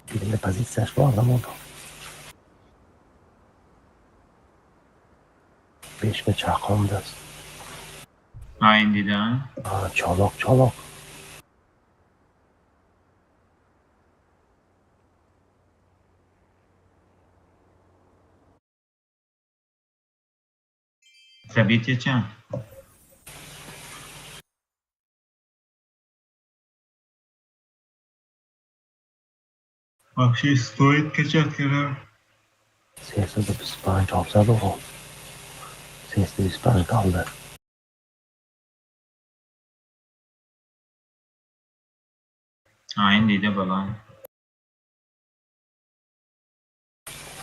Delle pozitsiya var ama 5 به چرخانده است. این دیدم. چالاک چالاک. Забитие чем? Вообще стоит качать когда? 325 آب زد آقا. 325 kaldı. این دیده بالا.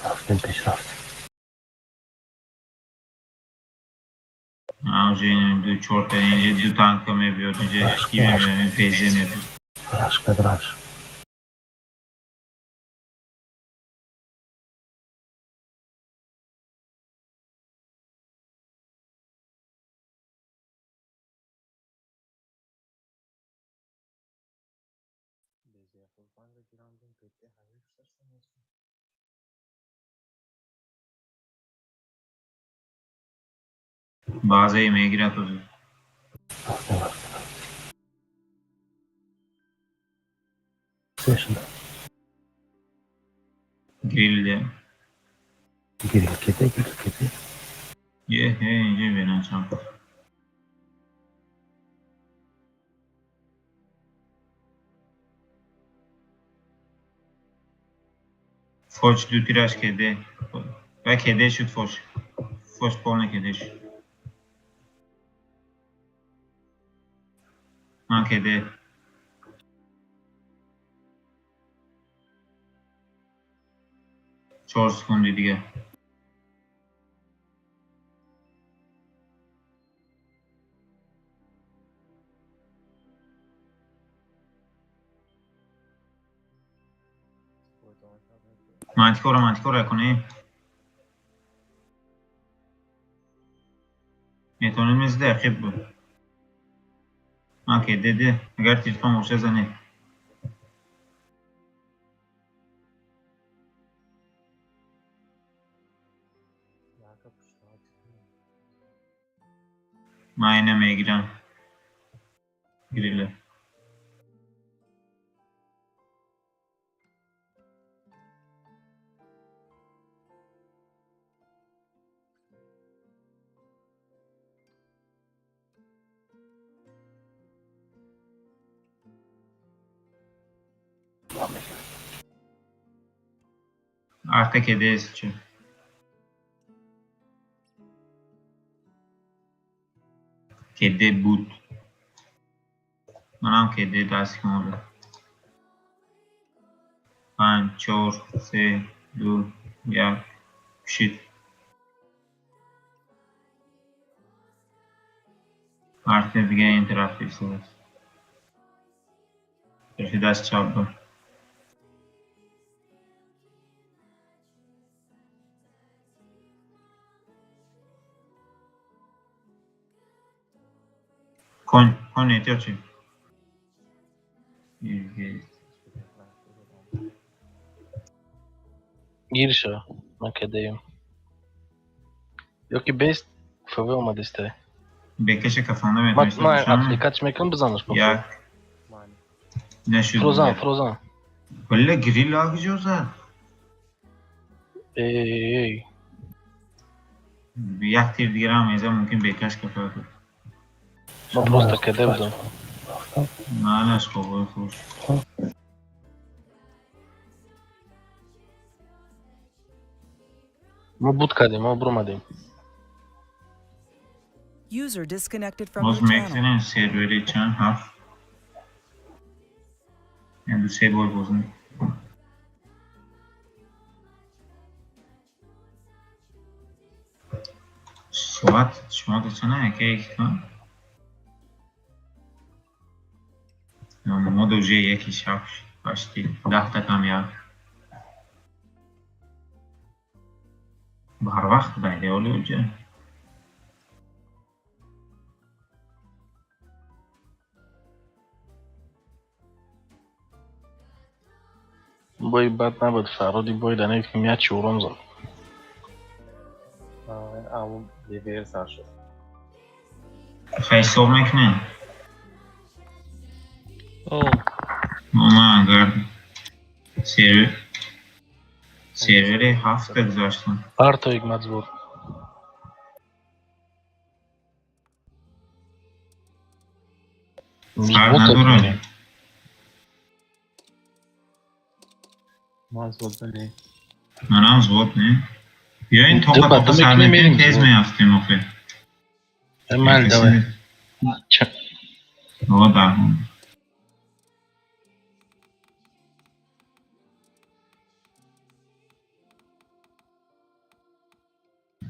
رفتیم پیش رفت. Уже دو چرت اینجا دو تانک میبیاد اینجا هیچکی میبینه پیزه میبینه. Рашка драж. Bazayı میگیره تو. رفتیم رفتیم. سشنده. گریلده. گریل کده گریل کده. یه اینجا بینن چند. فوش دو تیراش کده. و کده شد فوش. فوش پولنه کده شد. کده. چهار سکوندی دیگه. مانتیکورا کنیم. احتمال میز دقیق بود. که دیده اگر تیرفان موشه زنه. من اینه میگیرم. گریله. Arka kedi esici. Kedi بود. منم کedi دست کنم. 5 4 3 2 1 شید. Artı دیگه این طرف ایستاد. طرف دست چپ بود. کن احتیاط چی؟ Giriş o. Makedeyim. Yok ki best FV olmadı işte. بکش کفانه Ma میتونست بشم. kaç mekan bızanır bu. یک نشد. Frozan. ولی گریل آگیجو زد. Ey. یک تیر دیگه هم ایزا ممکن بکش کفانه بود. Ma prosto kede budem. نه نش خوبه خوش. Ma budkadim, ma brumadim. User disconnected from باز your channel. مکسین سروری چند هفت. یعنی 3 بار بازم. شما چنه که یک کن؟ ما دوجه یکی شفش باشتی 10 تا کامیاب. هر وقت باید اولی اوجه. بای بد نبود فرادی بای دنه که میاد چورم زد. اما یه بیر سر شد. حساب نکنه. اوه من اگر سرور 7 بگذاشتم. هر تا یک مجبور. فرق نداره. ما از بود بنی. منم زود نه. بیاین دو توقع بعد سر می‌کنیم میکنیم می‌ریم تیز زود. میافتیم آخه. من دوه. آقا دهم.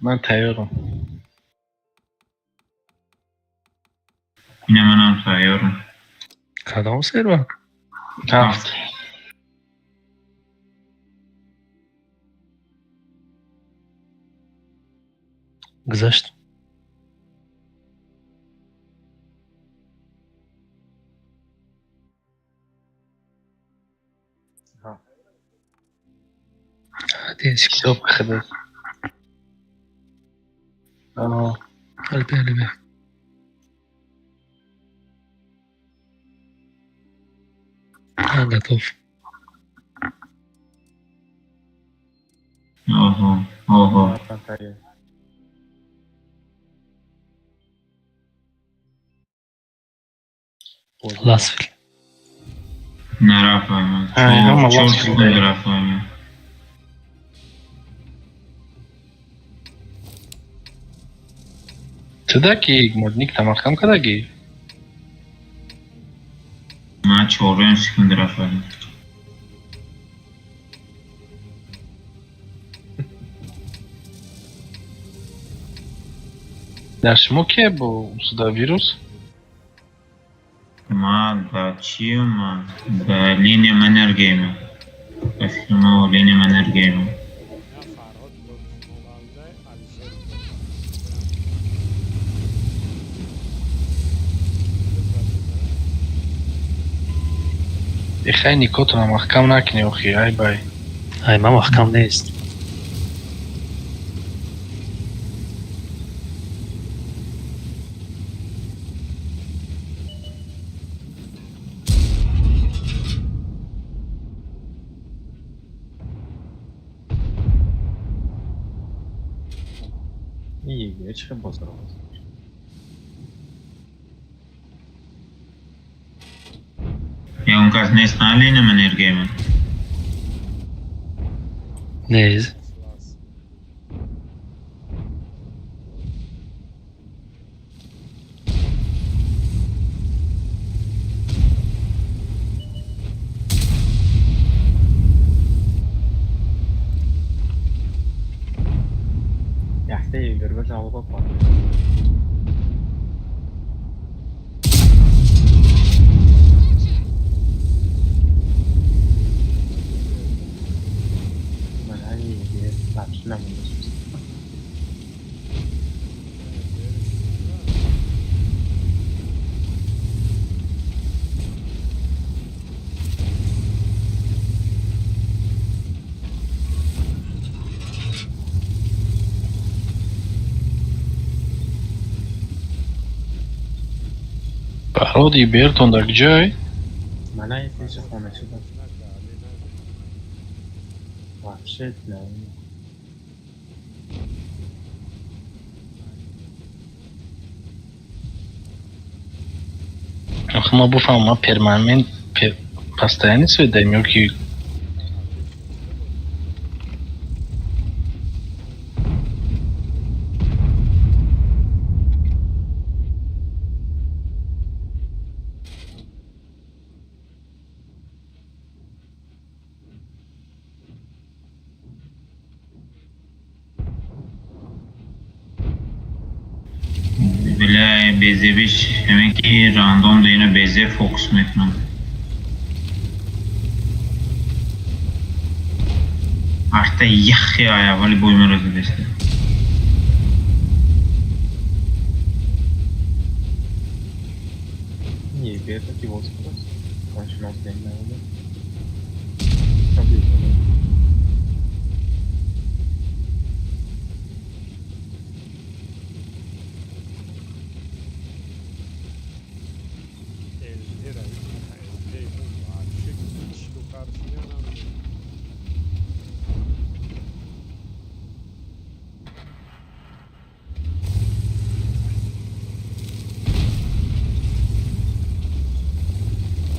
من تیارم. اینه منم تیارم. کدام سرور؟ هفت. گذشت. دیش صبح خدا. آه. البته لطف. آها. لاسفل. نرفایم. همه چون لاسفل سکون داریم. نرفایم. Тыдаки, модник тамахкам кадаги. من 4 سکون رفتم. Dar шмо ке бо сюда вирус? من با چیم با لینیم انرژیم. با فیلم لینیم انرژیم. Ехай никото намахкам накни охи, ай бай. ای من محکم نیست. İyi, çıkın bozduramaz. یا اون کس نیست نه لینیم انرژیم. نیست. Yaxşı, görmə cavabı var. Mən hər yeri tapşırmam bunu. Пароди Бертон да где? Mənə heç xonəçidir. Вообще, да. Ах, мы буфам, мы перманент, постоянно сведаем, ёки. بله بیزه بیش همه که راندوم دینه بیزه فوکس میکنم. artık یخی آیا ولی بوی من رو زدشته. Nie, wie taki wąski. On się nam zdejmuje.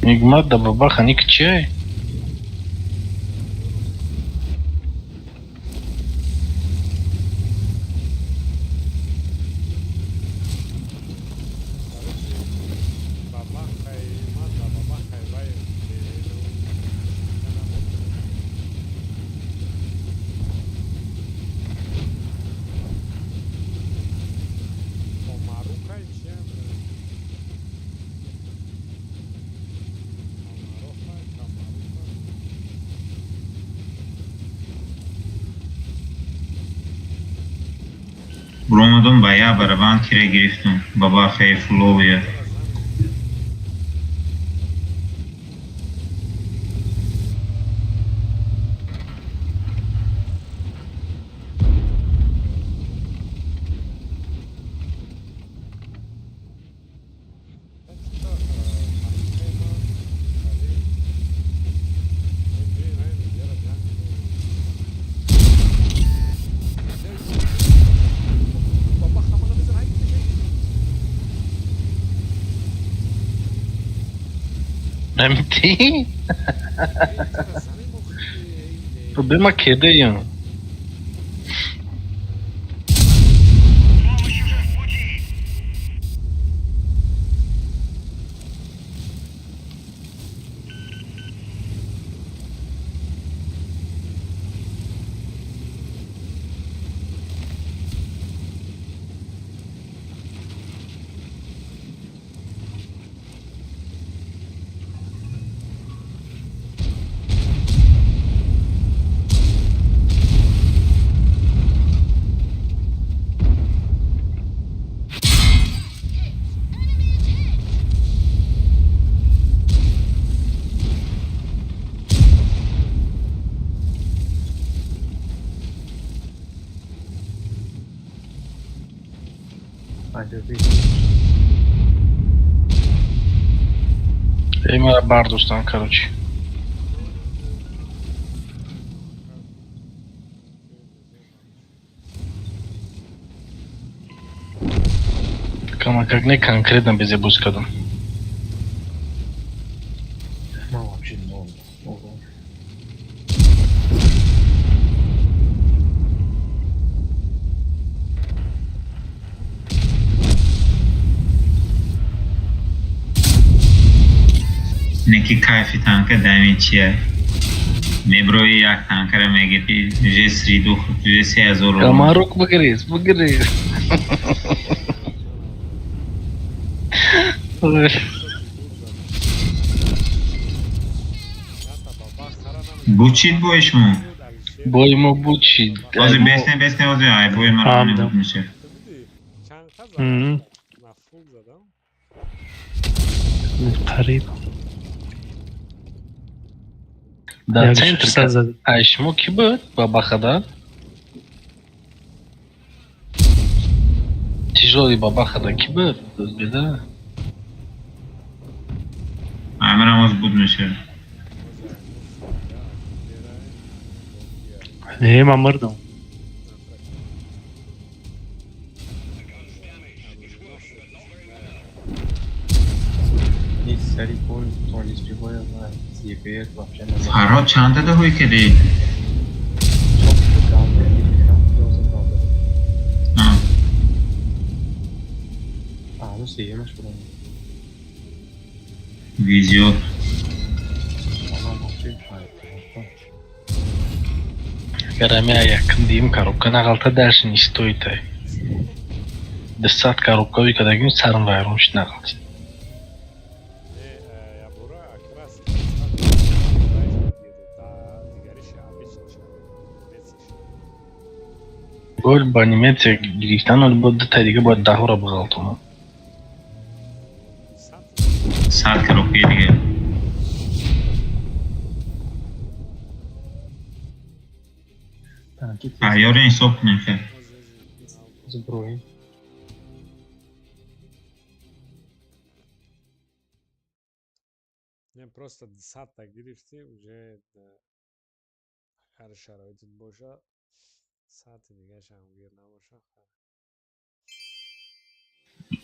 Нигмат да бабаха ник чай. Bromadon bayağı baraban kire giriftim. Baba faithful oluyor. Emti. Problema kedeyim. Acaba Эмира Бардустан, короче. Как не конкретно без ебускадом. ну вообще много. Ого. Neki kayfi tanka damage'ye. Mebro'yu yak tankara MGP. Ücret Sri'de ücret şey zor olmuş. Комарок выгорит, выгорит. Buçit bu iş mu? Boyumu бучи. Ozi besne ozi ay. Bu elmar Tamam, ne tamam. tutmuş. Hı. قریب Да, Я центр. сейчас за- А ишмо ки буд? Бабахада? Тяжелый бабахада ки буд? O'zbekda. Amiramız budmuş. من مردم Nic seri pol, to nic przyboja na CPS вообще не знаю. Farhad çanta da huy kedi. Çok da kaldı. Yoksa kaldı. Ha. Aa, ну сиемаш bunu. Vizyon. Ama вообще hayır. Гарамя якын дейм, коробканы агалта дальше не стоит. 10 коробка uykadan gün sarınlayır, onun için agalta. Gol банимете гирифтан ol bu detayga bu dahura bıgaltımı. Saat karo kedi. Tanki Ayyorum sok ne fe. зброї. Не просто 10-та грифти уже هر شرایطی باشه ساعت دیگه شمگیر نباشه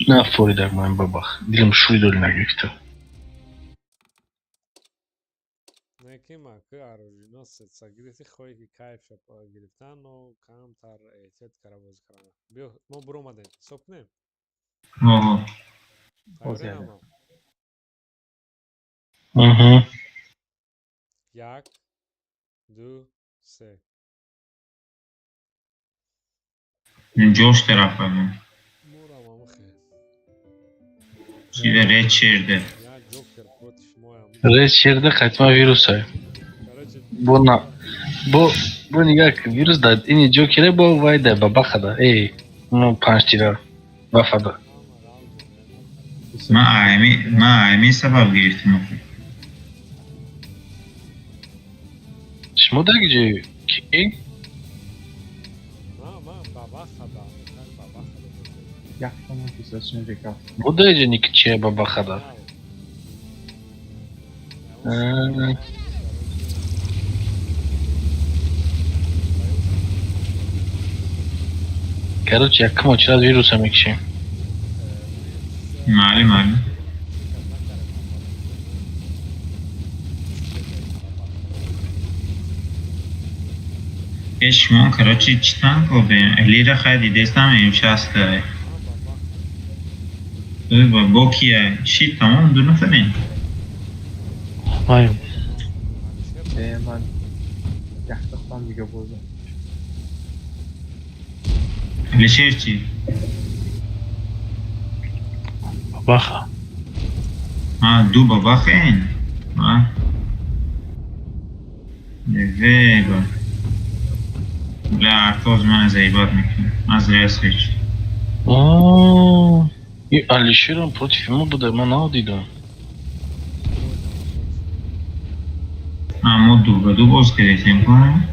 Ne affoy der man babak. Dilim şuydu eline gökte. ки маки аружино сетса гирифти хоҳӣ ки кайфша гирифтан но камтар эҳтиёт кара бозӣ кардан. Биё мо буромадем. Ҳисоб кунем. Ого. Тайёрем Озяда. ҳама? Мгм. 1, 2, 3. Ҷош тарафами. Мурам ҳама хел. Чида речерде. Я ҷокер против моям. Рейс черде қайтма вирус ай. Короче, Бо на бо нигах вирус да ини ҷокере бо вайда ба бахада. Эй, ну панҷтира вафада. ҳама ғалб Ма айми сабаб гирифтим. Шумо дар ҷои ки ма бабахада. Бабахада. Jak to mu pisačně říká? буда ҷа ник чи ба бахада. Короче, яким очрад вируса мекишем. Маълум. شما کراچی چتان کردیم لیره خیلی دستم امشاسته با کیه شی تمام دو نفرین Mayım. Ben yaktıktan bir buldum. لشیر چی؟ Babaxa. دو بابا خین دوی با بلا ارتاز من از عیبات میکنم از ریاس فیچ Алишерам против ма буда, ман надидам. ما دو به دو باز گرفتیم کنم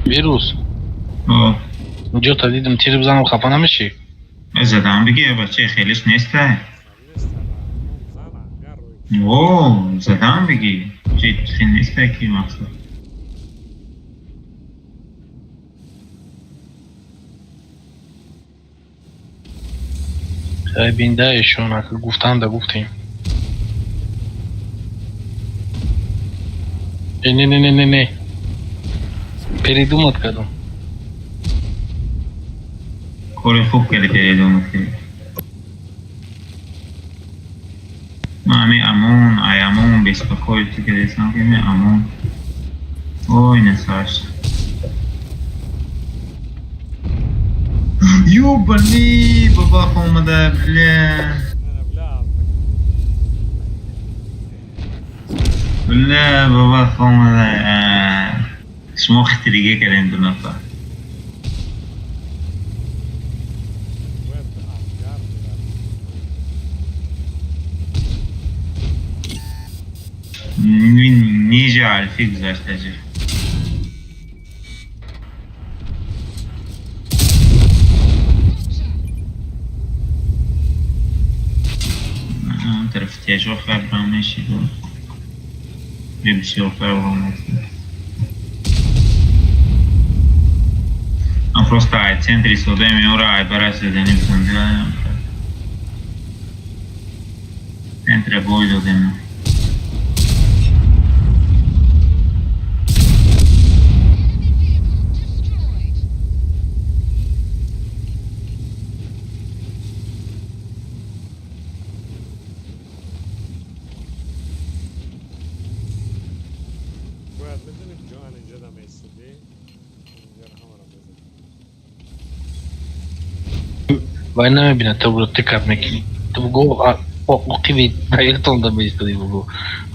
Вирус. Инҷо та дидам тир бизанам хафа намешӣ? زدم دیگه بچه خیلیش نیسته زدم بگی خیلی نیسته که مقصد биндаешон ака гуфтанда гуфтем. Не. Передумать кардам. کار خوب کردی پیدا کردی ما همه امون بیسپاکوی تو که دیستم که همه امون اوی نساش یو بلی بابا خومده بله بابا خومده شما خیلی دیگه کردیم دو نفر نیجا عرفی گذاشته جه اون طرف تیجا خیلی برامشی دو یه بسیار برامشی I'm просто ai centri sodemi ora ai barase de nim sandela entre voi do dem باید بدونید جان اینجا دم ایستادی اینجا رو همه رو بزن Вай намебинад то буро тикап мекунӣ. То буго оқиби ҳаётонда меистадӣ буго.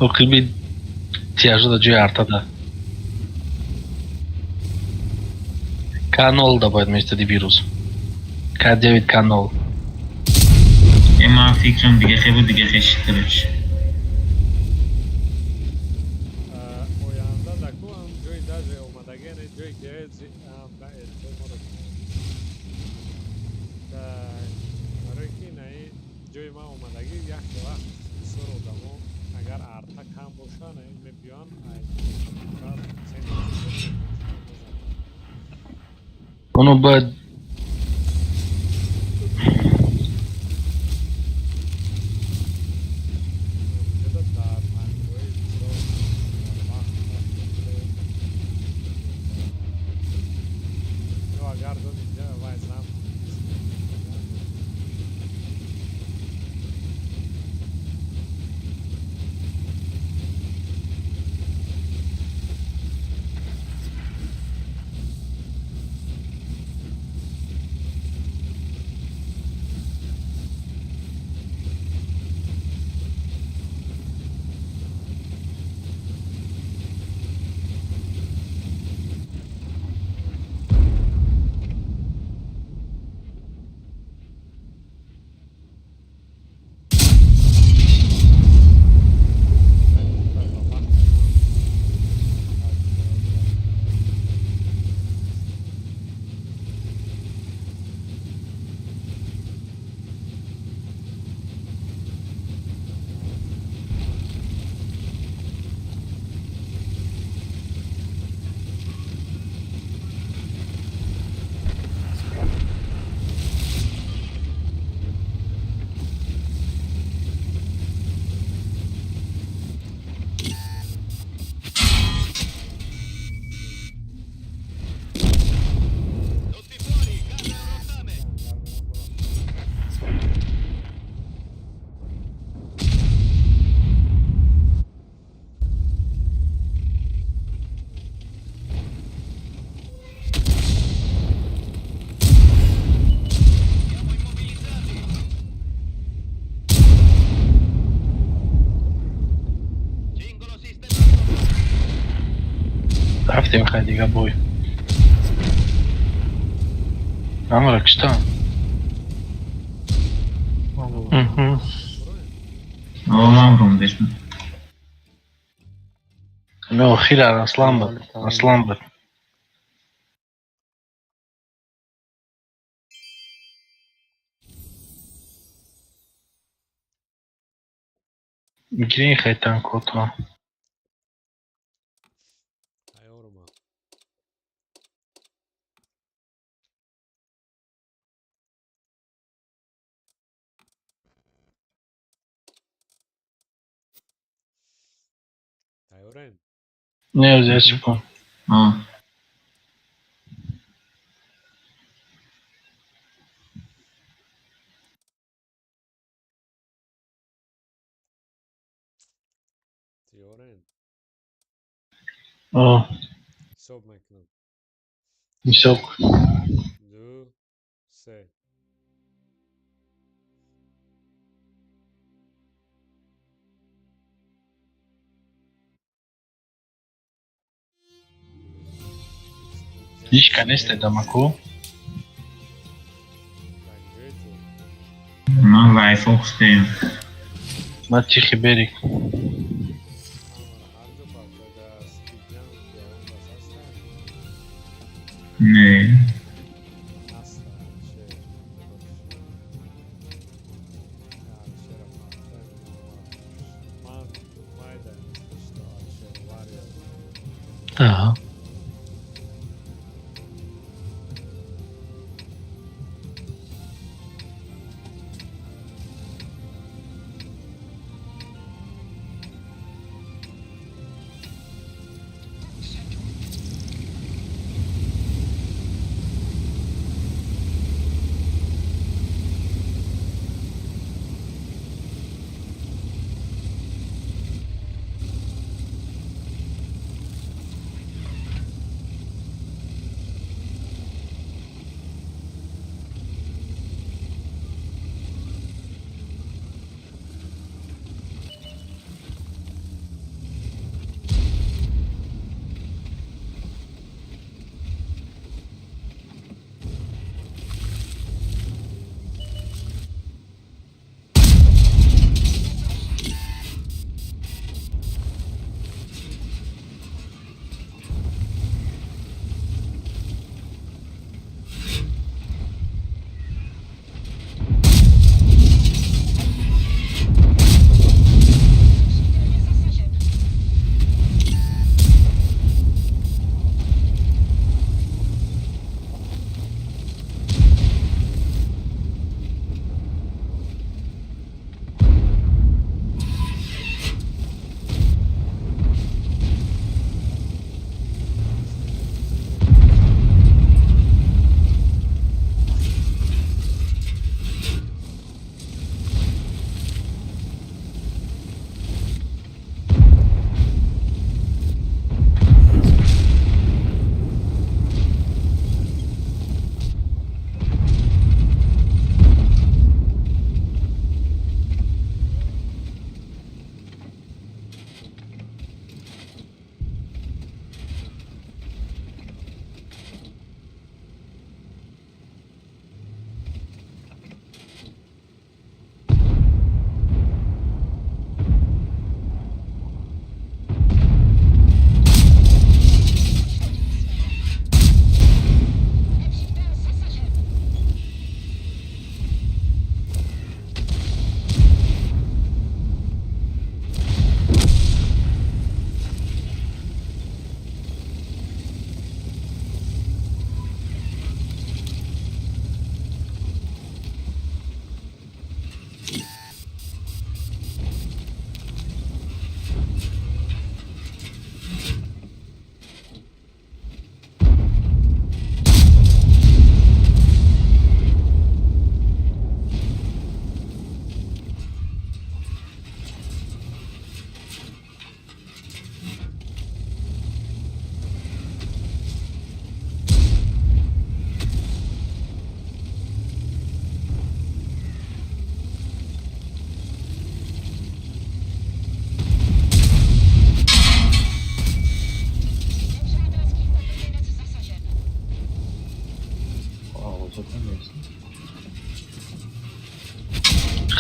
Оқиби тиажода ҷои артада. Канолда бояд меистадӣ вирус. Кадявид канол. e man fikrim دیگه خیلی بود دیگه خیلی شکرش оянда даку ҳам ҷои даже омадагиане ҷои гереҷи ба элче моро барои ки наи ҷои ман омадагӣ яхте вақт бисёр одамо اگر ارتا کم باشن این بیان بعد چند اونو باید جدا در پنگوی یا اگر دو اینجا وایزم رفتیم خیلی دیگه بوی عمرك شتان او من روم داشتم نو خير على اصلا بد گرین خیتان کوتا ایورما ایورن نه زیادش کن آه تیورن حساب میکنم میشوک 2 3 هیچ کنیسته دمکو من وای فوکس دیم ما تیخی بری نه Aha.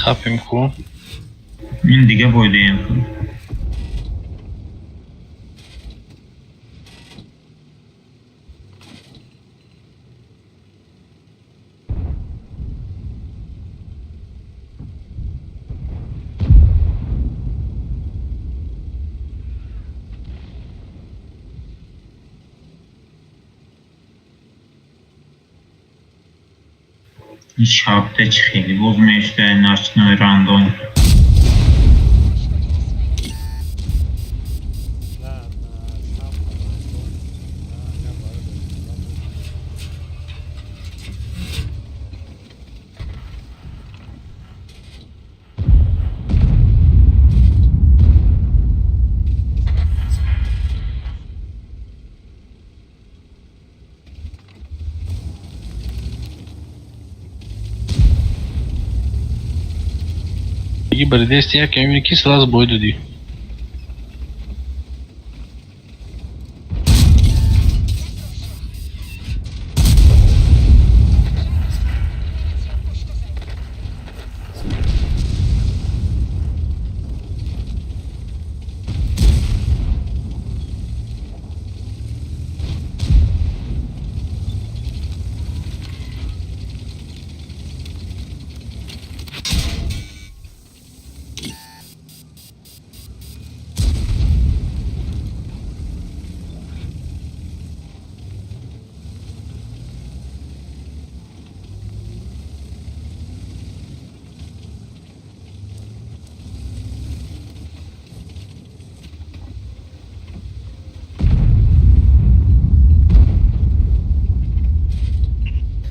خفیم کن. این دیگه بودیم. این شابده چی خیلی بزمشته ناشنای راندوم. نه شب رندوم نه اگر باید بکنم Беги, бороде, стяг, ямники сразу бой дуди.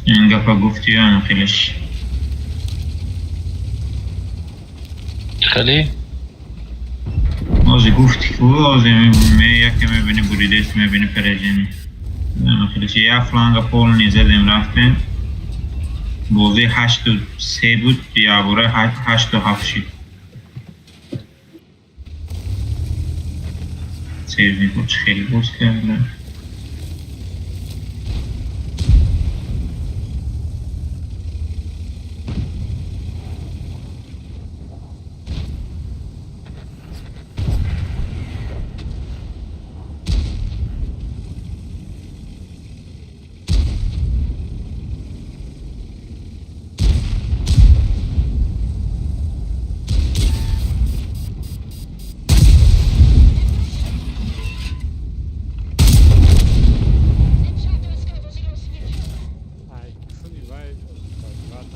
این گفا گفتی یا خیلیش خلی؟ آزی گفتی که آزی یکی میبینی بریدش میبینی پرجینی خیلیش یه فلانگا پول نیزدیم رفتیم بازی 8-3 بود یا بوره 8-7 شد سیوی بود خیلی بوز کرده Ai, funny, vai. Vai.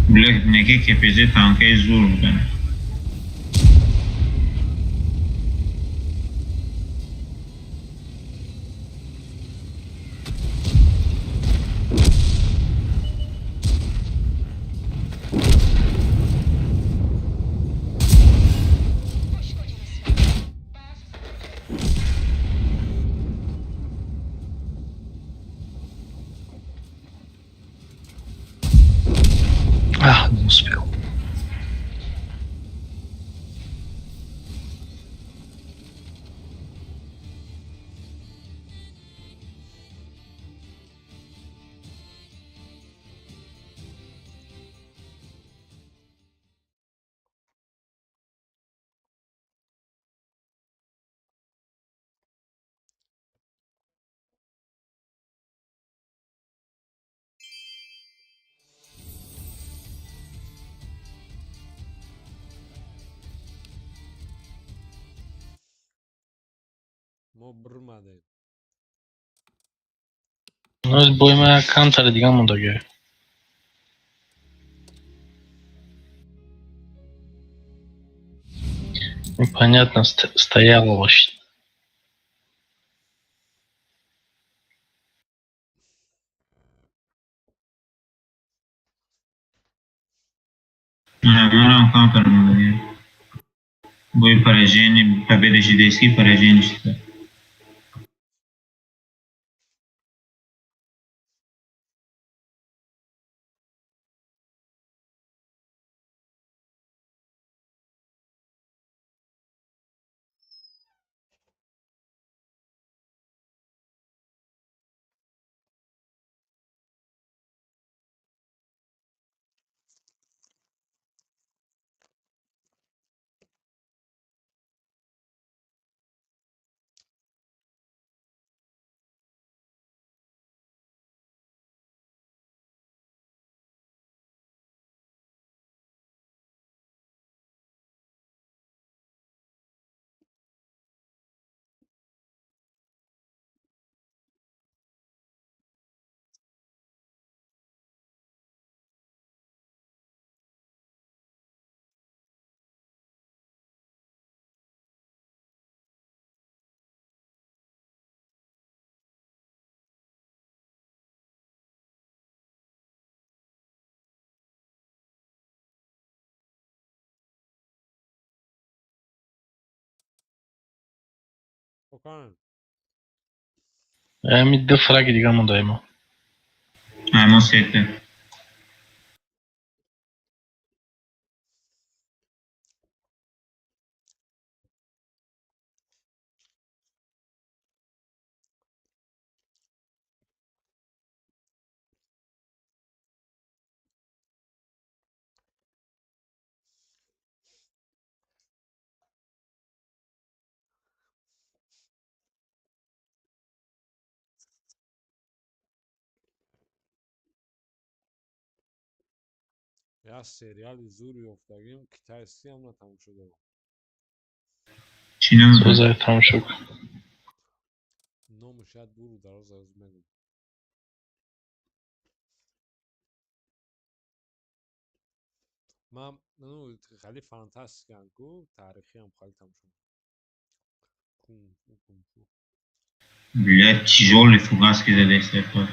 بلک نگه که پیزه تانکه زور بودن Ах, не успел. ما برماده. Ну, бой моя камтара диган мундага. Непонятно, стояла вообще. من هم کام کنم دیگه بوی پرجینی پبیرشی دیسی پرجینی شده بکنن. همین دو فرق دیگه مونده ما. ما سیته. یا سریال زوری افتادیم که تایستی هم نتموم شده بود. چی نمیدونم. سوزای تمام شد. نامو شاید برو دراز از بگم. من خیلی فانتاستیک کو تاریخی هم خیلی تموم شد. کن. Блядь, тяжелый фугас кидали استقبال.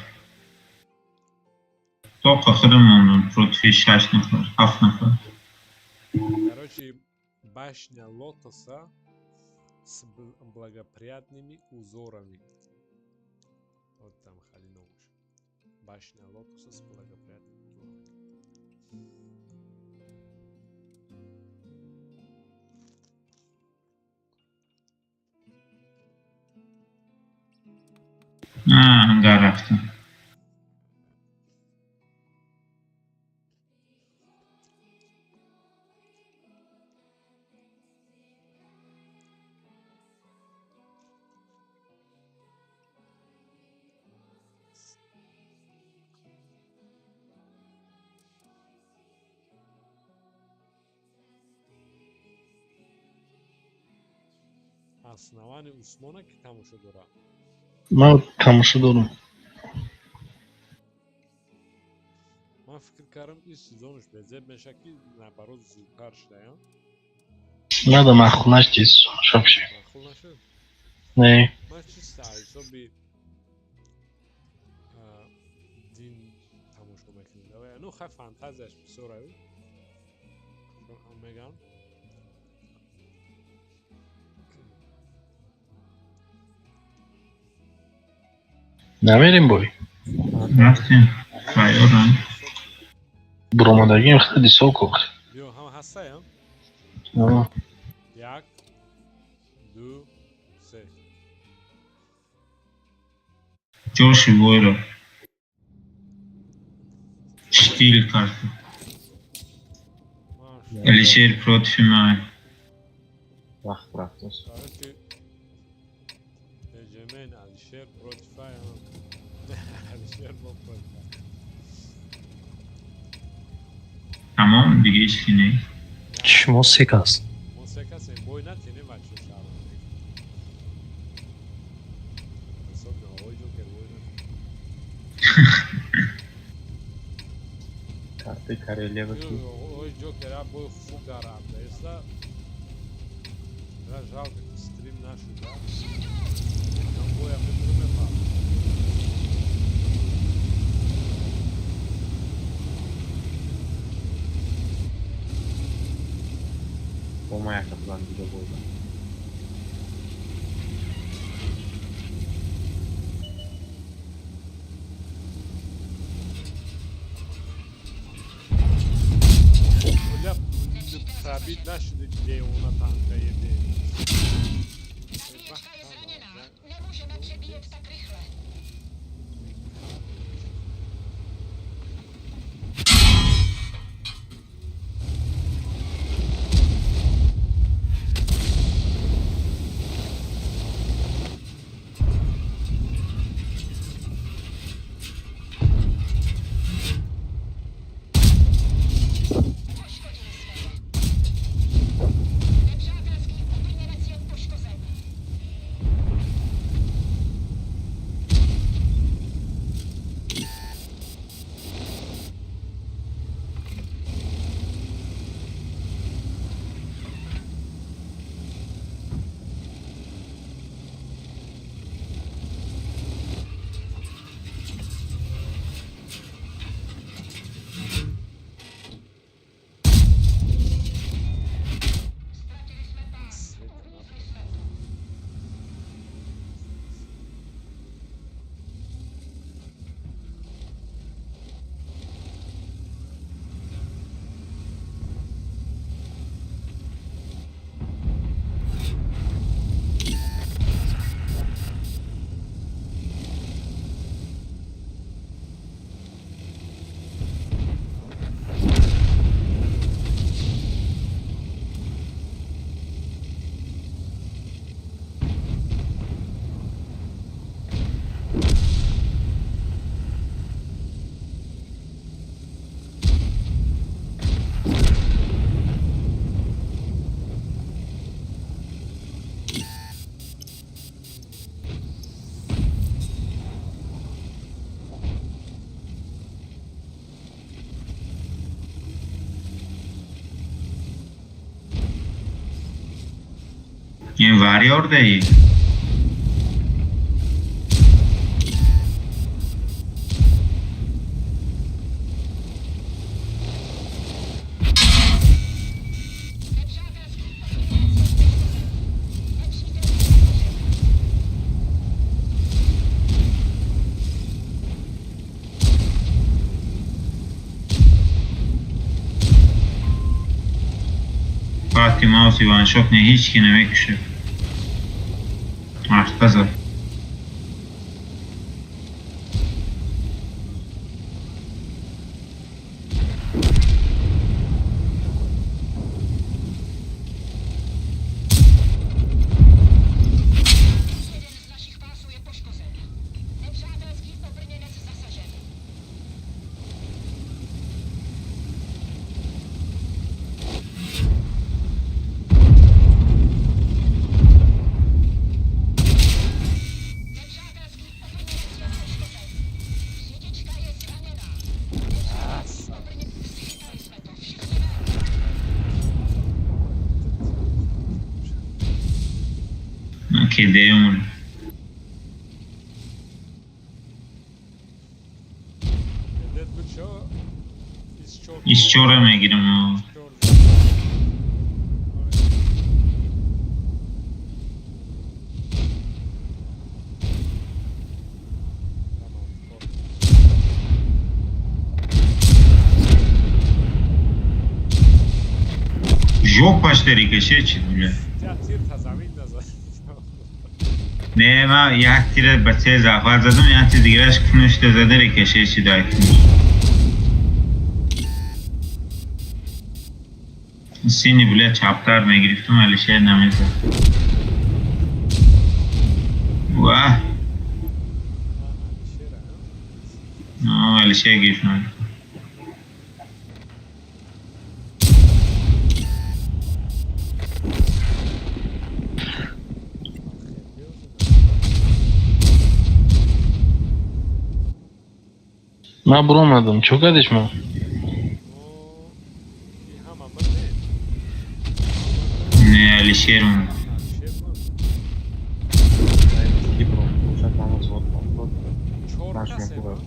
Только خودمون против 6 نفر 7 نفر. Короче, башня лотоса с благоприятными узорами. Вот там Халинович. Башня лотоса с благоприятными узорами. انگار رفتم. Основание Усмона ki tam şu dura. ما تمام شد دارم. من فکر کردم این سیزونش بزه بشه که نبرات زودتر شده یا؟ надо مخونش چیز شب شه. معقول نشد؟ نه. من چیسته حسابی دین تماشا میکنید و اینو خیلی فانتازیش بسیاره او چون هم میگم نمیریم بایی. رفتیم. خیارم. برامدگیم خیلی سوکو. بیا هم هسته یا؟ آه. یک دو سه Джоши Войро. Штиль карта. ماشاءالله Алишер против Имай. وقت رفت است. که بنجامین الشیر پروتیفای هم الشیر با پروتیفای تمام دیگه هیچکی نیست. شما سکاست. موسیقی هست این بوی نتینه بچه شهر حساب نه آقای جوکر بوی کارت کارلیه بکی. نتینه آقای جوکر هم بوی خوب دارم ایستا жалко که سтрیم نشده там بوی هم بتونه بفهم با ما یک plan دیگه بود. کجا ثابت نشده که اونا تانکه یده این وریار دهی وقتی ماوس ایوان شوک نه هیچ کی نمیکشه حرف بزن که دیون Dead bıçağı ایش چورا میگیرم ژوپاش داری کشه چی بوله Ya tir ta zamin da zaten. نه من یک تیر بچه زغال زدم یک تیر دیگرش کنشته زده ریکشه چی داری سینی بوله چپتر میگرفتم ولی شاید نمیزد واه ولی شاید گرفتم Ben bulamadım. Çok ateş mi? O İlham ama ne? نه علی شیرم Çorta Başka sema. var.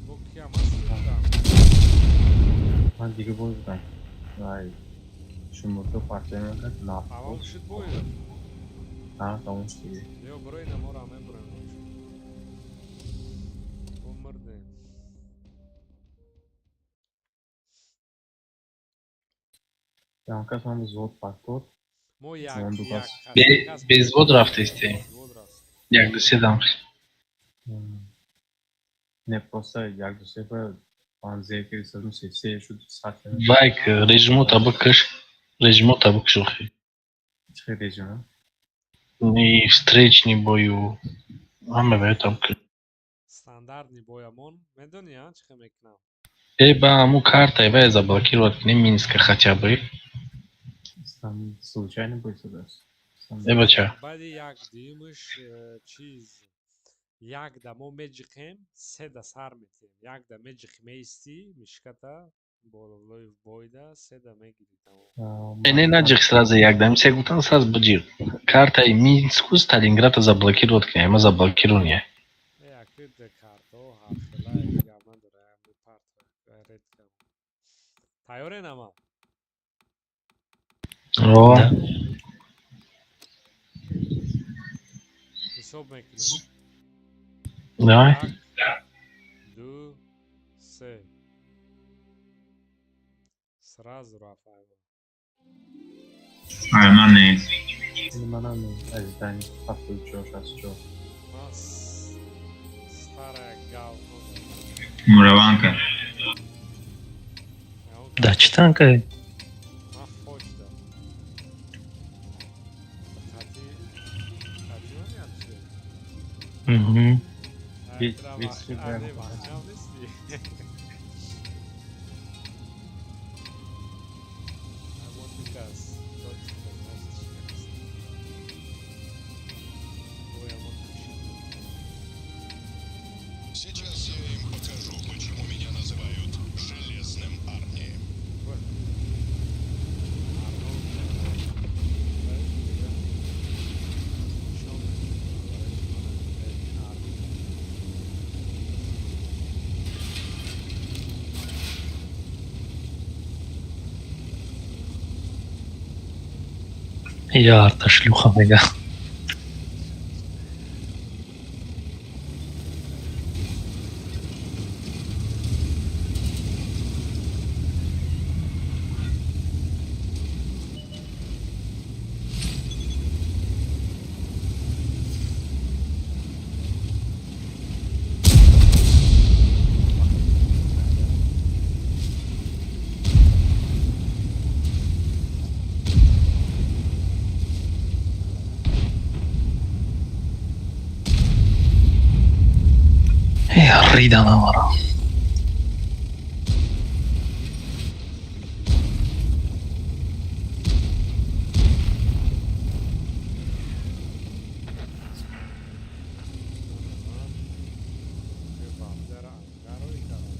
Bu kıyamaz. من دیگه بودم وای شما تو پارتنر کرد نه Tamam şut boydu. نه تموم دیگه Yok burayı da mor amen burayı. Umurdu. там как нам звук пакот Mo yak Oldu yak. bas. Bezvod rafta isteyeyim. Jak do sedam. не просто як до себе он зекер садно се шуд сатен Vay ki rejimo tabi kış. Rejimo tabi kış okey. чhe режима Ni встречни бою. Аме бе там kış. Стандартный боямон. Медони я чихе мекнам. Ба аму карта бе заблокировать не Минска хотя бы. там случайно будет сюда Еба ча. Бади як димыш чиз. Як да мо меҷиқем се да сар метем. Як да меҷиқ мейсти мишката боловлои бойда се да мегири тамом. Не наджих сразу як дам се гутан сразу бджир. Карта и Минску Сталинграда заблокировать к нему заблокирование. Як де карто ҳархела яма дора ми парт редка. Тайёре нама. О. Ҳисоб мекунам. Давай. Як, ду, се. Сразу раф айвон. آلمان نیست منم از دنی هفته جوش از جو Mas старая говно. مروان کرد Дачи танка. Ма фочда. Кати мани атши. Мгм. Bir Трава. bir А, не şey махнав нести. I want to gas. Don't you know, nice to gas. Boy, I want to shoot. Сейчас я им покажу, почему меня называют Железным Арни. What? Arnold. Я арта шлюха мега. Рида навара. Bandera Angaro i Karol.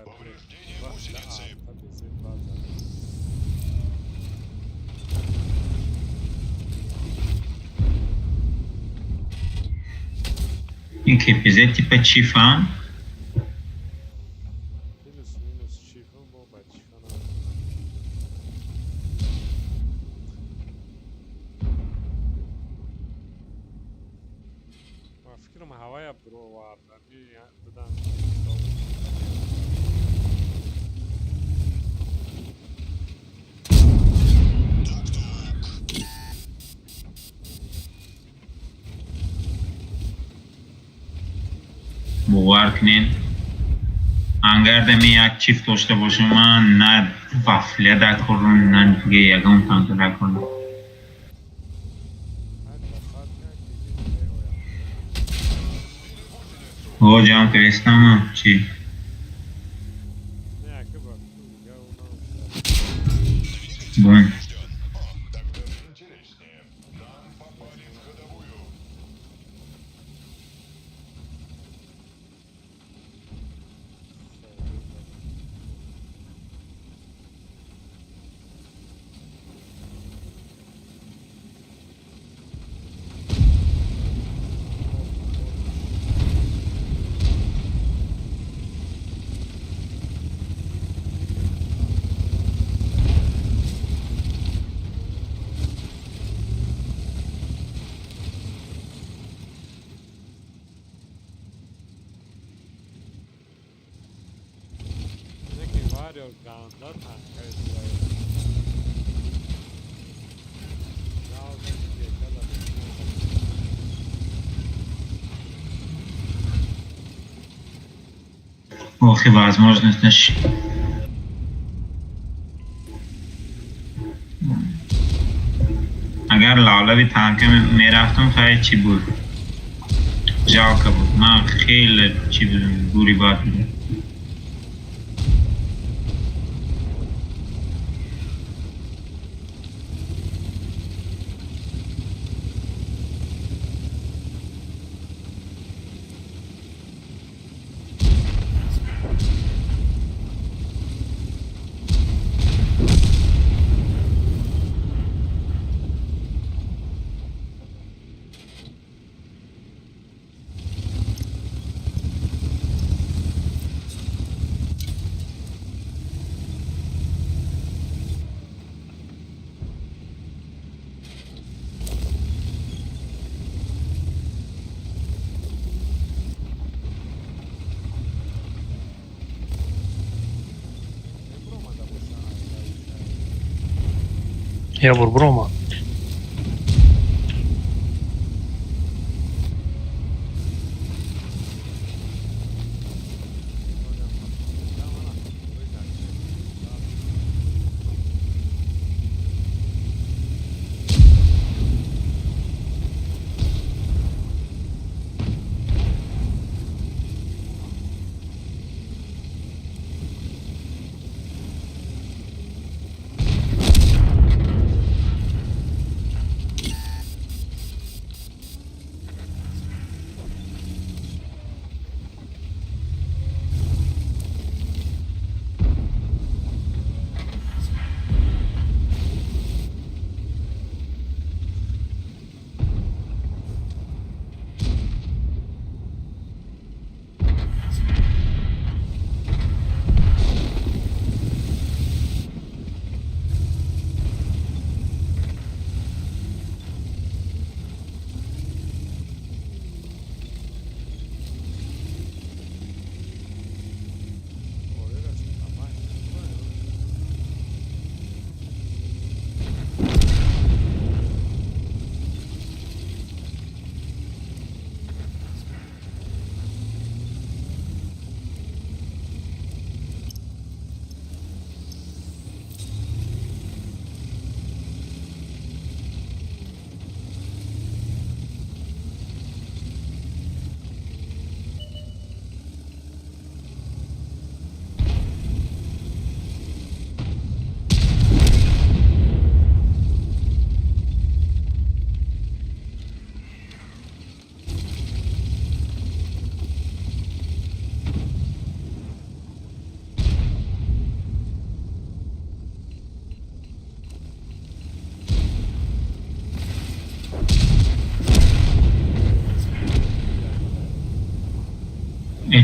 Повреждение гусеницы. این کپیزه تیپ چیفان Minus çiftim bu maç falan. Ma fikrim havaya bro vardı. Bir ya buradan باور کنین اگر دمی یک چیف داشته باشم من نه وفله در کنم نه دیگه یکم کنترل کنم hadi saat ne او جام فرستم چی ne yakı bak. Ya ona بون Так даже интереснее. Нам попали в ходовую. neki var ya ganda tanka izlıyor. Ya o diye kadar. Ох, и возможность наш. اگر لالا تانک میرفتم خیلی چی بود جاکه بود من خیلی چی بود بوری باد بود Я бурброма.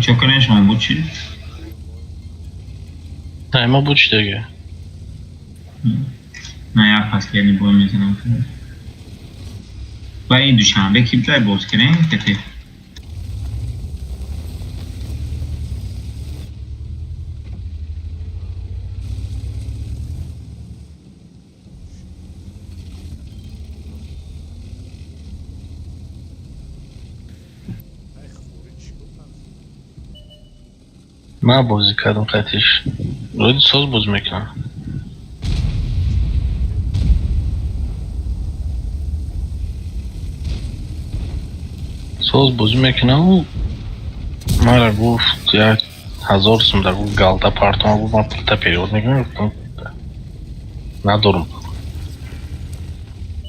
چوکرین شما بود چی؟ نه ما بود چی دیگه. نه یا پس کردی بای میزنم. و این دوشنبه کی بجای باز کنین کتی؟ ای خوری چی گفتم؟ من بازی کردم قطعیش. روی ساز باز میکنم. ساز بازی میکنم و مرا گفت یک 1000 سوم در گفت گالتا پارتما بود. من پولتا پیریود میکنم. گفتم ندارم.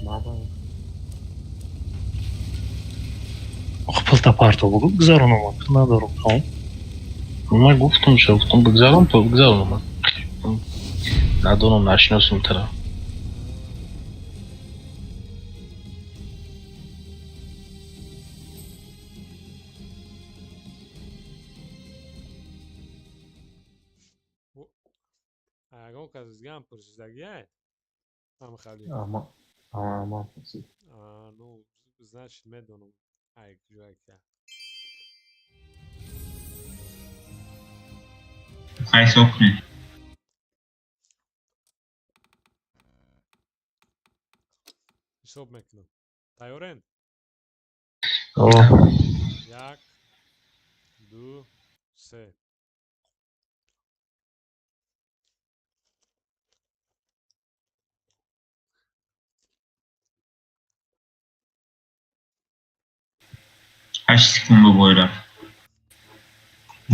Baba. Pılta parta bulup güzel onu ne doğru tamam. من گفتم چه گفتم بگذارم تو بگذارم من. ندارم نشناسم ترا. اگه کسی گم پرسیدگیه هم خالی Ama pasi. ну значит میدونم ای جایی که خواهی صبح کنین. حساب میکنم تیارین آه. یک دو سه Hash sekund boyunca.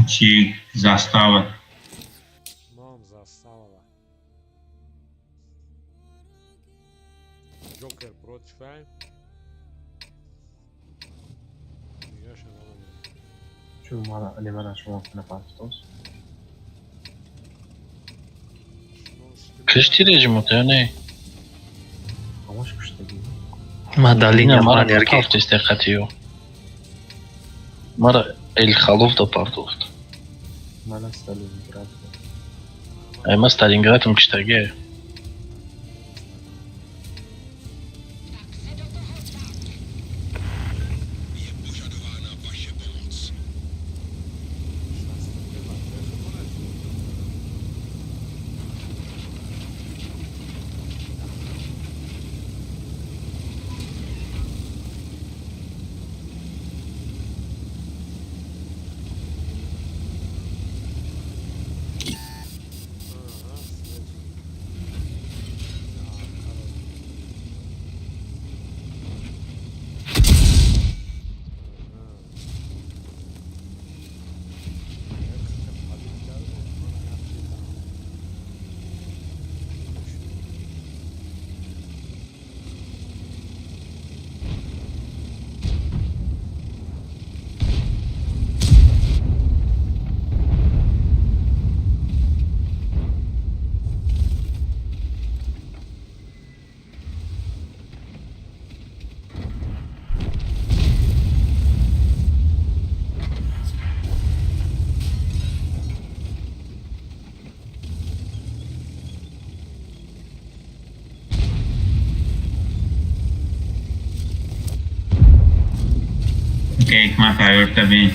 Чи застава. мам заставила Джокер против ай я ще не знаю Şu limana şu altına pastos. Кышти режим то не. Ama şu kuşta değil. Madalina Не, мара манерки. портовт истекатио. Мара эл халов да портовт. Bana Stalingrad. Ай ма Сталинградом киштаге. Kijk maar fired tabii.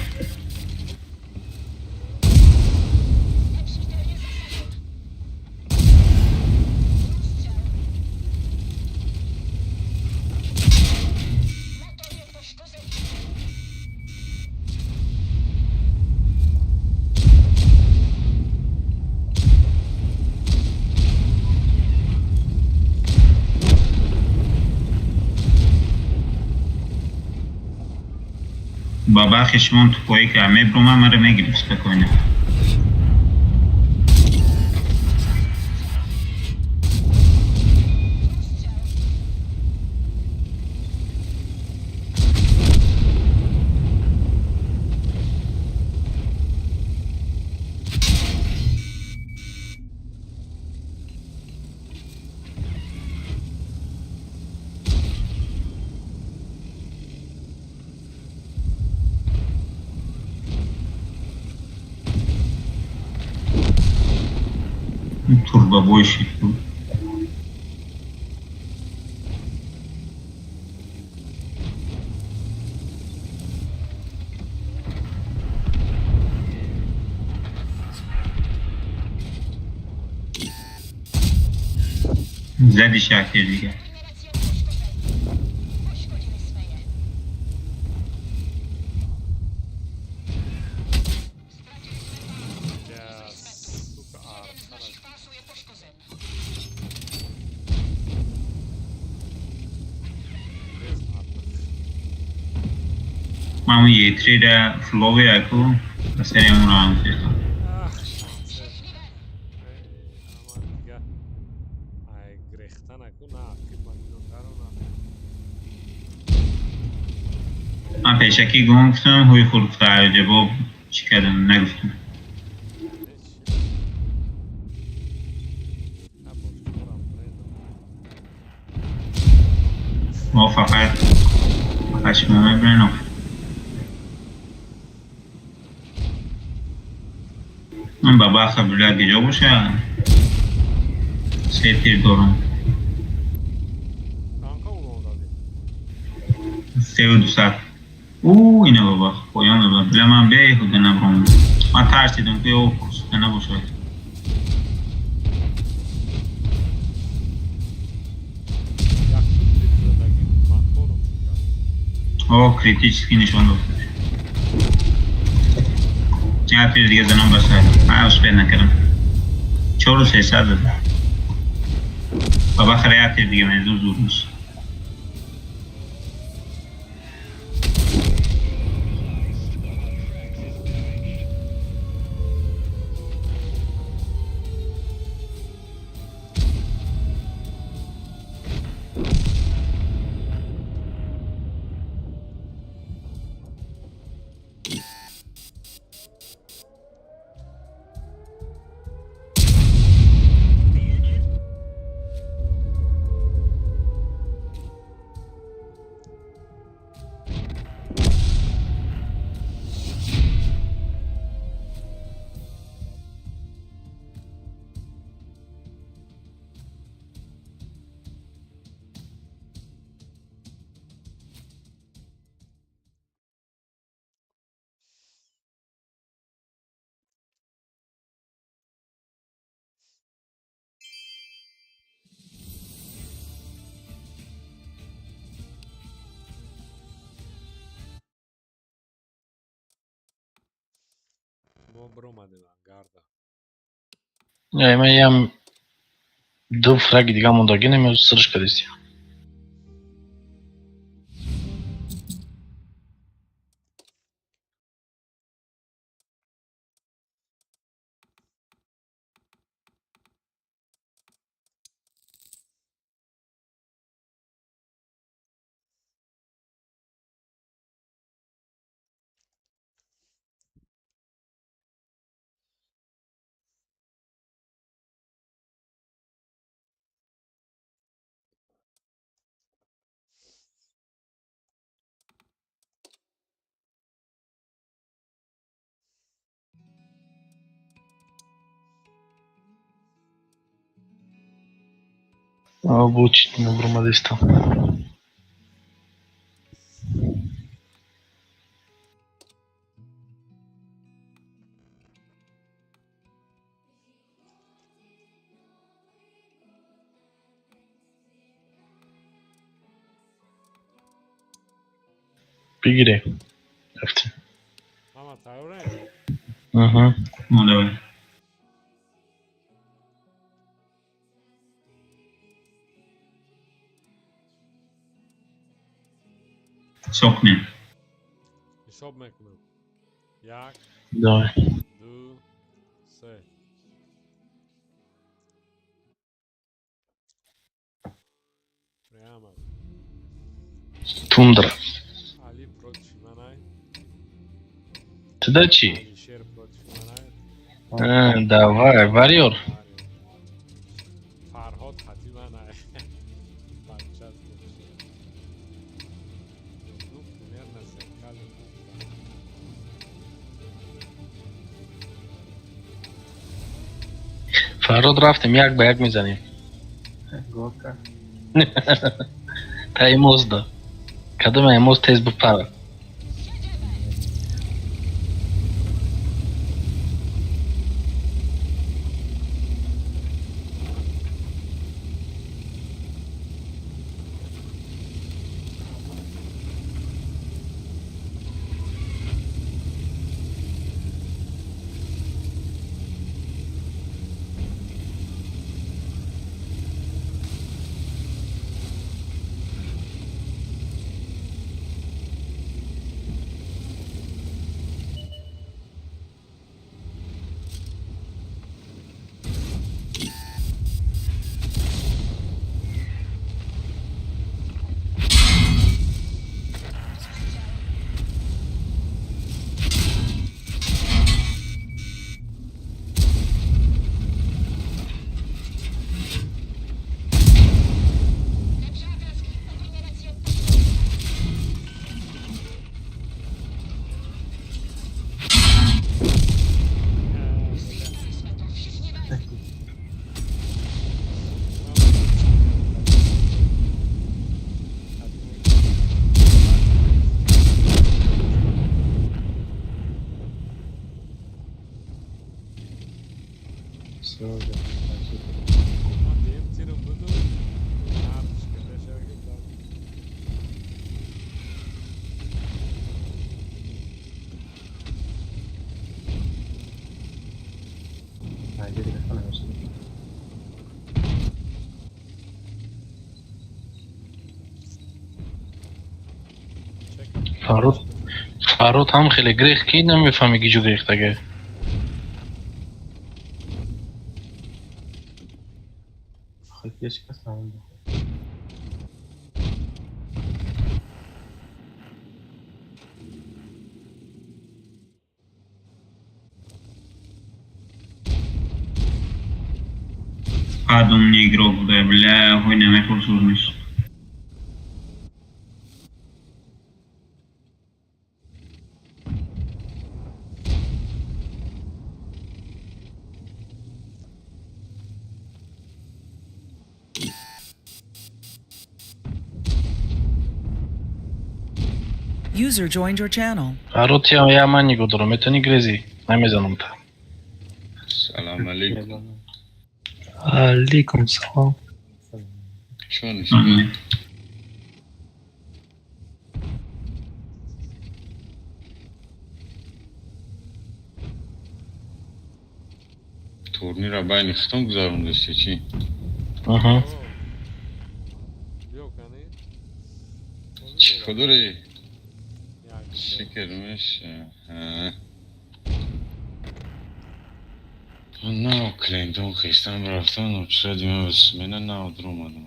بابا خشمون تو پایی که همه برو من رو میگیریم بکنه турбобойщик был. زدی شکر دیگه. Ya suka arkadaş. Bez artık. من اون یه تری را فلوی اکو و سری اون را هم سیستم. Ah, şansı. Aman diga. Ay grehtan aku na akib manidondaro na. من پیشکی گفتم هوی خود خرجه با چی کردم نگفتم. ما فقط شما ببینم من بابا خبرلا گجا باشه سیتیر دارم Kanka ulan سه و دو سر او اینه بابا پایان بابا بلا من به خود نبرم من ترسیدم که او کسته نباشه Yaktım bir sıradaki mahvolum. او کریتیچسکی نشان داد یه تیر دیگه زنم بسر من پید نکردم 4 و 300 دادم بابا خیلی یه تیر دیگه من زور میشه Mo bromade lan garda. Ja imam deux frag, digamos, da gine me srška desi. Обучить на бромадиста. Бигире. Ефти. Ama tayore. Ага. Ну давай сокнем Hesap meknu. Jak, Давай. du, se. Прямо. Тундра. Ali protiv manaj. Ты дачи? Ali şer protiv manaj. Давай, варьер. Farhod hati manaj. Parçaz konuşuyor. Ну, примерно зеркально. فراد رفتیم یک به یک میزنیم. گوه کرد. تای موز دا. کدوم موز تیز بپره. بسیار جالب. Benim tirim budur. Artık arkadaşlar gidiyor. بله دیگه خانه باشید. فراد هم خیلی گریخ کی نمیفهمی گیجو گریخت اگه. خیلی هیچ کس همون بخور. Pardon, negro burada. Bля, oynamak olsunmuş. User joined your channel. فراد یا من نگو دارم میتونی گریزی نمیزنم تا. سلام علیکم. علیکم سلام. چون تورنیر را بین ختم گذاروندستی چی؟ آها. Yok hani. چی کدوری؟ Yani شکرمش نه کلیندون خیستم رفتن و چرا دیمه بسمینه نه درو مادم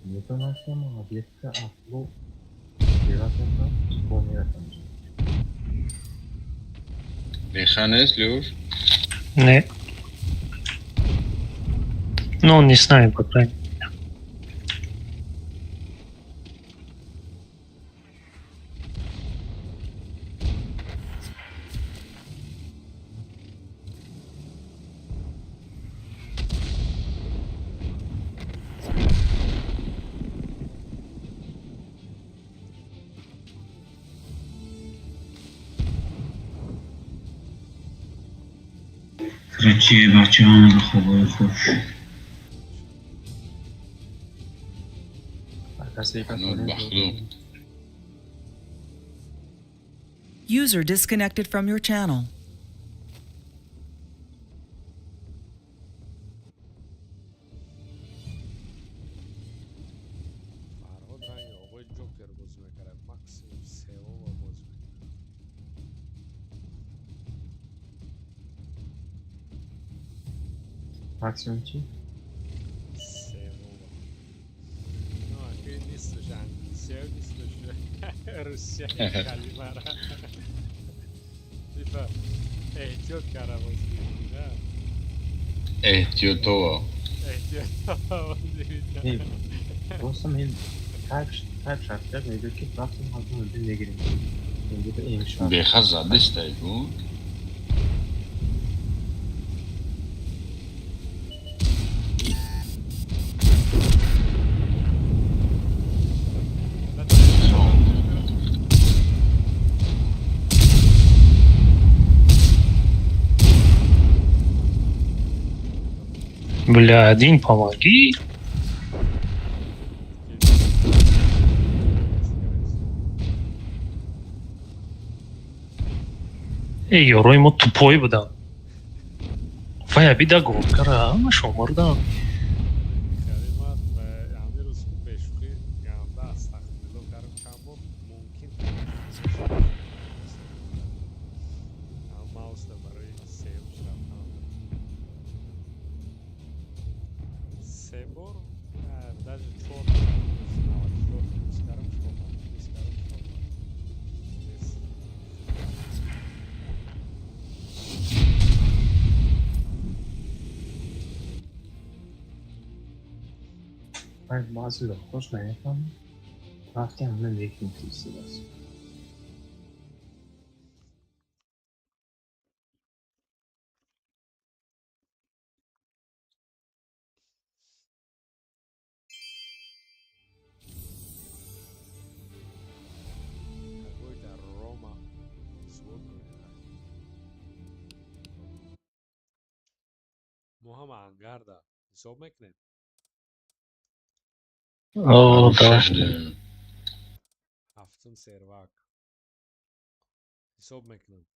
میتونستم آبیکت اپلو دیراتم سپومیرتم. بیخانه لیور؟ Не. Ну, он не с нами, по крайней мере. Kraliçeye bahçıvanı da خدای خوش. کسی که نور بخلو User disconnected from your channel. فرهاد رنگ آقای جوکر بازی میکرد مکسیموم سوم و بازی میکرد. مکسیموم چی؟ سوم. نه که نیستش انگلیسی ها نیستش. روسیه کلمه را دیپا احتیاط کرده بازی نه احتیاطو احتیاط دوستم این تک شخصیت میگه که رفتیم از اون نگیریم میگه به این شخص بیخه زده استایگو Бля, один помоги. Эй, ёро, ему тупой будам. Вай, обида гонкара, ама шомардан. کلمات و همین روز بشوخی گنده استخدملو کردم چند بار ممکن هم ماوس ده برای سیوش رفتم 3 بار даже 4 بار میسکرم من بعضی خوش نیفتم رفتیم همه یکی توسی بس какой-то Рома звук ما هم انگرده حساب میکنیم О, да. هفتم سروک حساب میکنم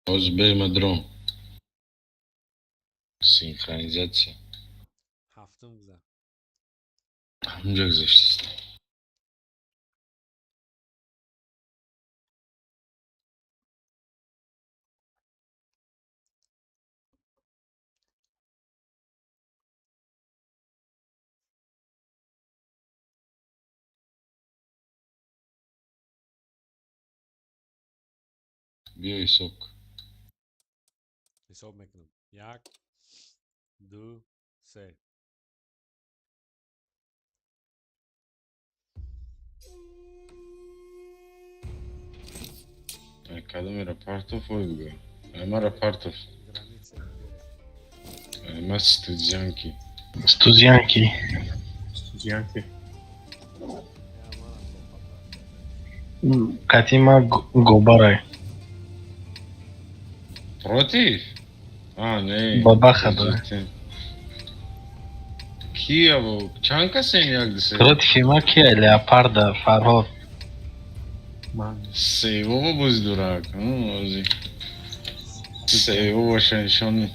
Oz berma dron. Синхронизация. هفتم گذر Hamca güzel. بیای سوک حساب میکنم 1 2 3 Kada mi Rapartov oydu? Ama Rapartov. граница Ama Studyanki. Студентки. студенти Катима Гобарай. Против? А, не. Бабаха, да. Кия bu? Çanka sen yaktı sen. Против има кия Леопарда, Фарход. من Seyvo mu buzdurak? Ozi. Seyvo başa nişan mıydı?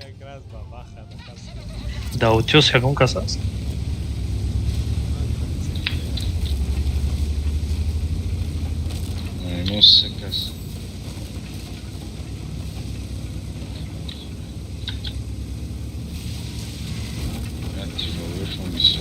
как раз бабаха Да, утес я гонка сас. Аймос sekas. Attivo, from this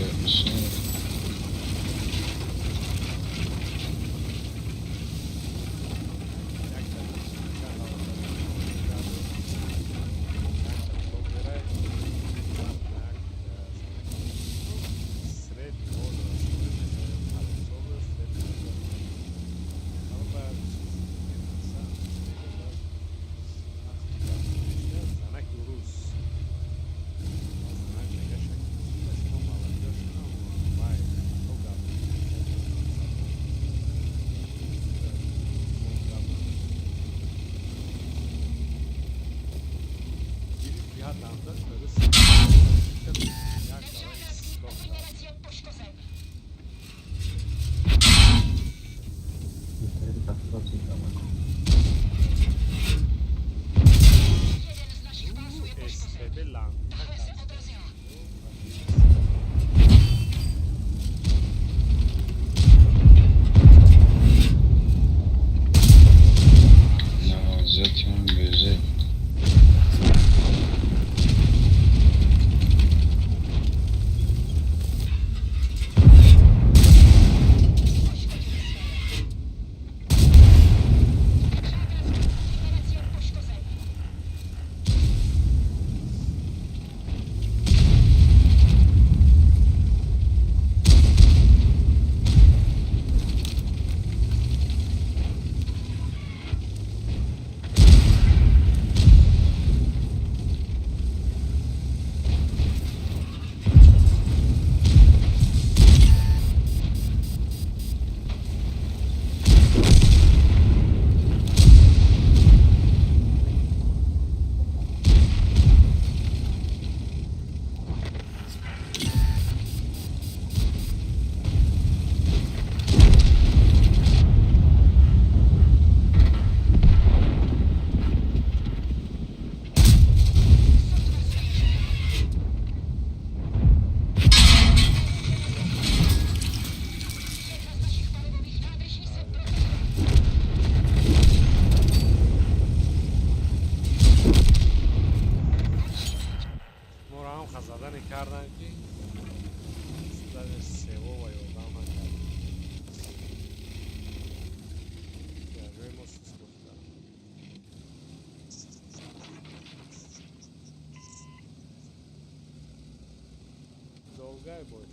Гай будет.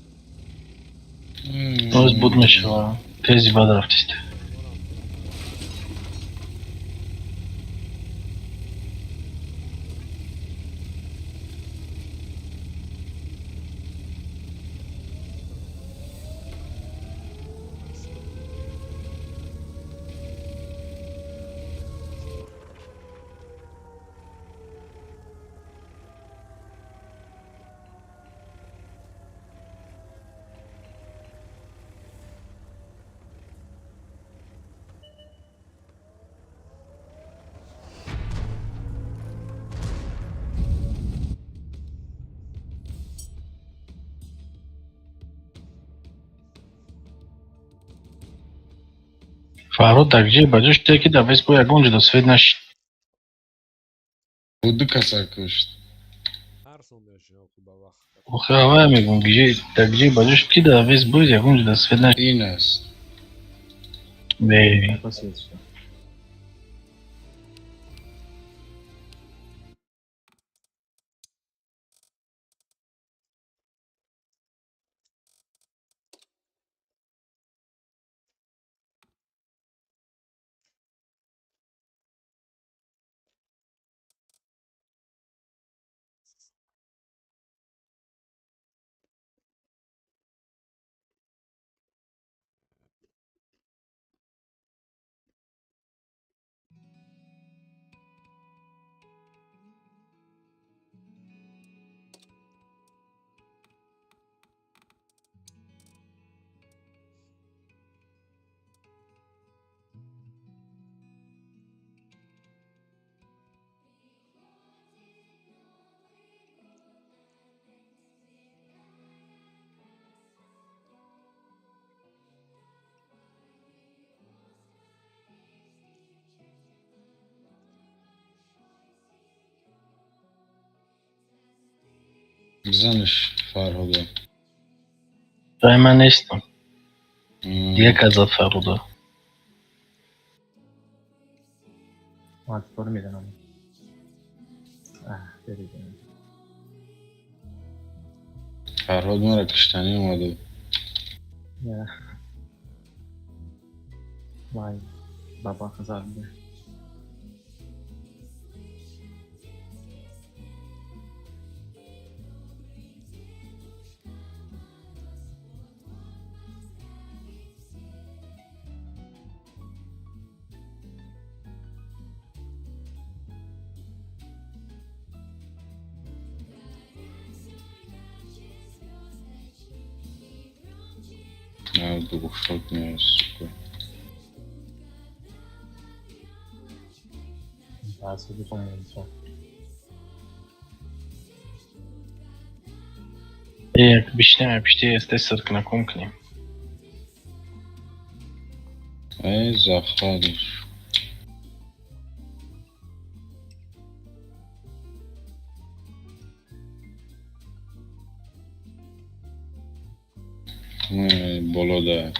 Рост بود میشه و تیزی باید رفتیست. فرهاد так где бачиш те ки да вес бо ягон ҷудо сфед нашид. Буду касакушт. Арсон дешо куба вақт. охе авая мегум где бачиш ки да вес бо ягон ҷудо сфед нашид. این است. бе Посвідчення. بزنش فرهادا. جای من نیستم. مم. یک ازت فرهادا. آنتیپارو میدنم. بریدیم. فرهاد مرا کشتنی اومده. نه. وای. بابا خزانده. نه 200 نیست. تأثیری کنم. Як объясняю, почти естественно на конкни. ای زخارش. بالا ده.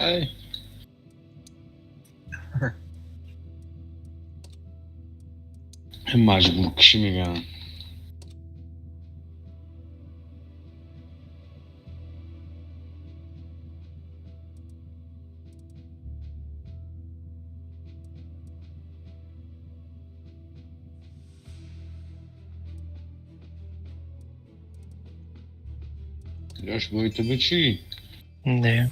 ای مجبور کشی میگن. Yaş boyutu bu çiğ. Не.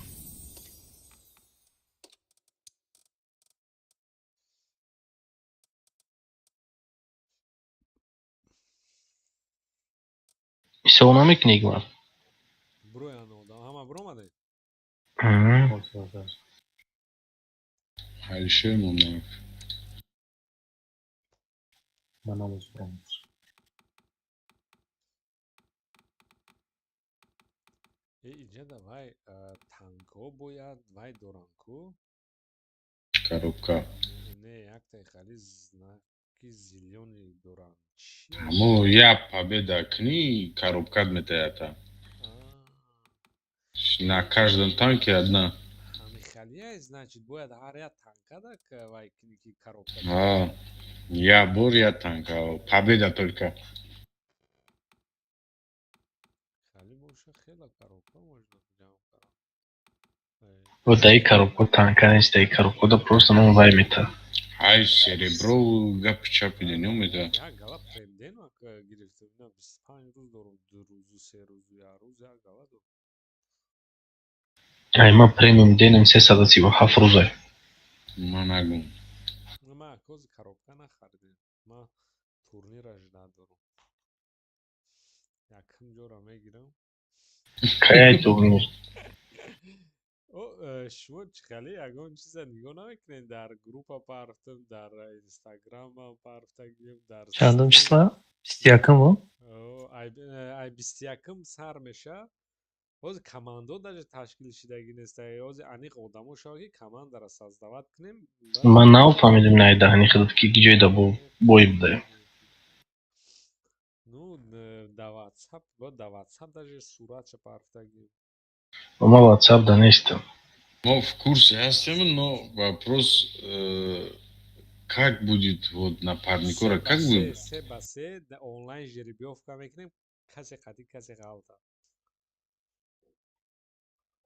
Исаунами книга var. Броя ода. Ама бромаде. Olsun. Her şey mi onlar? Manamız buramız. اینجا давай танко бояд вай доранку Коробка. не яктай хали знаки зелёный доран Ну, я победа кни, коробка метеята. На каждом танке одна. хамихалия значит бояд ҳар як танкада вай кники коробка А, я бур, я танк, а победа только. хали боша хела коробка можно ҷамъ кард Вот дай коробку танка нест, дай коробку да просто ну вай мета. Ай, серебро, гап-чап или не умеет. як гала премденак гирифта бина 25 рӯз дорум 2 рӯзу 3 рӯзу 1 рӯз як гала дорум Ай ма премиум денем 337 рӯзай. Манагу. ма кози коробка нахардем ма турнираш надорум якм ҷора мегирам Кай турнир. шумо чихали ягон чиза нигоҳ намекунед дар группа парафтам дар инстаграмам парафтагим дар Чандум числа? 21-му? ай 21 сар меша ҳозир командо даже ташкил шидагӣ нест ҳозир аниқ одамо шава ки командара создават кунем Ман нафаҳмидим найда ҳаниқидат ки ҷойда бой буде. ну да ватсап даже суратша парафтагим Ма WhatsApp да нестам. Ну, в курсе ястем, но вопрос, как будет вот напарникора, как будет? се ба се онлайн жеребиёвка мекунем касе қади касе ғалта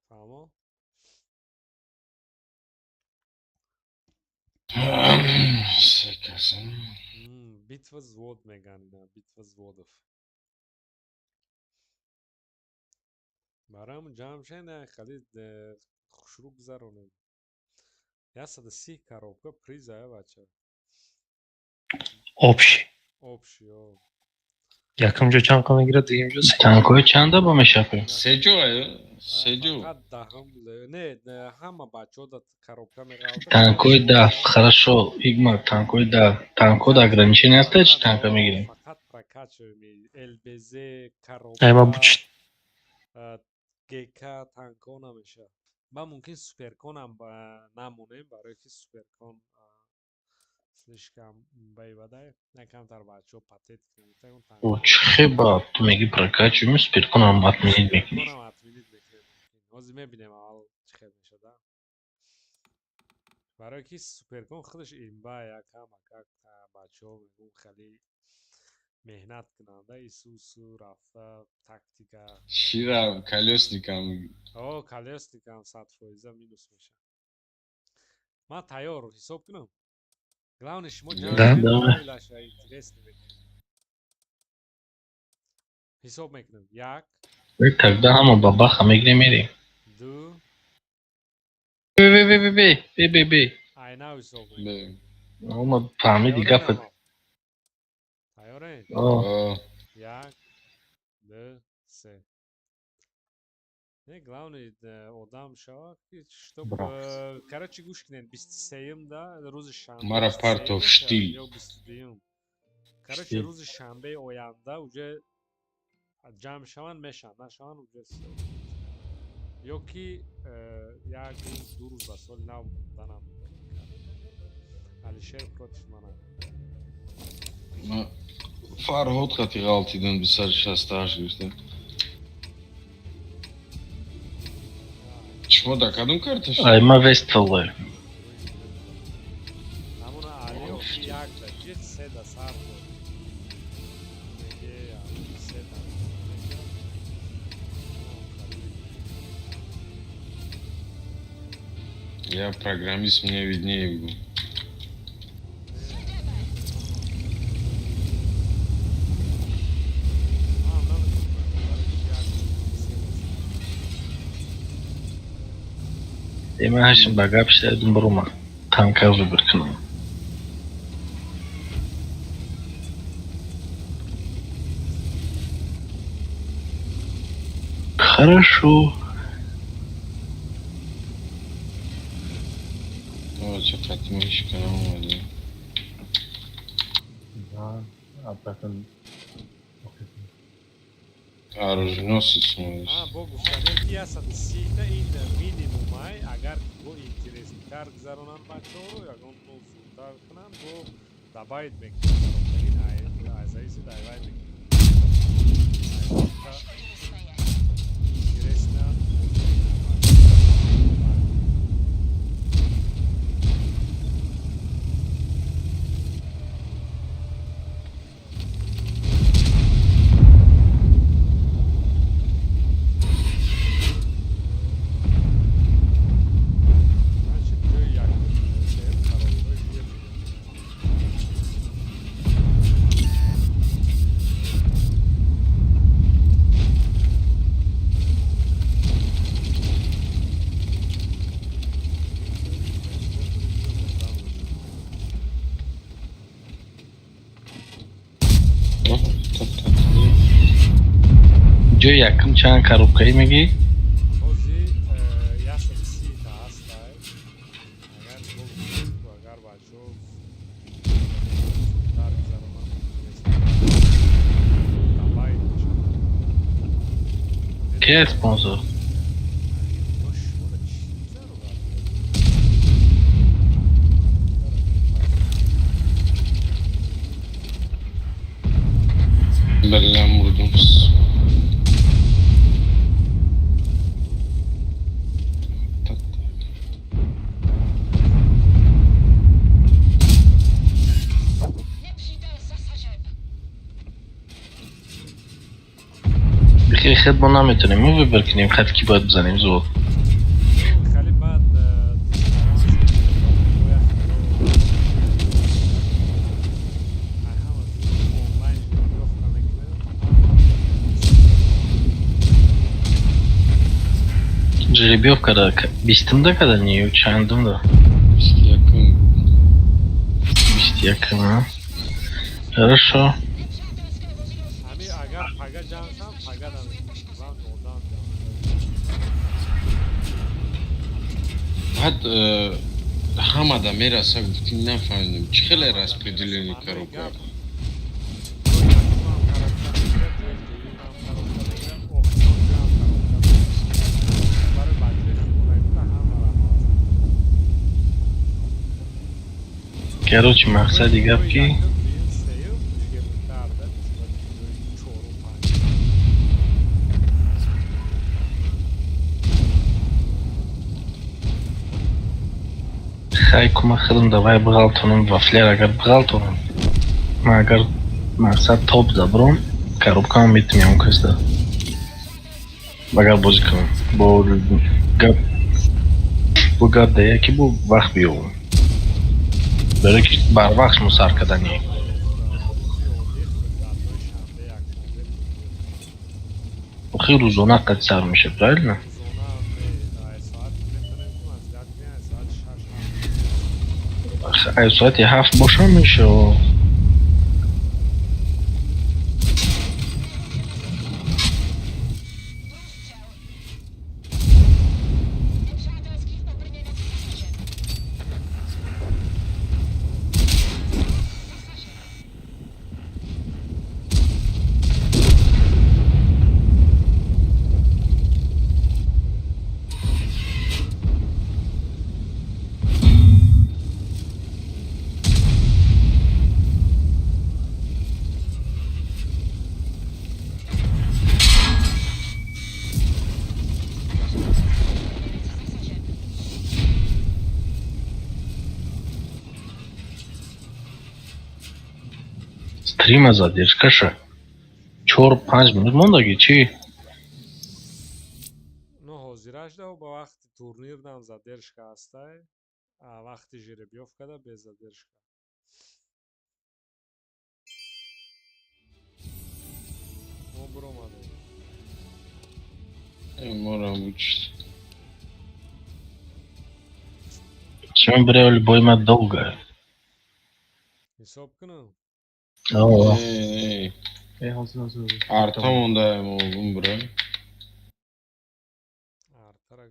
фаҳмо битва звод меган ина битва зводов барам ҷамъ шена хали хушрӯ гузаронем 130 коробка приза бача Общий. общий Якимҷо чанд қа мегирад, дуюмҷо се. Танкои чанда ба мешафе? Седжо, седжо. фақат даҳам не ҳама бачаҳо да коробка меғалта Танкои да, хорошо, Игмар, танкои да. Танко да ограничение аста, чи танка мегирем? фақат прокачиваем лбз Ай ма коробка буч ГК танко намеша ма мумкин суперконам намонем барое ки суперкон слишком байвадай якамтар бачаҳо патент О, чхеба, ту меги прокачиваем, суперконам отменить мекунем. ҳозир мебинем аввал чӣ хел мешада барое ки суперкон худаш имба якамакак бачаҳо мегӯм хеле меҳнат кунанда исусу рафта тактика Шира, колесникам. колесникам 100% минус меша ман тайёр ҳисоб кунам главное шумо ҷамълаша интересно ҳисоб мекунам 1 Тогда ҳама ба баха мегирем мерем. 2 Бе. айнав ҳисоб мекунам Ама фаҳмиди гафат. тайёред 1 2 3 не главное одам шава ки чтоб короче гӯш кунед 23-да рӯзи шанбе Мара партов штил. ё 22 короче рӯзи шанбеи оянда уже ҷамъ шаванд мешаванд нашаванд уже ё ки як рӯз ду рӯз ба соли нав монданам алишер против манам Фарҳод хати ғалтидан 268 гирифтем. Чмо да кадом карташ? Ай ма Вестфаллай. ҳамона алиё ки якда ҷи седа сар дод меге седа Я программист, мне виднее буду. Дема ҳашим ба гап шидадим бурума. Танка выбор кунам. Хорошо. О, чё Фатима ещё канал молодец. Да, Aha. Bakın. Оруженосец А, мой. бо гуфтане ки ҳастад сита ин минимумай агар бо интереснитар гузаронанд бачаҳоро ягон то зудтар кунанд бо дабайт мекунанд ин азаиси дайвай мекунанд интересна значит ҷои якум қароргоҳи жир Ҷои якум чанд коробкаи мегӣ? ҳозир ясади сита ҳастай агар бо гуфту агар бачаҳо зудтар гузаронанд дабайт мешавад Ки спонсор? Bilan vurdums. بخیر خد ما نمیتونیم ما ویبر کنیم خط کی باید بزنیم زود خیلی بعد жеребьевка да бистимда когда не чандым да Yakın. 20 якын а хорошо ами агар пага ҷамсам пагадан вам додам Bad hamada merasa gittin nefendim. Çıkıla распределение коробка. короче мақсади гап ки хай кумак қилим давай биғалтонам вафлер агар биғалтонам ман агар мақсад топ забром коробкаам метимям касда агар бозӣ кунам бо гап дая ки бо вақт биёбам برای که بر وقت مسار کردنی خیلی روزانه قد سر میشه правильно ای ساعت 7 باشه میشه стрима задержкаша 4-5 минут мондаги чи ну ҳозираш да ба вақти турнир дам задержка ҳастай вақти жеребьевкада без задержка мо биромадем Moram учиться. чем брали бойма долго ҳисоб кунам Aa, Hazır. Artam ondayım oğlum bura. артара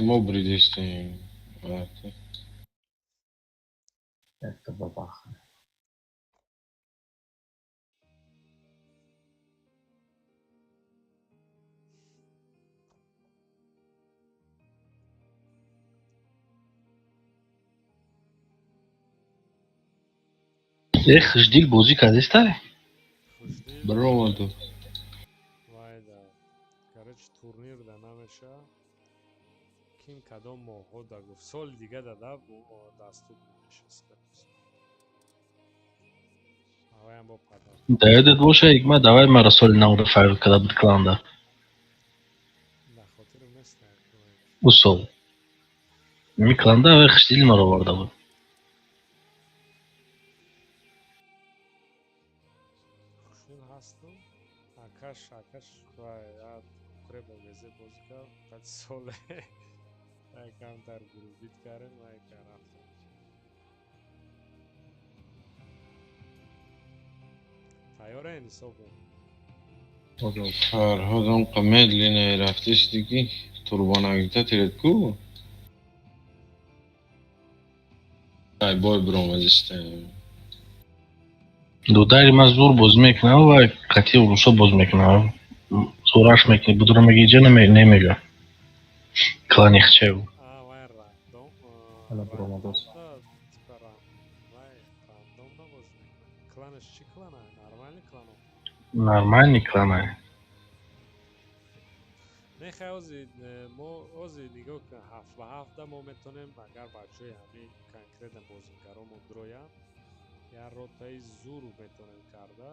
Mo bridesteyim. Artı. Это бабаха. Эх, ждил бозӣ кардистай? Хуштил. Браво то. Вайда. Короче, турнир да намеша. Ким кадом моҳо да гуфт. Соли дига дада дастур мешаст. Аваям бо падар. Да ёдат боша, Ҳикмат, давай маро соли навро файл карда буд кланда. Да хотирам нест. У сол. Ми кланда авай хиштил маро оварда буд. Хуштил ҳасту. Акаш вай креба везе бозӣ кард. Пад соле. Камтар гурубит кардем, вай рафтам. Тайёрен ҳисобем. Фарҳодам медленнее рафтиш диги. Турбонагита тиред ку? Ай бой бромазиштем. Додари ман зур бозӣ мекунам ва қатъи урусо бозӣ мекунам. Зураш мекунӣ, будро мегиҷа немега. Кланихчев. Вай рандом. Ана бромадос. Вай рандом да бозӣ мекунам. Кланаш чӣ клана? Нормальный клан? Нормальный клан ай. Нехай мо ози нигоҳ кун 7 ба 7 мо метонем агар бачаҳои ҳамин конкретно бозигаромон дроянд я ротаи зур метонем карда.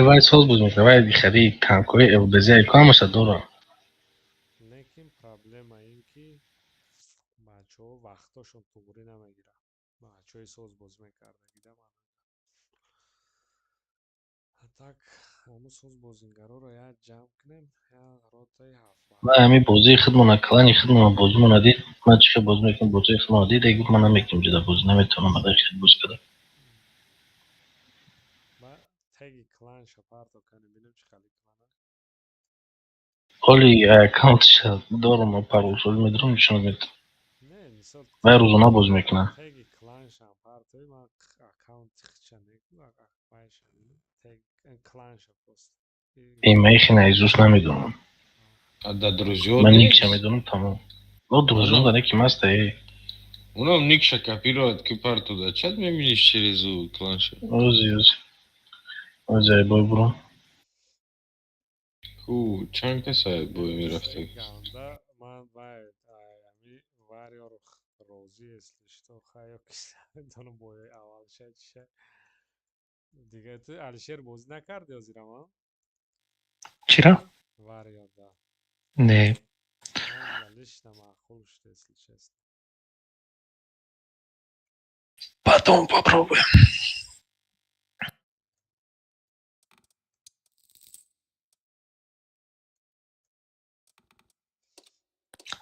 Вай соз бозӣ мекунам. Вай хари танкои ЛБЗ айко ҳамаша дора. Лекин проблема ин ки бачаҳо вақтошон туғри намегиранд. Бачаҳои соз бозӣ мекарда гидаман. Так ҳамун соз бозингароро як ҷамъ кунем, як ротаи 7 ба 7. Вай ҳамин бозии худмона, клани худмона бозимона дид. Ман чӣ бозӣ мекунам, бозии худмона дид, гуфт ман намекунам ҷуда бозӣ, наметавонам адар хид бозӣ кардам. Ба теги клан шапарто канем бинем чӣ хали клана. Оли аккаунтша дорам, паролшои медорам, нишонат метавонам. Не, мисол Вай рӯзона бозӣ мекунам. теги клан шапартои ман аккаунти хича некунам. Вайша тег клан шапост. Имаи наизуст намедонам. А да друзьё Ман нест? никша медонам тамом. Друзьё да неки маста Унам никша копировать ки партуда. Чат мебиниш через кланша. Ози ай бой бро. Ку чанд каса бой мерафта? Ганда ман вай ами вариёро розӣ если что хаё киса донам бо аввалша чиша. Дига ту Алишер бозӣ накарди ҳозирама? Чира? Вариё да. Не. Лично маъқул шуд если честно. Потом попробуем.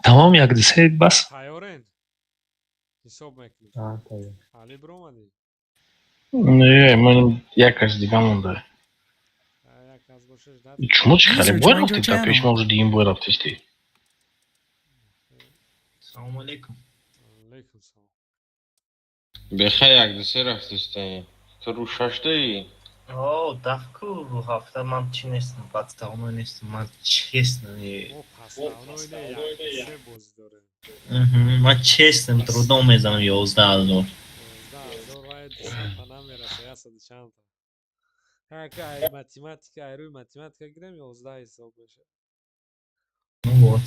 Тамом як десет бас. Тайёрен? Ҳисоб мекунем. Тайёр. Али бромадӣ? Не, ман якаш дига монда. Як аз бошаш дад. Чумо чӣ харе бой рафтӣ? Та пеш ма уже дигим бой рафтисти. Салому алейкум. Алейкум салом. Бехай як десе рафтистем. Ту рӯ шаштаи? О, давку ҳафта ман чӣ нестам, подставной нестам. Ман честно. Мо пасравной не як се бозӣ дорем. Ман честным трудом мезанам 11,000. 11,000 вай 200 намераса 100 чанд. Ай математика, ай рӯи математика гирем 11 ҳисоб мешавад. Ну вот.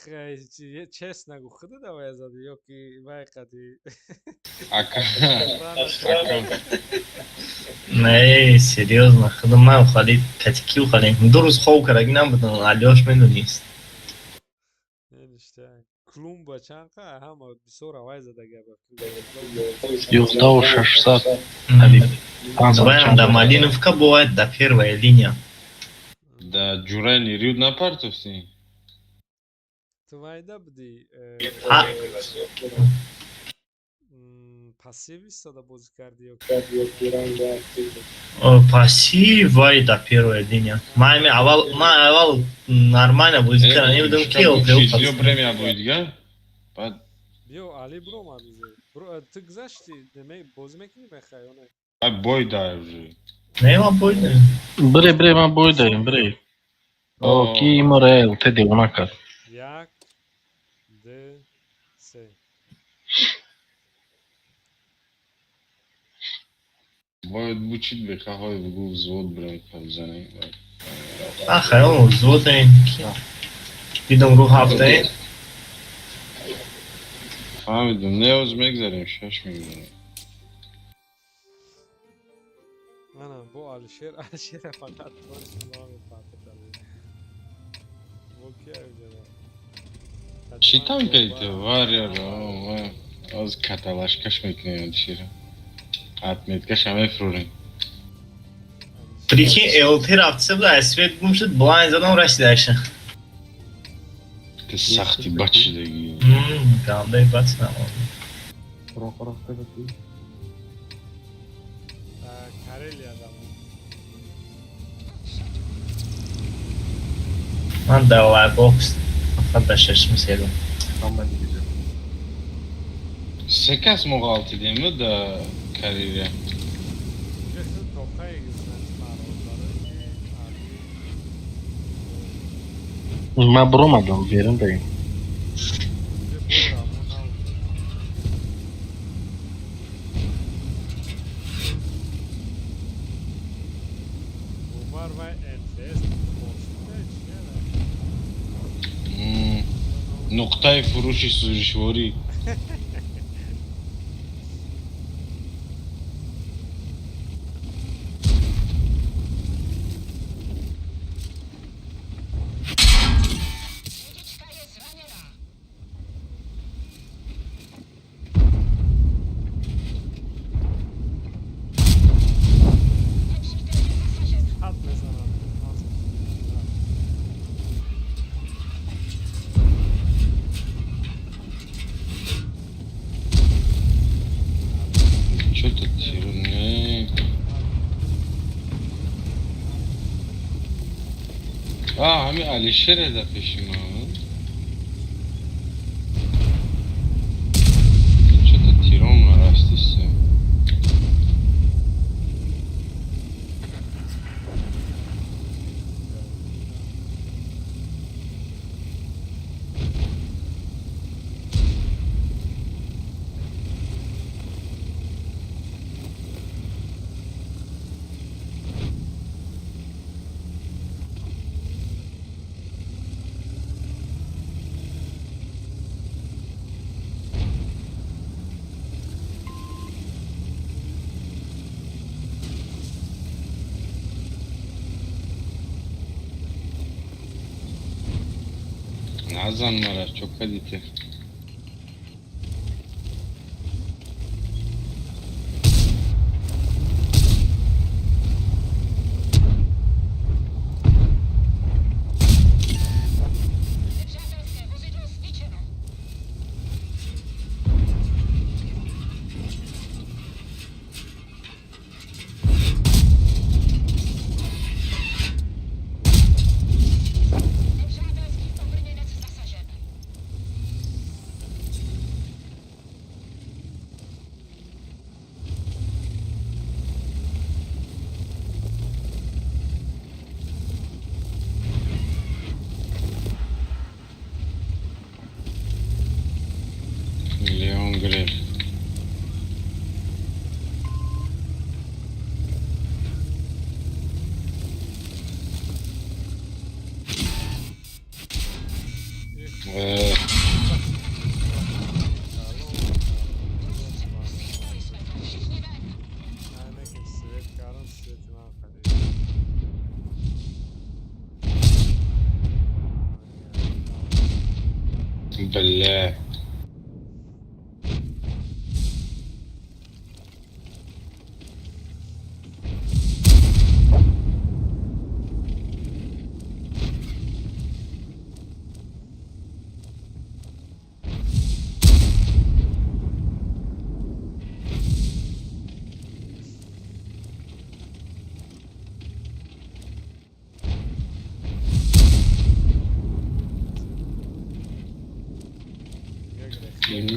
Хай чест нагу худа давай зади ё ки вай қади. Не, серьезно, худман халид катики ухалим. 2 рӯз хоб караги набудам, Алёш медонист. Ништяк. Клумба чанқа ҳама бисёр авай зада габа. 19600. Называем до Малиновка бывает до первая линия. Да ҷурайни рюд напартовсти? Ту вайда будӣ пассив истода бозӣ карди ё пассив вай до первая линия. Ман аввал нормально бозӣ кардам, невидам ки Чизё премия будет, га? Баъд Биё Али бро мабизе. Бро ты гзашти, деме бози мекунӣ мехай ё не? А бой дай уже. Neyma boynu? Bre man boydayım bre. Okey Morel te devona kar. Як, ду, се. Боид бучит бе кахой бгу взвод брем кабзане. Axı o zodayım. Gidin ruh haftayı. Fahmidim. Ne oz megzarim şaşmıyorum. Ana bu Alişer'e fakat boş kulağımı patladı. Bu ki evde. Šitam kaj te varja, az katalaşkaş mekneyen dışarı. Atmetkaş ame frurin. Priki LT raftısı bu esvet bulmuştu. Blind zaten uğraştı aşağı. Te saxti bachi da giyin. Kaldı batsana. Quraq-quraqda bir Karelya'da mı? Man davay box. Hatta şaşırmışım. qamban gidiyor. Sekas moğaltı değil mi da kariyere? Geçen Tokay'a gitmez marozları ki Ali Ma bromadım verin dayım. bize bu rağmen aldı. Umar ve enfes konusunda içine Noktay furuşi sürüşvori. At mesela. Что-то тирне. Hami Alişer'e de peşim abi. Что-то тирон var astisi. Nazan var çok kalite. Leon Grey. Nekim Svetkar'ın Svetin Arkadaşı. Bля. Gel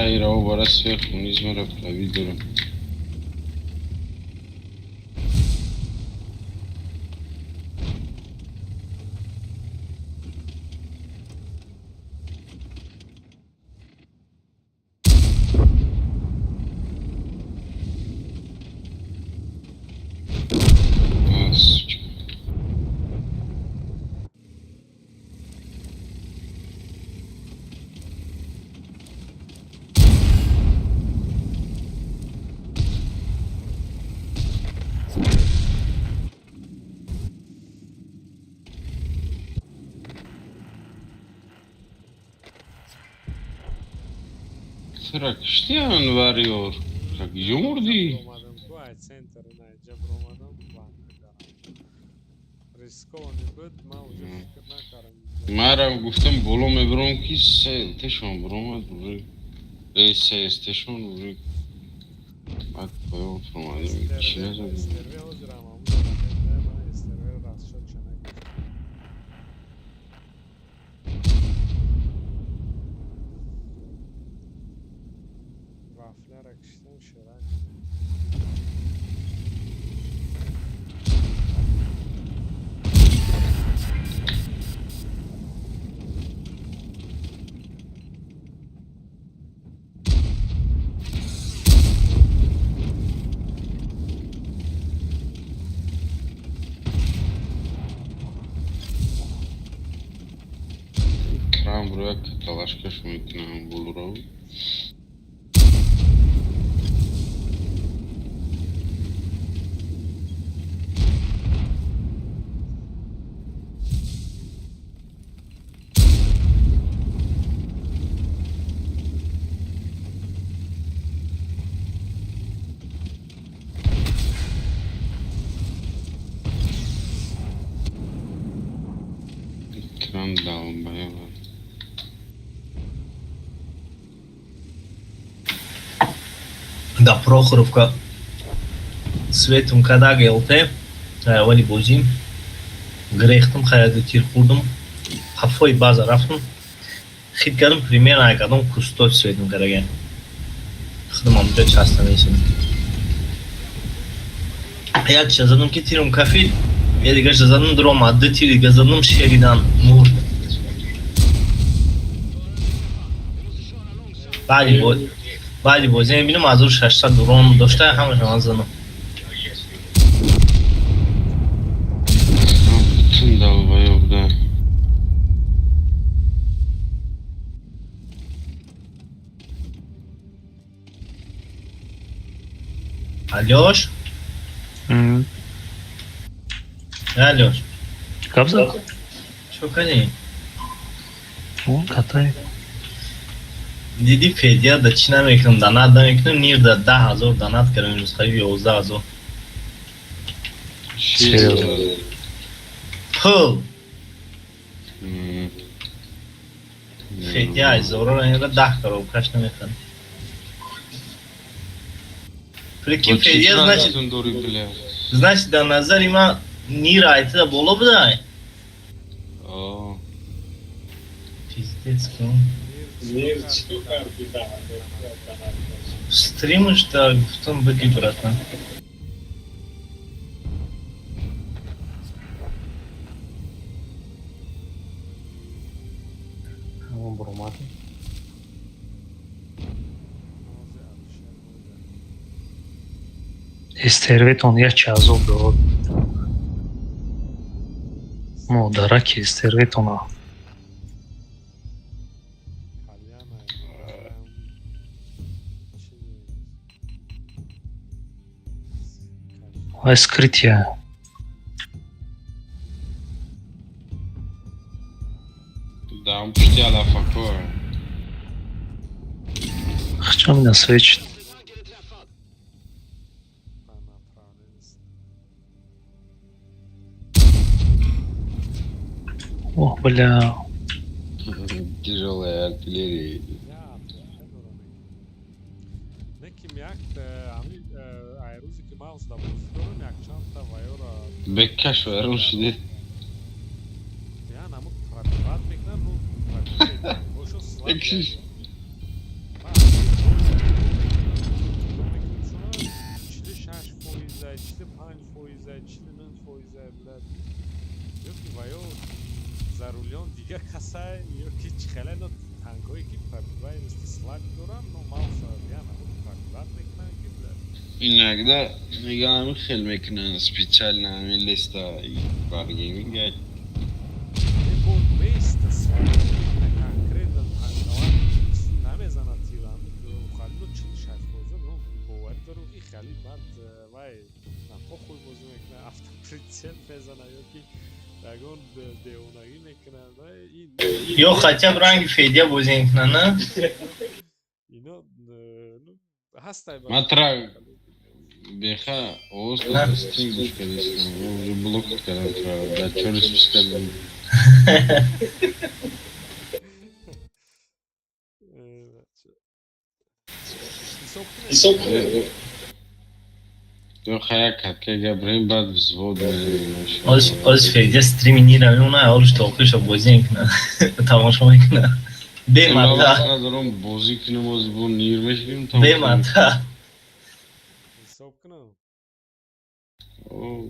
Hayır o barası yok. Bunu izmarapla videorum. Sırak işte yani veriyor. Sırak yumurdu. Jabromadan ku ay centerine jabromadan banka karam. Riskovani bud man уже fikr nakaram. Mara گفتم بالا میبرم که سه تشون برام روی سه استشون روی بعد باید فرمایدم چی نزدیم استرve hozram ama ben استرve rast shod chanag. Vaflar akishdan shirak. Kram buraya kıtalaşkaş mümkün bulurum. Kram dağılım bayağı var. Да, Прохоровка Светом когда гелте, вали бозим, грехтом хайда тир хурдум, хафой база рафтум, хит кардам примерно айкадам кустов Светом караген. Хидам амджа часто несим. Як жазадым ки тирум кафил, я дигар жазадым дром адды тири газадым шеридан мурд. بعدی بازی میبینیم از اون 600 درون داشته همش هم زنم Bütün dal bayağı burada. Alyosh? Alyosh? Kabza? Что коней? O Katay. دیدی فدیه دا چی نمیکنم دانت نمیکنم نیر دا 10,000 دانت کردم این روز خیلی 11,000 Şey. پل Hmm. فدیه ای زورا را این را 10 کرو کش نمیکنم Прикинь, Вот فدیه чуть значит, разницу дури, бля. значит да назар има нир айти да боло будай Aa. Пиздец, стримишь, да, в том быки, братан. Ama burmadı. Esтерветон я чазов бро. Ну, да, раки Esтерветона. Скрытие. Да, он почти адафако. Что меня свечит? О, бля. Тяжелая артиллерия. Nekim jakt, ayruzi ki mouse da bozdurum jak çanta vayora. Bekkaş var o şimdi. Ya namık pravat mekna bu. Boşo slap. Ekşiş. фоиза чи ними фоиза блад ёки ваё зарулён дигар касай ёки чихеле но танкои ки парвай слаг дорам но мауса яна парват мекунан ки блад Иногда нигами хел мекунан специально листа и варгейминг. бо места конкретно танкова намезанад тирам халло чихшат бозо но бовар дару ки хали бад вай на похуй бозо мекунан автоприцел мезана ёки ягон девонаги мекунад вай ин Yo хотя бы ранги Федя бузенкнана. ино ну ҳастай ба Матра беха оз стрим гуш кардем. Я уже блок кардам. Да чёрт спискадам. То хаяк как габрим бад взвод. Oz Fedya strimini ona olmuş toquşa buzенкна. Тамошо мекуна. Бемата. Дором бозик намоз бу нирмеш гим там. Бемата. ҳисоб кунам О,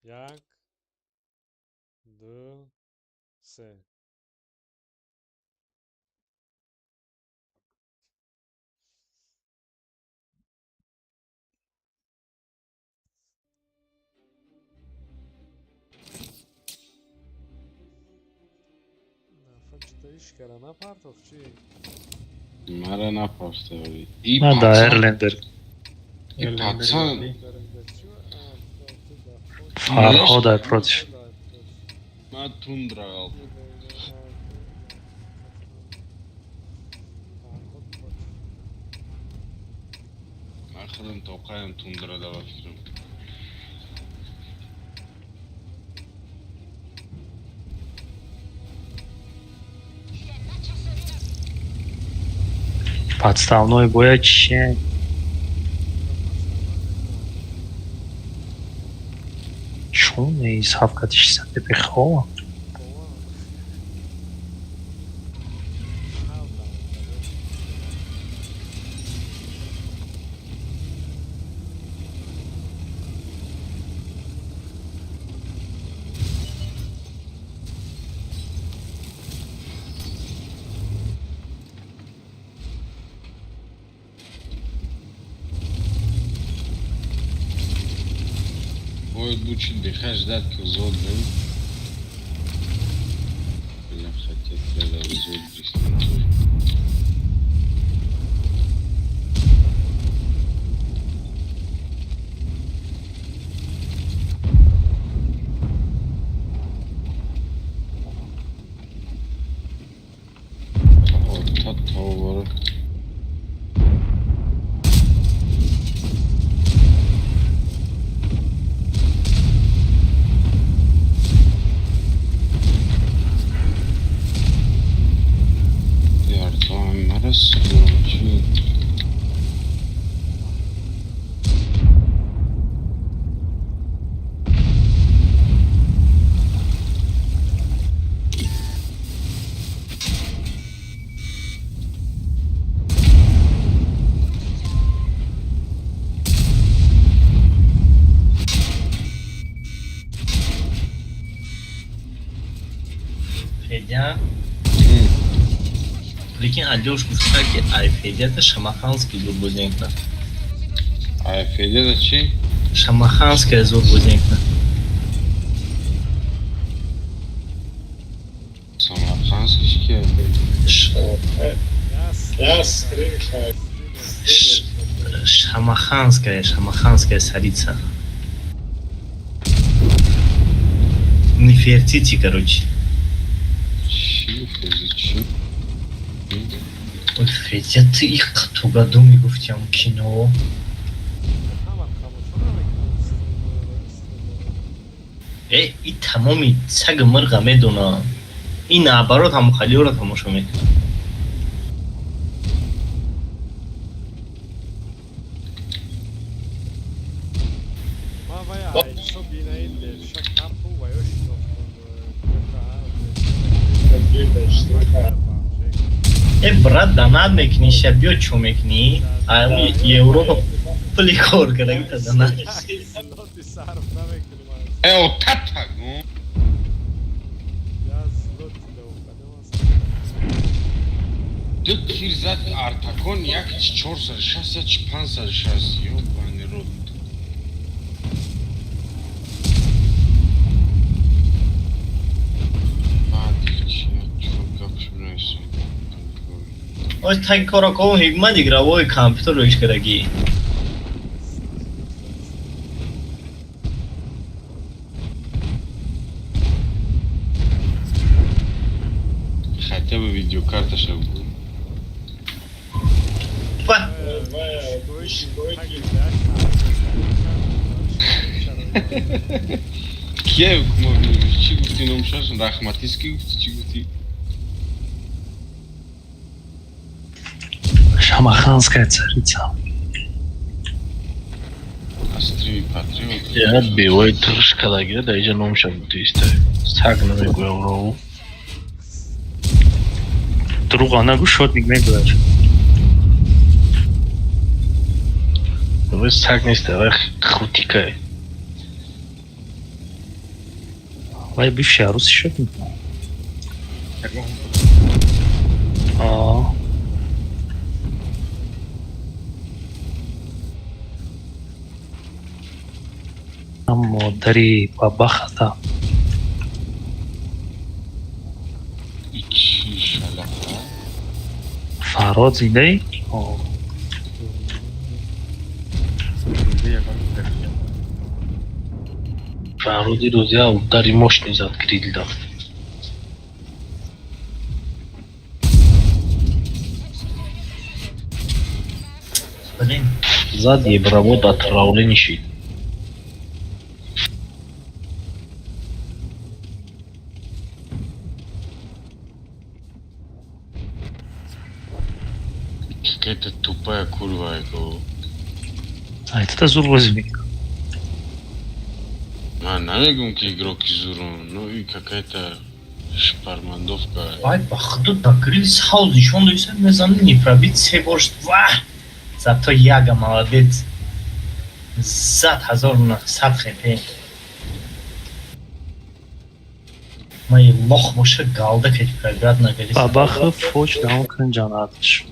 як ду се нафа читаиш кара напартов чи мара напаштави. И Да, пацан. Эрлендер. И пацан. Фархода против. Ма тундра ал. Ахырын тоқайын тундра да баштым. Подставной бой очищение. Чумный из хавка 60 пехова. Ой, лучше беха ждать, как взвод, да? Бля, хотят, когда взвод блестит. Вот, татовар. Раз, короче. Федя. Прикинь, Алёш гуфта ки ай Федята Шамаханский зур бузенкна. А Федя чи? Шамаханская зур бузенкна. Самарқандский шке. Шамаханская царица. Нефертити, короче. Чи, Федя, чи? Ой, Федя, ты их в том году мы гуфтям кино. И тамоми цаг мырга медуна. И наоборот, там халиора тамошо мекунад. брат, донат мекни, шабьё чё мекни, а евро пуликор, когда это донат. صرف نمیکنیم از ای تتگو یا زلوت دیده اومده دو تیر زد ارتکان یک 460 یا 560 یا بانی رو بعد چی چون گپش برایسی Ось таки кораков хикмат игровой компьютер روش кераги. хотя бы видеокарташа بود Ба. кия кума чӣ гуфтӣ номшаш рахматиский гуфтӣ чӣ гуфтӣ Шамаханская царица. астри патриот Я бивой тырышкалаги да иже номша бутисте. Саг намегӯям. Друга нагу шотник мегӯяш. Вы саг нест, а хутикай. Вай бывший русский шотник. Аммо дари ба бахата. чӣ шалафа Фарод зиндаи? Фаҳруди рӯзия дари мошни зад грилда. Блин. Зад ебравод отравлен шид. какая-то тупая курва его А это зур возьми. намегум ки игроки зурун ну и какая-то шпармандовка Вай ба худо дакрил сау нишон дойса мезанӣ не пробит се бошт. Ва! Зато яга молодец. Зад 1900 хп. Май лох боша галда кеч пробят нагадис. Бабахы фоч даун кынжанатыш.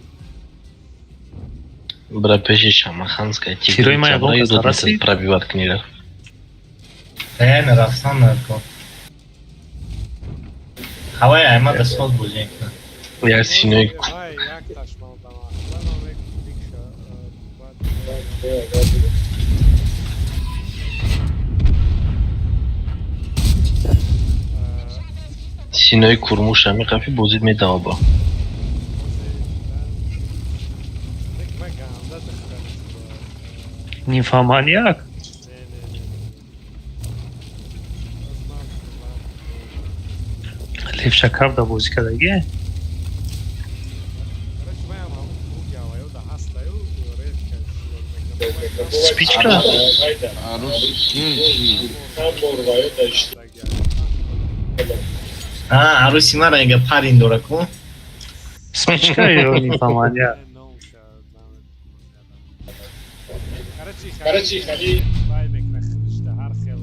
Бра пеши Шамаханская Герой моя волка зарасли? пробивать книга. Реально рафсан нарко. Хавай аймада соз бузин. Я синой Вай, як ташмал дама. синой курмуша меқафи бозид медаоба. Нимфоманьяк? Левша кавда бозӣ кардаги? Спичка? Аруси мара ига парин дораку. Спичка ё нимфоманьяк? Карачи хали вай мекнахишта ҳар хел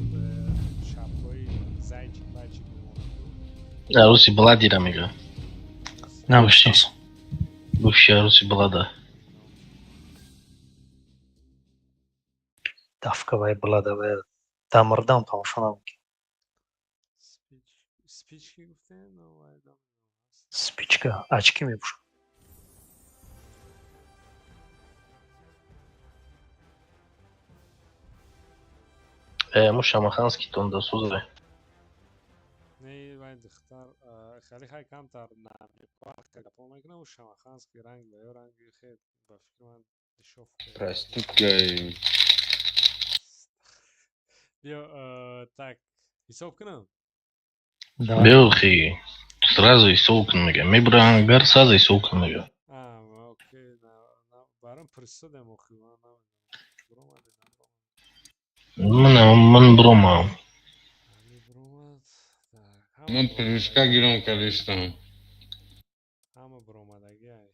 шабҳои зайчик байчик мемонад. Аруси Бладира мега. Навыштас. Бывший Аруси Блада. Давкавай бладавай. Дамырдам тамошо намекунам. Спички гуфтем, но вай дам. Спичка очки мепушам. Му Шамаханский тонда сузрай. Не вай духтар хали хай камтар намепаҳка гапо мекунам шамаханский ранг ба ё ранги хел ба фикри ман дишоф проституткой биё так ҳисоб кунам Белхи. Сразу и солкан мега. Мебра ангар сразу и солкан мега. окей барам пристодем охи Ман брома. ман прыжка гирам калистам ҳама бромадаги ай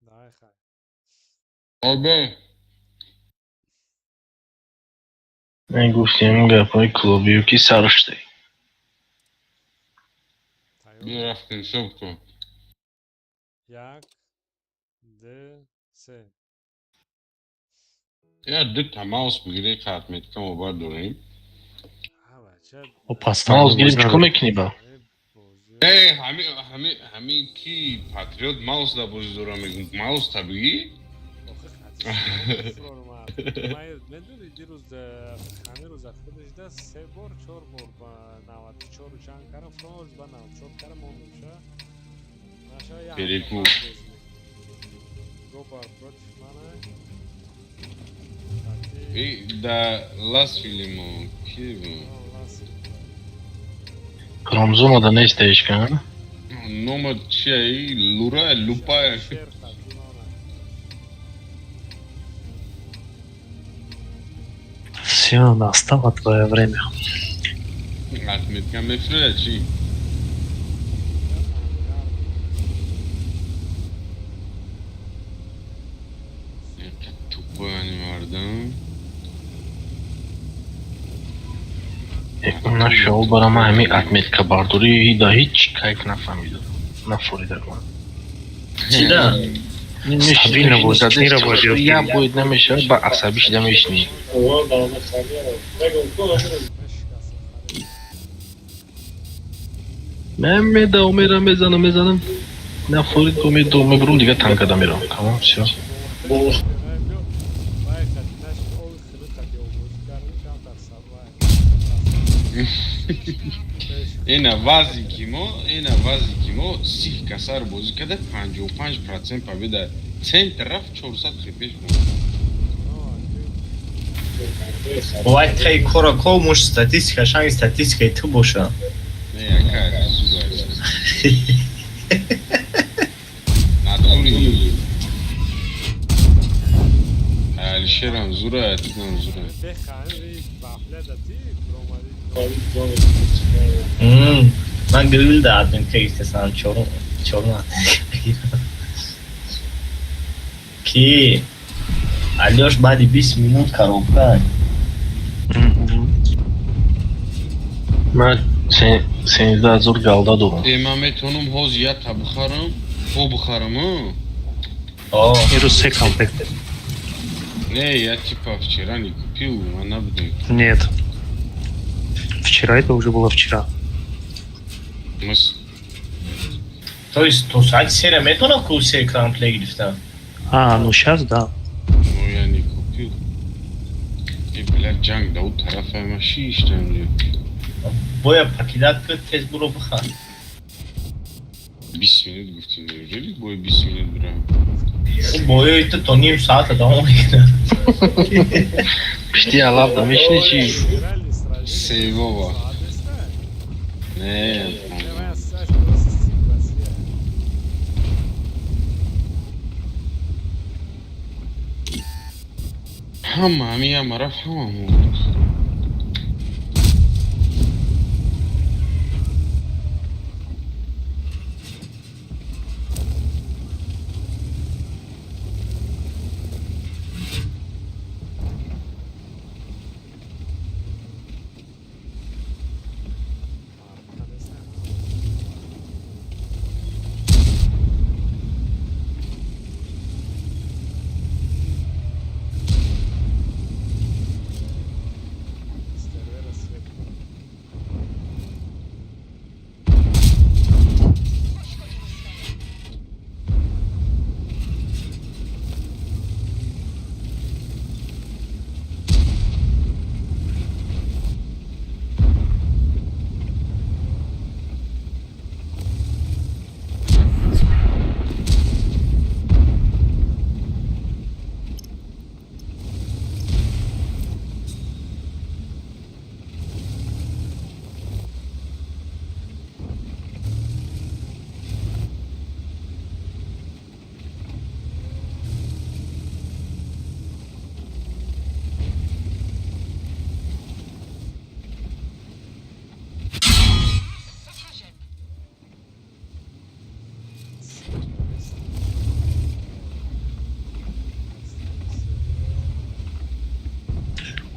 дай хай обе من گفتیم گپای کلوبیو که سرشته بیا رفتیم شب کن. یک دو سه یا دو تا ماوس بگیری که اتمیتیکا موبایل داریم. ها بچه O pastane ماوز گیریم bozna چکو میکنی با بازی همی کی پاتریوت ماوس دا بازی دارم میگم ماوس تا بگی؟ آخه میدونی دیروز همه روز خودش ده 3 بار 4 بار با 94 چند کردم فرانز با 94 کردم اون میشه نشه Very یک good. دو بار پروتش منه دا لاست فیلمو کی بود؟ Kramzoma da ne isteyiş kan? Номер чей? Лура, Лупа. Все, настало твое время. Atmetka mefre çi? Tupani vardım. اونا شو برای من همین اتمیتکا باردوری دا هیچ کیف نفهمیدم نفهمیده کنم چی ده؟ Стабильно будет, не работает. یا باید نمیشه با عصبیش دمیش نی من میرم میزنم نفرید دومی برون دیگه تنکده میرم تمام شد اینا وازی کیمو سیخ کسر بازی کرده 55% победа центр رفت 400 خیپش بود Вай тай кора ко муш статистика шами статистика ту боша. نه یکر سوگار نداری الشیرم زوره اتیدم زوره Mən grill də atdım ki istəsən çorun Ki Alёш, бади 20 минут коробка. من سینزده زور گلده دارم امامت onum hoz ya ta bıxarım o bıxarım ha Минус все комплекты. не я типа вчера не купил она будет Нет. Вчера это уже было вчера. То есть то сайт серия метона курсе комплект грифтам. А, ну сейчас да. ну я не купил и блядь джанг да у тарафа маши işlemli Боя пакетатка тез буро бахар. 20 minut guftim неужели бой 20 minut durам Boya ite to ним saat devam ediyor. пишти алав да мишни чи Сейвова не Hamma mia maraf hamma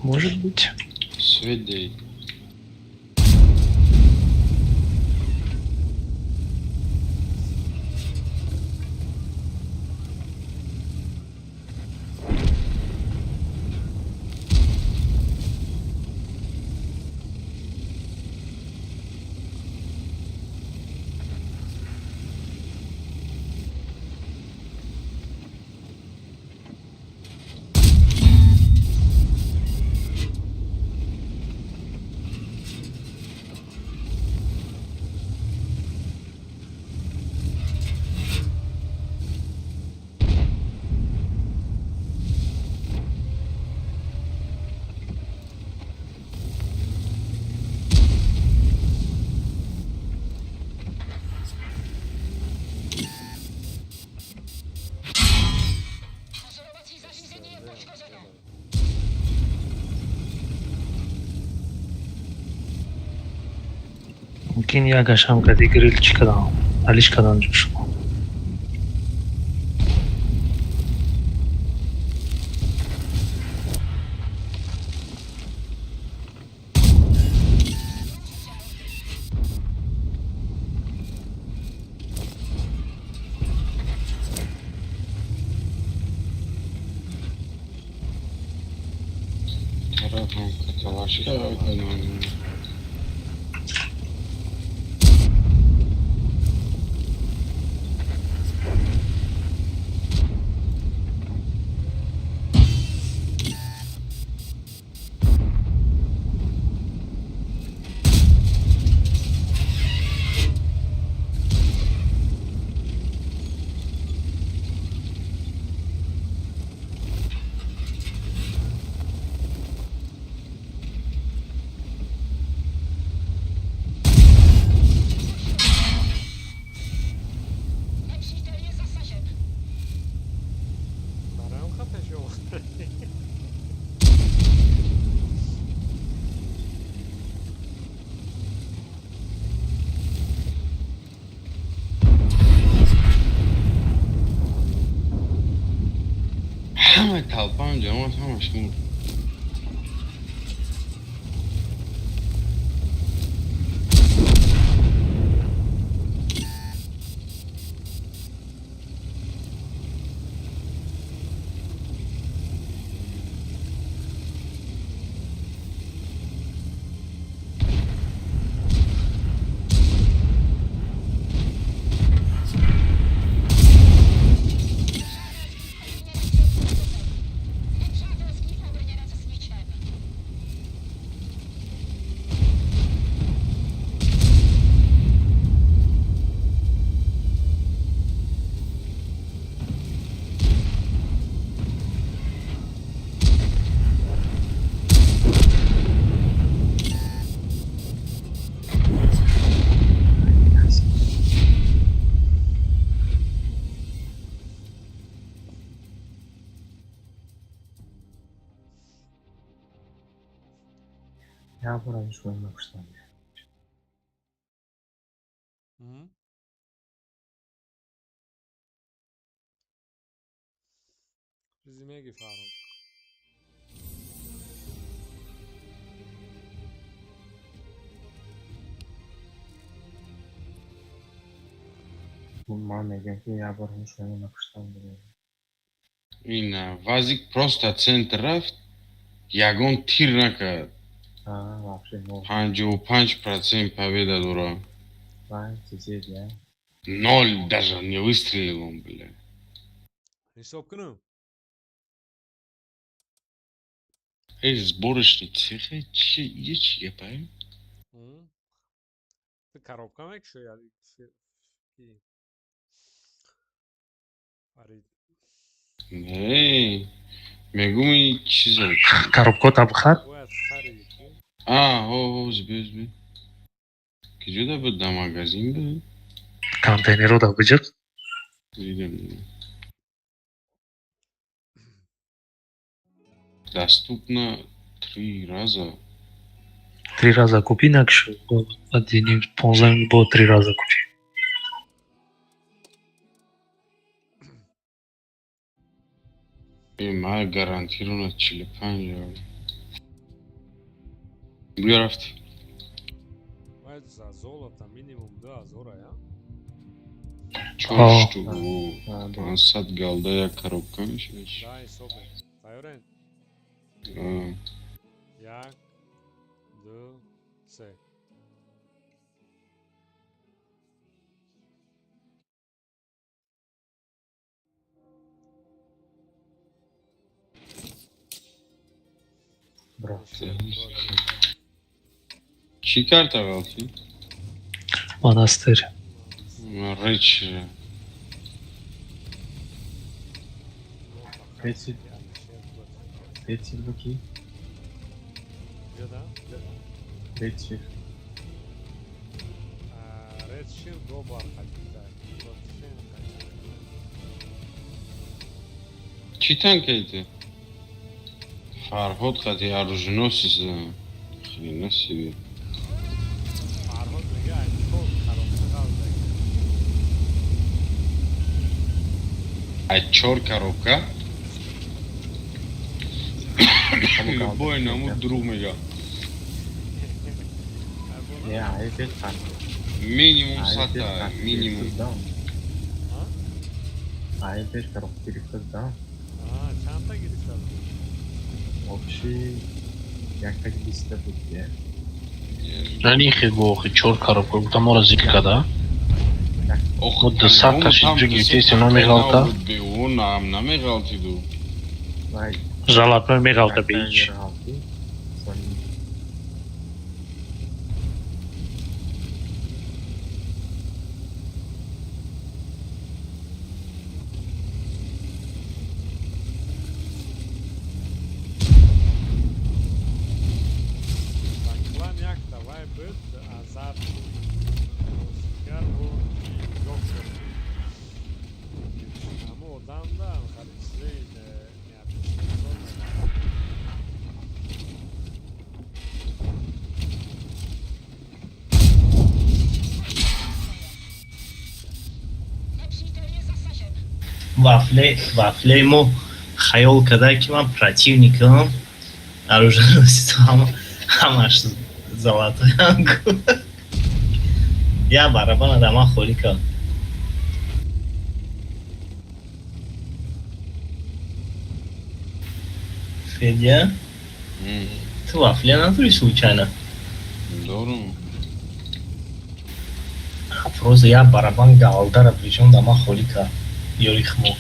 Может быть. сведей. ممكن Yaga Shamka di grillчикадан, алишкадан жушу. Tarafım katalaşka önemli. Maram kapesiyor. Hamma talpam jamoat hammash mur. Я буду своим обштанем. Hı? Резюме gefahren. Маме, какие я буду своим обштанем. Ина вазик просто центрав ягон тир накард. Вообще, ну, 55% победа дура. сидеть, я. 0 даже не выстрелил он, бля. Hesap günü. Эй, сборочный цех, ечь, я пою. Hı? Ты коробка mek şu ya. İyi. Ari. Эй, мегуми чизел. Коробку табхат, Bu ya sarı. О, сбе. Где да бы до магазин бы? контейнеру да быжык. Видим. Доступно 3 раза. 3 раза купи накшу. Один ползаем, бо 3 раза купи. И май гарантированно чили панжа. کجا رفتی؟ باید золото минимум 2000 я? چهار آه. штук. آه، 500 галда یک коробка میشه. Да, ҳисобе. Тайёрен? آه. 1 2 3. Bro. چی کرد اولتی؟ Монастырь. ریچ. Петель. Петель bakayım. Где, да? Петель. Red Shield до барха. چی تنکیده؟ فرهاد خطی оруженосец. خیلی نسیبی. Farhod میگه اینطور خرابه قلبه. از 4 коробка? Любой нему друг میگه. Ya ayıp etme. Minimum Ayıp sata, etme. minimum. Ayıp etme. Bir kız daha. Aa, çanta girişte. O kişi yaktaki liste bu diye. Ranixi goxi 4 коробка, там ора зикада. Ох, Мудда сарта шиджуги теси намигалта. اون هم نمیغلطی دو. Vay. Жалапно мегалта Yaktaki бейч. yeri altı. Sonra Plan jak давай бит, азарт. Музикар bu doktor. Ama odamda Halis'le ne yapıyorsun? вафле мо хаёл карда ки ман противникам оруженосец ҳамаш золотоям. Я барабан адама холӣ кард. Федя, ты вафле надури случайно? دارم. Просто я барабан галдара причём дама холӣ кард. Ёри хмо.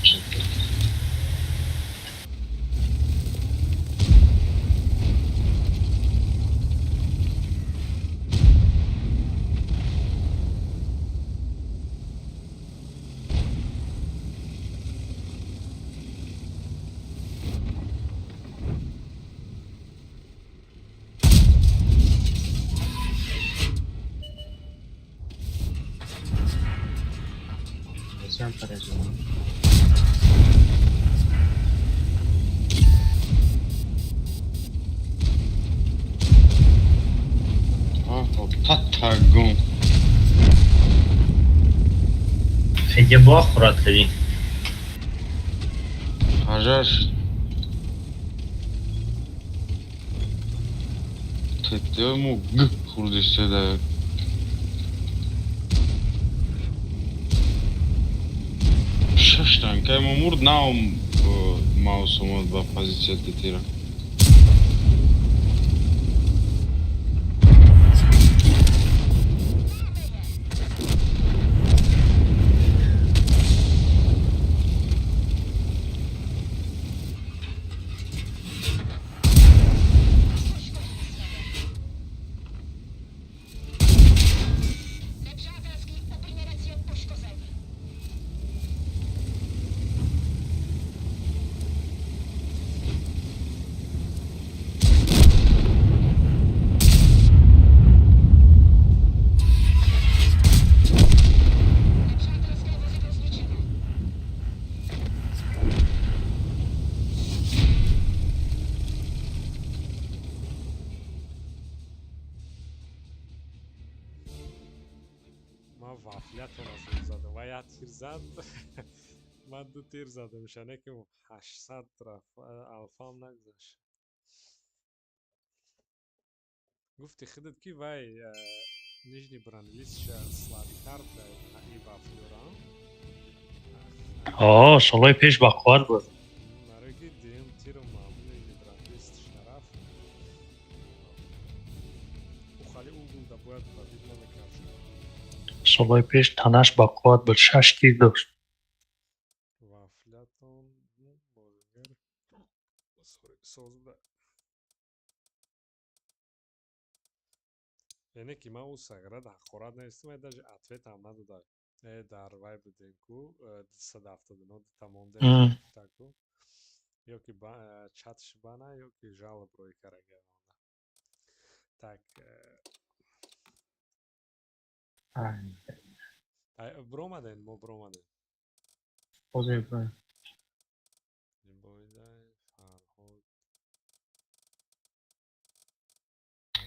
sen paracığım. Татагон. Федя бо хӯрад кардӣ. Пажаш. Тетему г хурдиште да. Шаштан, кай мамурд наум маусумот ба позиция тетира. من وافلیتون از اون زدم و یا تیر زد. من 2 تیر زدم شنه که 800 رفت الفام نگذاشت. гуфти худат ки вай нижний бранлистша слабитар на и вафлёра. О, солои пеш бақувват буд. Мараги дем тиро маъмули нижний бранлистш нарафт. Ухали угунда бояд бадид намекард. Солои пеш танаш бақувват буд, 6 тир дошт. Вафлятон бозигар созда. Яъне ки ман ӯ сагарад ҳақорат нестим, даже ответ ҳам надода. Дар вай будем ку 279 тамонда таку. Ё ки чатш бана, ё ки жалоб рӯй карага. Так. Бромаден, мо бромаден. Озми бром. Нибойдай, Фарҳод.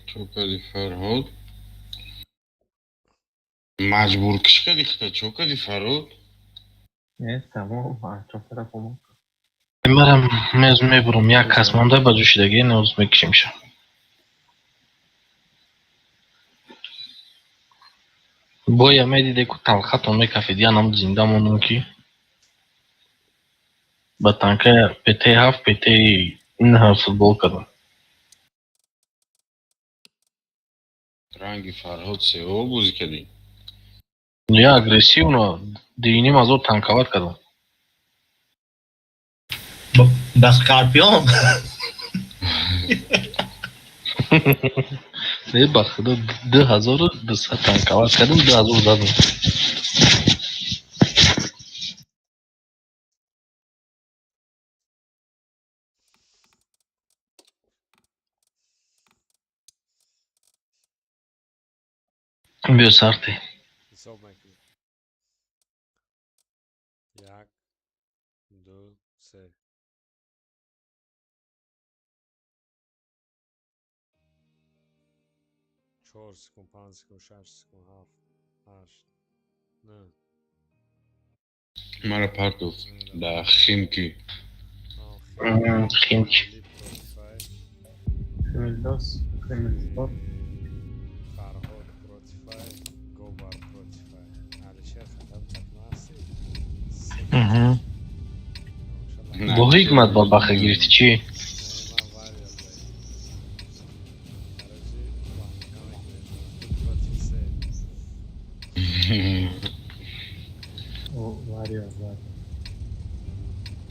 Чокади Фарҳод. Маҷбур киш кади хита чокади Фарҳод. Не, тамом, чокара помог. Мерам мез мебурам, як кас монда ба ҷӯшидагӣ ноз мекишимша. Боя медиде ку талхатон мекафид, янам зинда мондум ки ба танка ПТ7, ПТ9 футбол кардам. Ранги Фарҳод сеҳо бозӣ кардӣ. Я агрессивно 2,5 танковат кардам. Ба скорпион. Не ба худо 2200 танковат кардам, 2000 дадам. Биё сарти. ҳисоб накунед. 1 2 3 4 секунд, 5 секунд, 6 секунд, 7 8 9 Мара партов да Химки. Химки. Кремльдос, Кремльспорт. Фарҳод против вай, Гобар против вай. Алишер хатар татнаси. Бо ҳикмат ба баха гирифти чи? Вариор.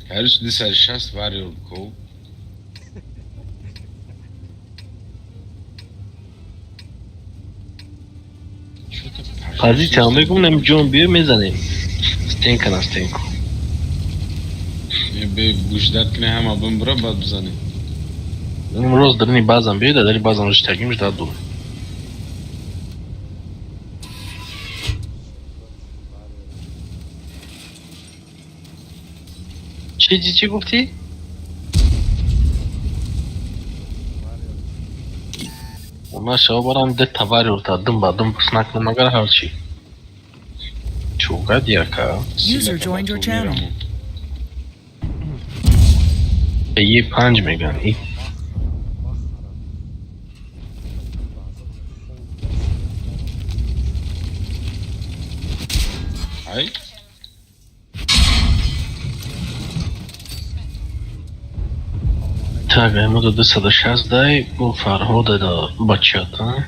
Ҳариш 260 вариор ков. Позиция мегум намҷон биё мезанем. Стенка на стенку. Бе гӯшдат кине ҳама бимбира баъд бизанем. Имрӯз дарини баъзан биёда, дари баъзан риштагим ждад ду. Чӣ гуфтӣ? Ман шаба барам дета вариорта дум ба дум снакнам агар ҳарчӣ. Чӯгад яка. User joined your channel. Ye 5 меган. Ай. Так, ему до 260 дай, бо Фарҳода да бачата.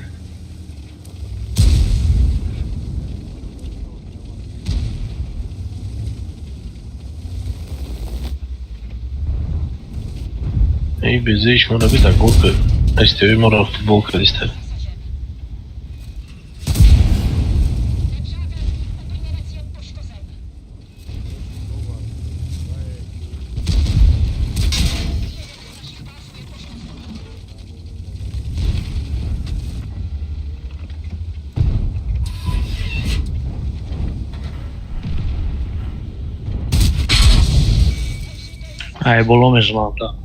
Эй, безеиш мора бида голка. Истеви мора футболка листер. Ай, боло мезунам да.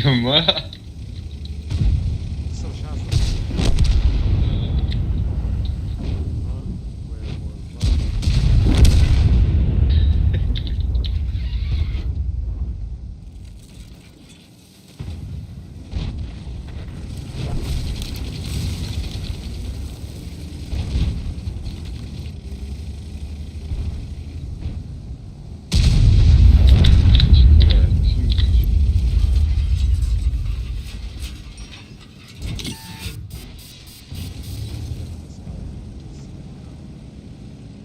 Ма.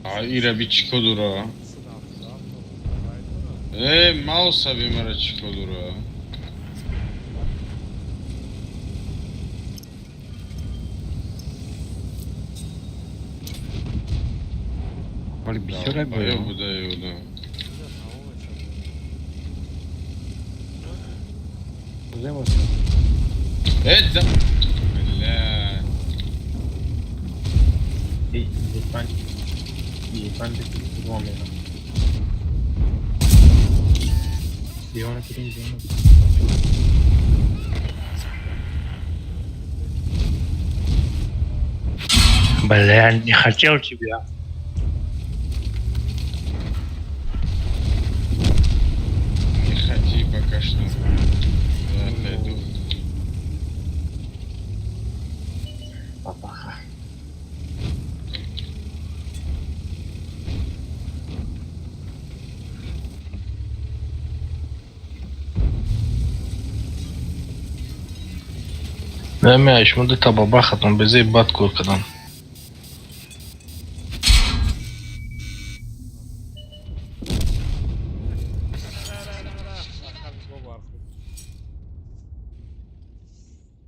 ایره بی چی کدورا ماوس بی مرا چی کدورا ولی بیشتر بایه بود. بوده یودا Uzun دم بله lütfen devam edin. Devam edin. Блин, не хотел тебя. не хоти пока что я отойду Папаха. نمیایش مده تا بابا ختم بزی بد کور کدن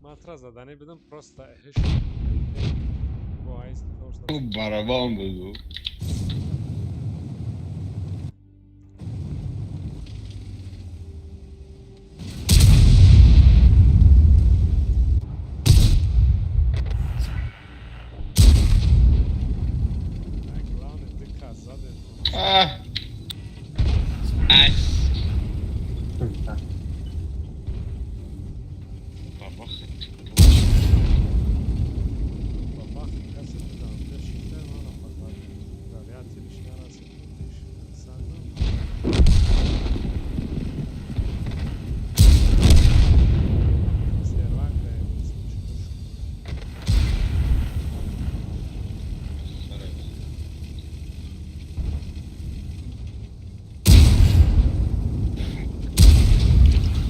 Матра задане будем просто барабан буду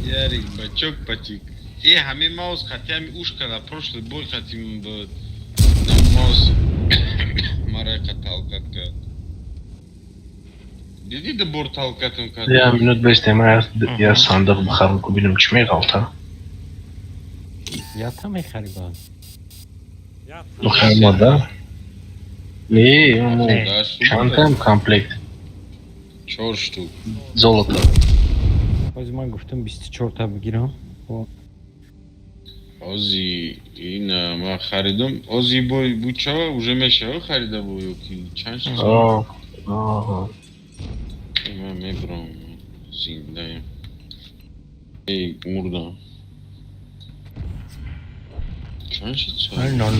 Ярик, бачок потик. Хами маус хотя ушка на прошлый бой хотим бы маус Марека талкатка. Dedi de bor talkatım kadar. Ya minut 5 demeye ya sandık bıxarım ku bilim çimey qalta Yata mı xariban? Bıxarma da ne mu çantam komplekt Чёр штук. zolota O zaman guftum 24 ta بگیرم. Ozi ина ма харидам. Ozi boy bu çava уже мешава харида bu yok ki. Çanç. Aa. Ben mebrum. Zindayım. Ey murda. Çanç çay. Ноль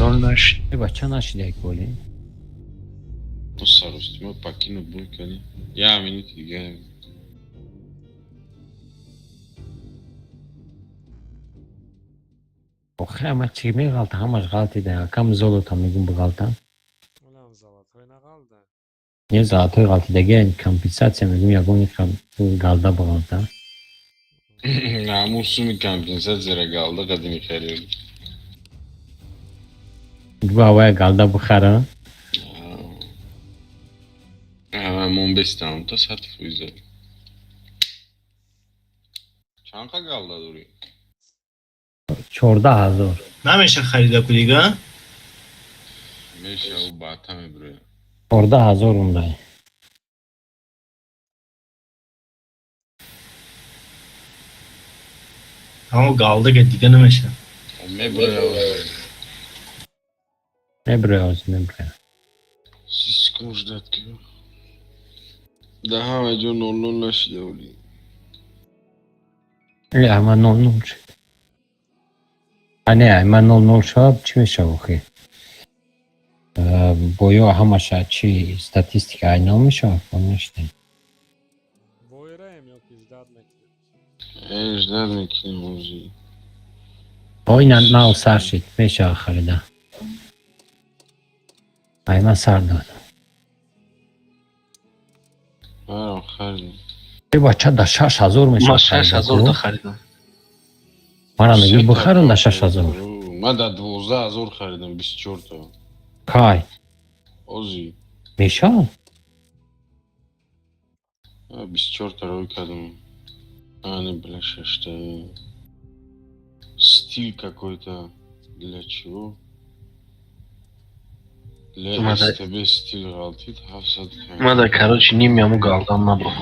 بچه نشیده کولی. Bu sarıstımı pakino bu kani. Ya minik gel. آخه همه چی میغلطه همش غلطی ده کم زولتا میگم بغلطه یه زلطای غلطی دیگه کمپنساسیا میگم یگون یکم غلطه بغلطه Namusunu kompensasiya qaldı qadim xərir. Bu havaya غلطه بخره Mən 15 tam da satıb üzə. Çanka qaldı duruyor. 14,000 نمیشه خریده کو دیگه. Meşə o batamı buraya. 14,000 اونده Ama kaldı ki دیگه نمیشه. O me buraya. نه برای نه برای Siz konuşdat ki. Daha önce onun naşide oluyor. نه اما 00 شد نه اما 00 شد چی میشه بخی боё ҳамаша чи статистика айнал мешавад неште Ejder mekin ozi. ойна нав сар шид мешавад харида айма сар дод Varam xarid. бача да 6000 ما мешавад 6000 تا خریدم мана меги бухарон да 6000 Mən də 12000 xəridim 24 ta. кай Ozi. мешавад 24 та рой кадам. Ани, бля, 6. Стиль какой-то. Для чего? Для Мада- СТБ стиль галтит. 750. Мада, короче, nimyamı qaldan nabro.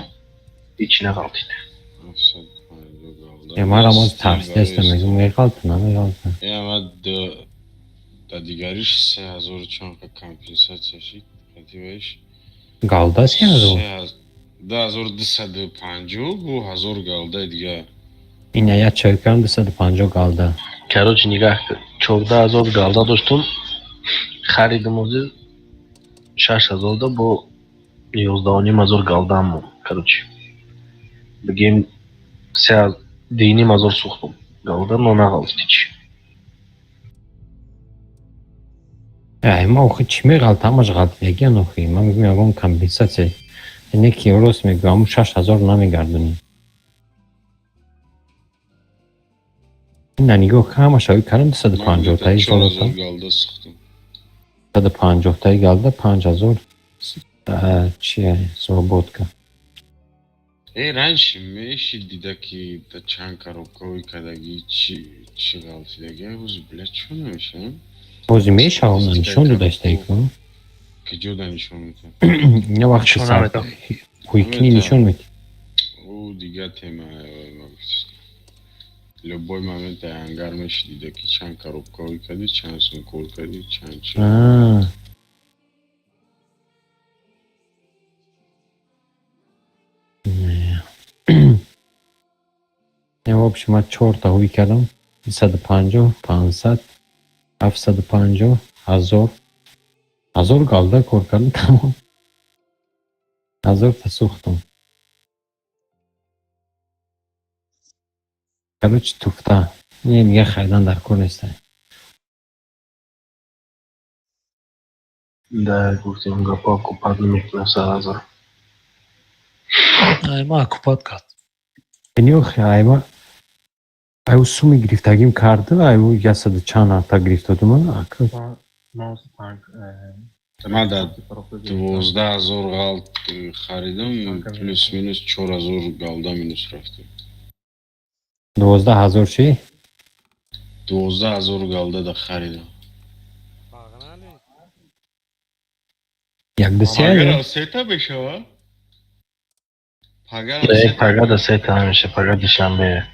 İçine qaldı. 750 galda. Ямарамоз Стиль тавсия برای истемегум меқалтина меқалтина. Я да дигариш 3400 компенсация шид. Кативаиш. Галда 3000. Да, 1250 бу 1000 галда дига. Ина я чойкам 250 галда. Короче, нигах 14,000 qalda do'stim. Xaridimizni 6000 da bu 11,5 qaldan bu. Короче. Bugün sen dini mazor suxtum. Qaldan ona qaldı hiç. Ай, ма охи чи меқалт амаш қалт меган охи. Ман мегам компенсация. Неки еврос мегам 6000 намегардунӣ. Ина нигоҳ камаш ой карам 250 таи 4000 галда сухтум. 250 таи галда 5000. Чи свободка. Раньше меши дидаки да чан коробковый кадаги чи галтидаги уз бля чё намешам? Бози мешавам нишон додаштай кун. Киҷо да нишон метам. Я вақти сар хуйкни нишон мет. У дига тема любой момент ангар меши дидаки чан коробковый кади, чан сумкор кади, чан чи. Я в общем от чёрта хуй кардам. 250, 500, 750, 1000. 1000 галда кор кардам тамом. 1000 та сухтум. Короче, туфта. Не, я хайдан дар кор нестам. Да, гуфтим гапа купат намекунем сразу. Ай, ма купат кат. Нёх айма. Ай суми грифтагим карда, ай ясад чана та грифтадум. Mouse tank. Ман да 12000 галд харидам, плюс минус 4000 галда минус рафтам. 12000 чи? 12000 галда да харидам. Пагнали? Як десяя? Пагара сета бешава? Пагара Да, сета. paga da seta hamiشه, paga dushanbe.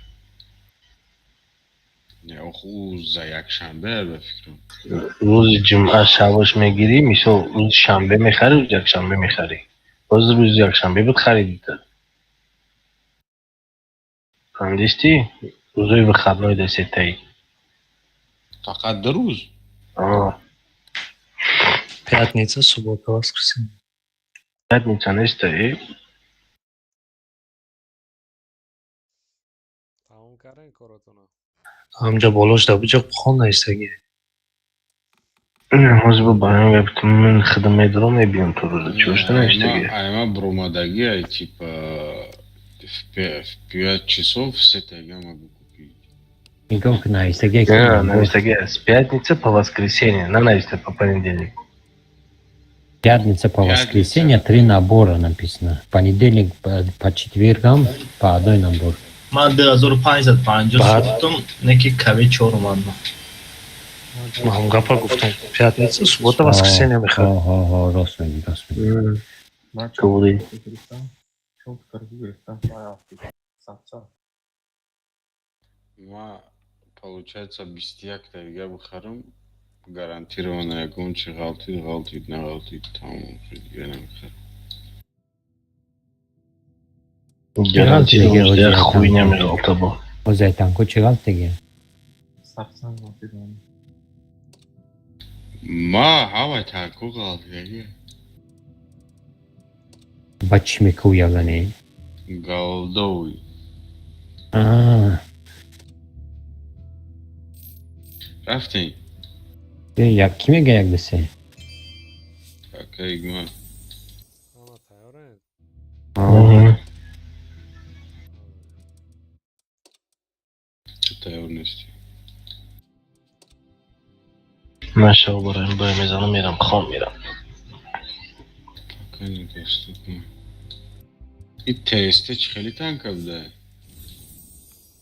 Не, оху за якшанбе ба фикрам. روز جمعه شواش میگیری میشه روز شنبه میخری روز یکشنبه میخری باز روز یکشنبه بود خریدی فهمیدی روزای به خبرهای دستایی Faqat bir ro'z. Пятница, суббота, воскресенье. Пятница не стоит. Tamam karen korotuna. Amca bolojda bıcak buxon istegi. Hozir bu bayram yaptım. Men xidmat ediyorum ebiyim turda. Чушта не istegi. Ayma bromadagi ay типа в 5 часов с этой я могу купить. Никак на истеге. Да, на истеге. С пятницы по воскресенье. На истеге по понедельник. Пятница по воскресенье 3 набора написано. Понедельник по четвергам по одной набор. من 1550 сухтум, неки каве 4 манна. Мам гапа гуфтам. Пятница, суббота, воскресенье мехар. Рост میگی. Куди? Çok karıcı gösterden bayağı satsa. Ма получается бестияк-то я бухарам гарантированно ягончи галтит, не галтит, там я не бухар. Гарантированно хуйня мегалта bu. O zeytan koçigal tege. Satsan gалтит onu. Ма хава тако галтит. Бачми куягане. Галдоуи. Рафтин. Ya kime gerek dese? Окей, гма. Ama tayyoren. Что-то я унести. Maşallah barayım böyle mezanı miram, kan miram. Пока недоступно. این تستش خیلی تنگ بوده.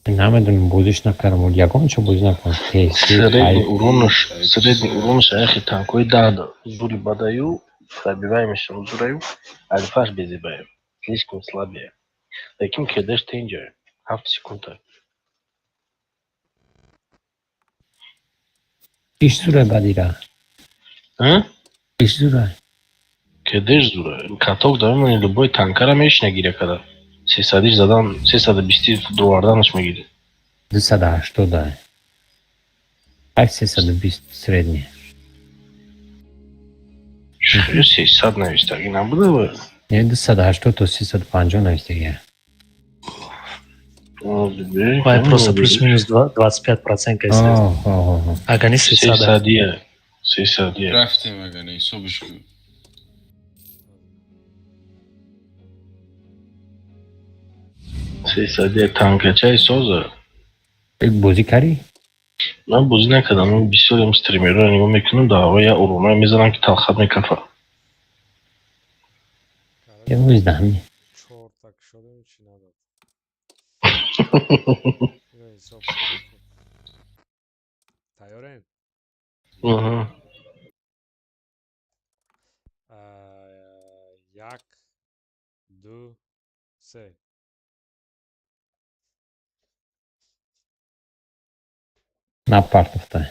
نمیدونم بازیش نکردم ولی یکم چه بازی نکردم Средний уронуш ахи танкои 10 да. Зури бадаю, пробиваемость зураю, альфаш безибаю. Слишком слабее. Таким кидаш тенджер. 7 секунд. پیش زوره بدیره А? پیش زوره Кидаш зура. Каток дам любой танкара мешне гире када. 300 задам 320 долларданш мегире. 280 как 320 средний. Что 300 навести, и нам было? Не 280 то 350 навести. Вай просто плюс-минус 25% если. Агани 300. 300. رفتیم اگه صبحش کن. Сесаде танкачай соза. بازی کردی؟ من بازی نکردم. من بسیار استریمر رو نگاه میکنم دعوای ارونا میزنن که تلخط میکفه. یه روز دهمی چورتک شده چی نداد. تیارین؟ یک دو سه نه پارتوفته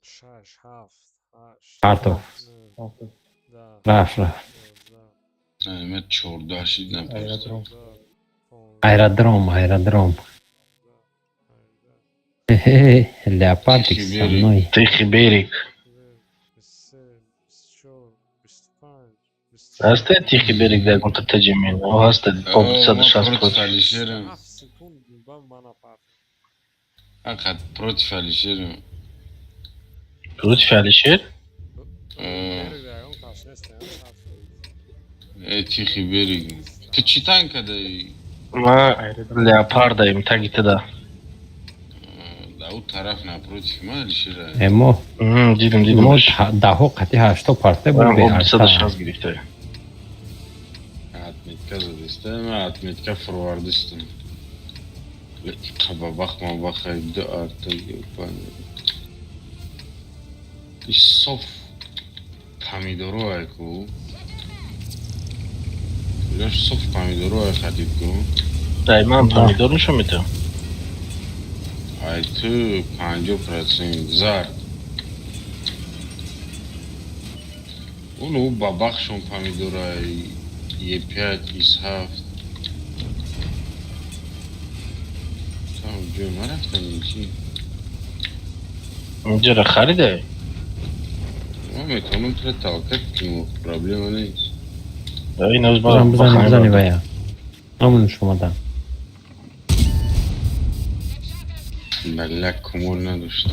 شش هفت هشت پارتوف رفت من چورداشید نپرستم. аэродром леопардик со мной Тихий берег. هسته تیخی берег در گونت تجمین او هسته توب 160 против Алишера. Акад против Алишера. Против Алишер? Тихий берег. Ты читан когда? ما леопардаем тагите да. Да у тараф напротив ма Алишера. اما دیدم ما ده ها قطعی 80 پارته بود به 160 گرفته. Atmetka zadiste, ama Atmetka forwardistim. Kaba bakma bakaydı artık yapan. Sof pomidoru ayku. Biraz sof pomidoru ay xadidku. Dayman pomidoruşu میتونم. Ay tu 50% zard. Onu babakşon pomidoru ay یه 5 ایس 7 تمام جو ما رفتم این چی اینجا را خریده ما میتونم تو تاکت کنم پرابلم نیست این از بزنی باید همون شما دم ملک کمول نداشتم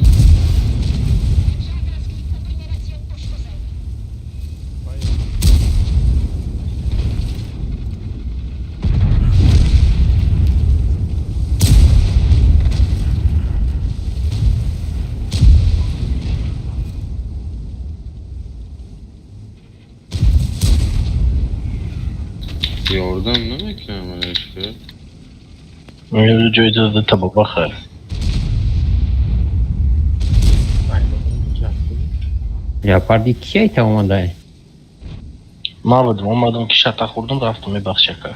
Yordam نمیکنم ازش که میره جای داده تبا بخر لئوپارد کیه تا اومده ما بودم اومدم که شتا خوردم رفتم میبخش شکر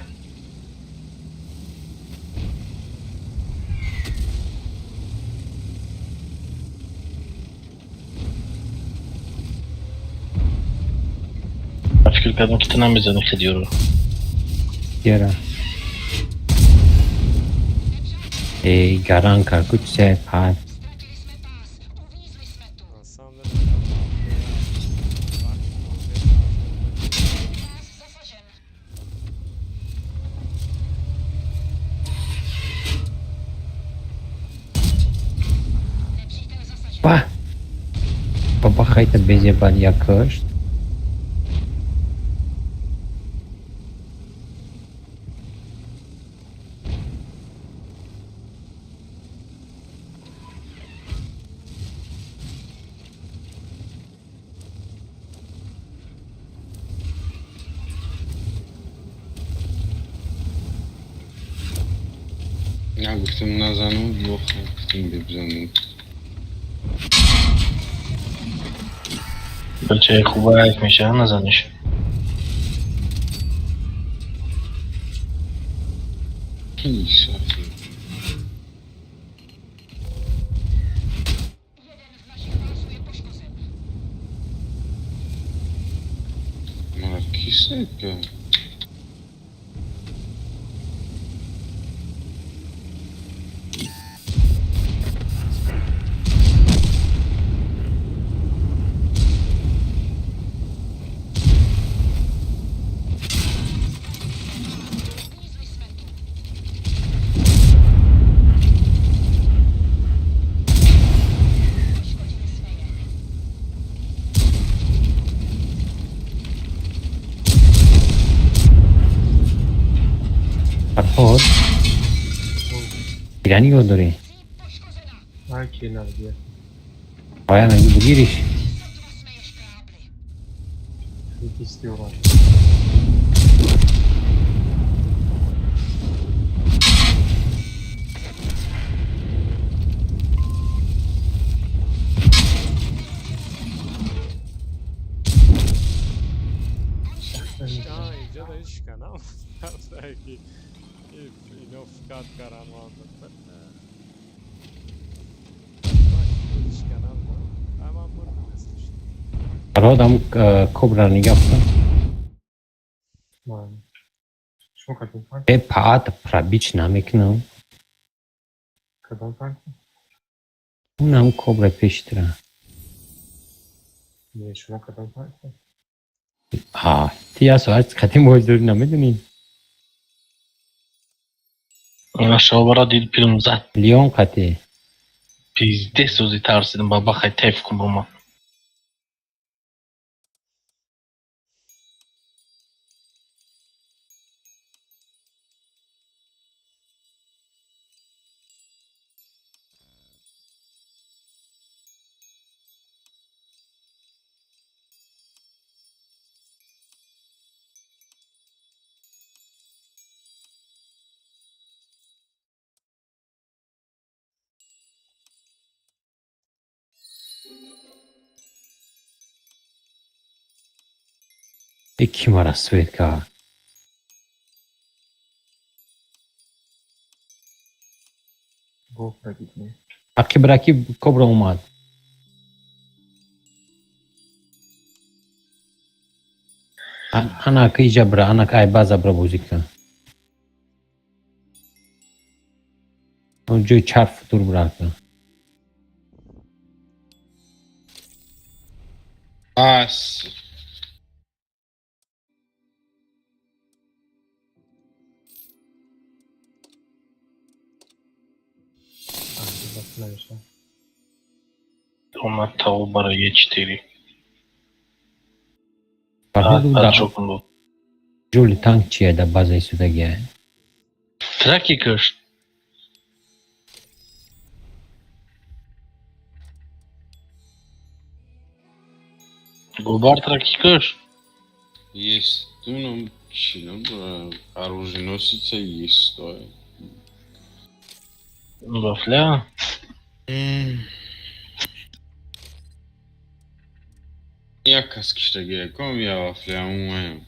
فکر کردم که تو نمیزنی خیلی رو Quiera. Garanka, good save, hard. Ба! Побахайте без ебанья кошт. نگفتم نزنم yok گفتم بزنم بچه خوبه حک میشه نزنش. İnsafı. Markiseka. فرهاد ایرانی رو داری هر کی نبیه باید اگه بگیریش bir istiyorlar. Ha, اینجا دارش کنم که اینو فکر کردم فرهاد هم کبرا نگاه کن Man. شما کدوم فرق؟ به پاعت پرابیچ نمیکنم کدوم فرق؟ اونم کبرا پیشتره نه شما کدوم فرق؟ تی از ساعت قدیم بازداری نمیدونی این aşağı bara değil film zat. لیون قطعه Pizde sözü tersidim baba hay tevfik kumruma. یکی مرا سوید که گفت بگید اکی براکی کبرا اومد انا کی جبرا انا که ای باز برا بوزی که اونجای چرف دور براکه As. نمیشه اومد تا bara geçtiri. فرهاد او دا çok oldu. جولی تانک چیه دا بازای سودگیه Traki kış. Gubar traki kış. Есть. Ну, чину, оруженосица есть, то. Vafla. Я каскиште gerek ya vaflayamam.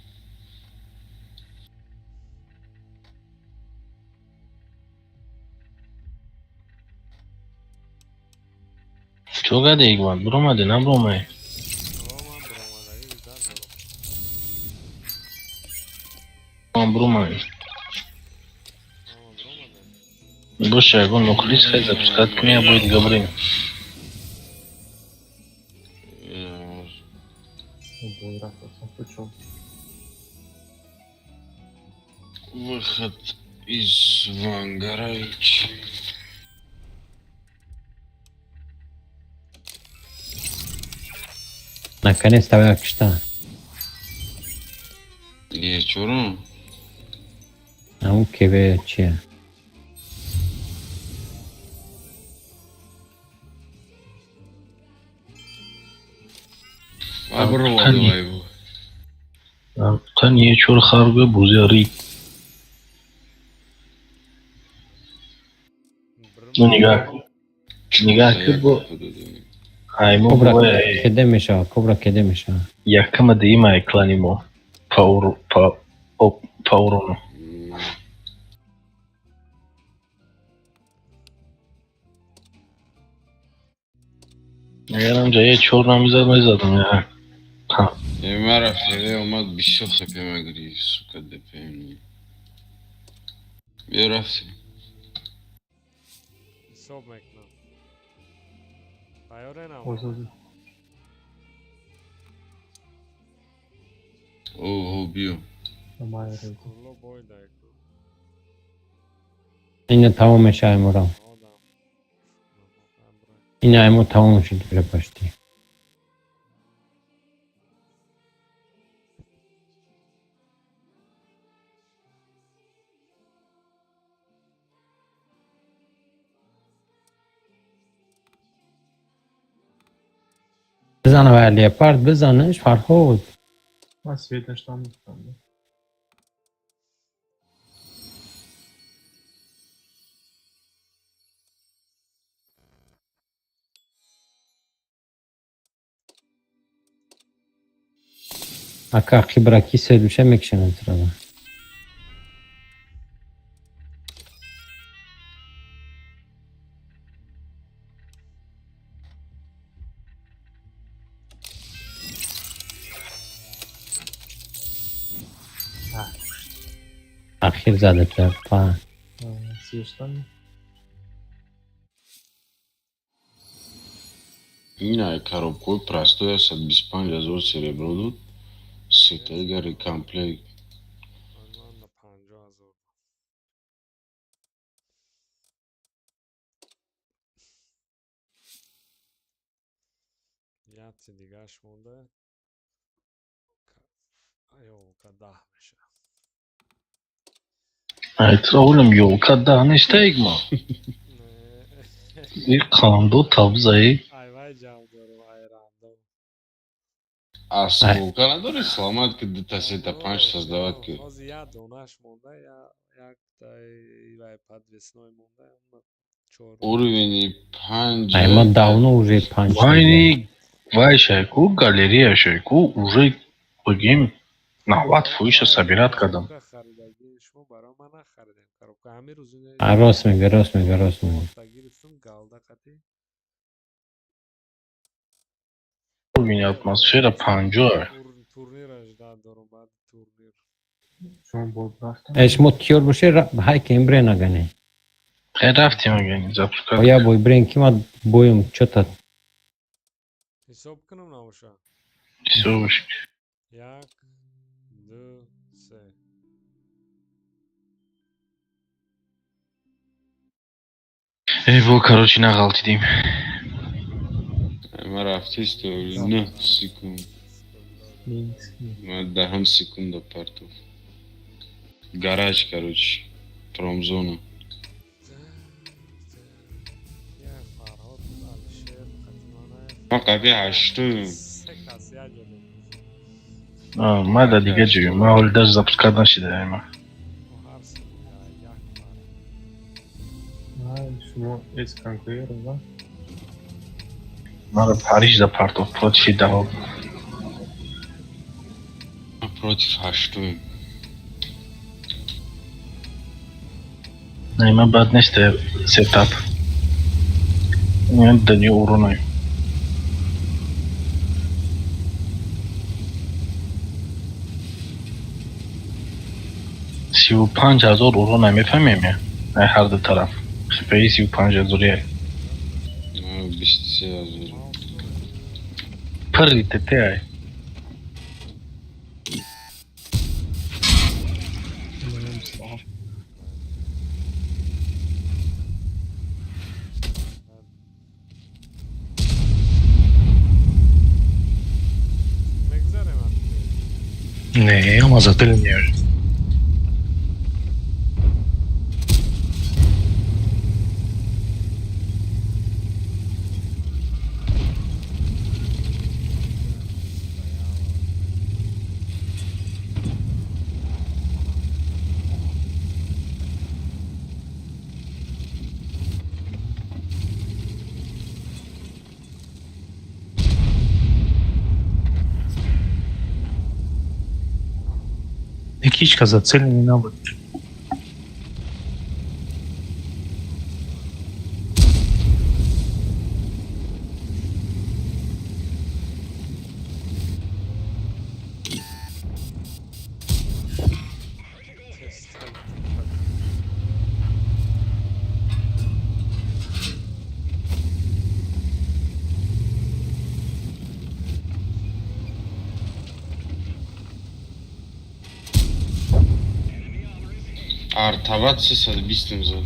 Çok adayık var. Duramadı ne bromay. Tamam bromay. Boş ver bunu kulis хай запускать меня будет говорим. Бойрак olsa почему? Выход из Вангарайч. наконец-то yakıştı Geçiyorum. ama kebe çiye Обрывай его. Та niye çor harbe buzari. Ну нигah kir bu aymo Kobra bu kede meşa. Kobra kede meşa. yakama deyim ay klanimo. Power. Eğer amca çorramıza mezarım ya. Ha. ما رفت اومد بیشتر پیمگری سوکت پیمنی بیا رفتی حساب میکنم تیاره نه Ortada. اوه بیا Ama ayrıydı. کلا باید ایکو Yine tamam meşa Aymuram. آدم برای Yine Aymur tamam şimdi böyle başlıyor. بزنه ولی لیپارد بزنش فرهاد. Ben Svedaş'tan tutamdım. Akaki bırakı sevdüşe mekşen sırada. Ha. Akhir zadetler falan. Svedaş'tan Ina je коробкой простоя с 25,000 серебро тут. Сега рекамплей. من در 50,000 یه چی دیگهش مونده ایو که 10 میشه Evet oğlum yol kadar isteyik mi? Bir kandu tabzayı. ایوای جام دارم ایراندم А сколка надо сломать, когда та сета панч создавать ки? аз я донаш монда я як тай подвесной монда чор Уровень панч. Ayma давно уже punch. Вай шайку, галерея шайку уже богим нават фуиша собирать кадам. خریدگی شما برای من نخریدین коробка همین روزونه Rost میگه. تا گرفتم galda قطعی Bugün yapması şey de pancı var. تورنیر اجدا دارم بعد تورنیر şu an Bodrast'tan. Eşmo tiyor bu şey hayke imbre nagane. Her hafta mı gelin zapускать? Oya boy bren kima boyum çota. حساب کنم نموشه Все уж. یک دو سه Bu короче на галти дим. ما رفتی استوری نه سکون Minsk. ما 10 секунда партов. Гараж, короче. Промзона. یه فرهاد الشیر قدیمانه ما قبی هشتویم. سه کسی اجده Ma da diga diyor. Ma öyle de zapускatdan şey de ama. و هر سه یک فرهاد Ha, şunu eski koyuyorum lan. Ma da Paris da part of против да. Против هشتویم. Ima bad neste setup. Yani da niye uğrunayım. سی و 5,000 اورو نمیفهمیم یا هر دو طرف خیلی 35,000 یه 23 yazıyorum. پری تته ای Umarım sağ ol. بگذاریم هم Ne ama zaten ya. Экичка зацеленный на вот. Артаваться с отбистым за.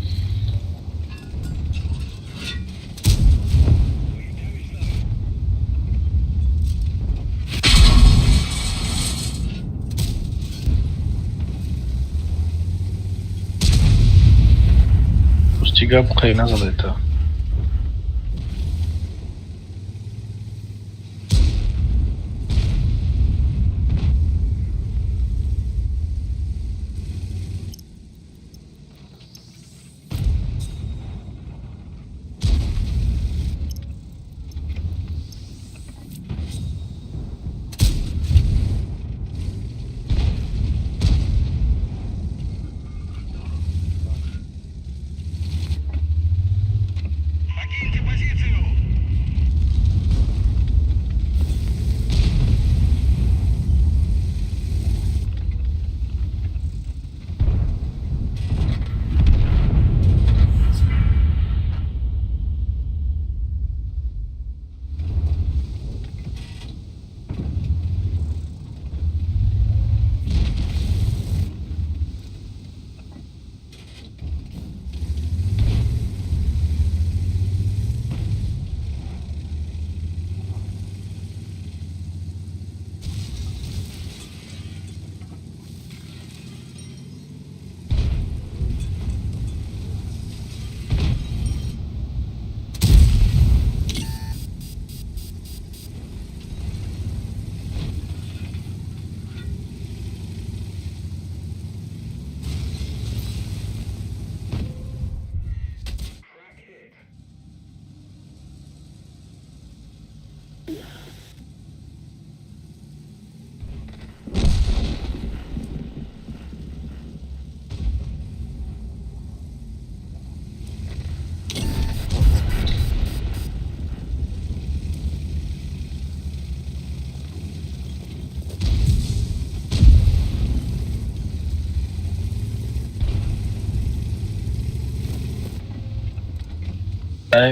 Пустига бухайна за это.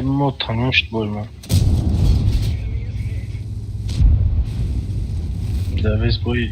Mo tanımıştı bu oyunu. Davis boy.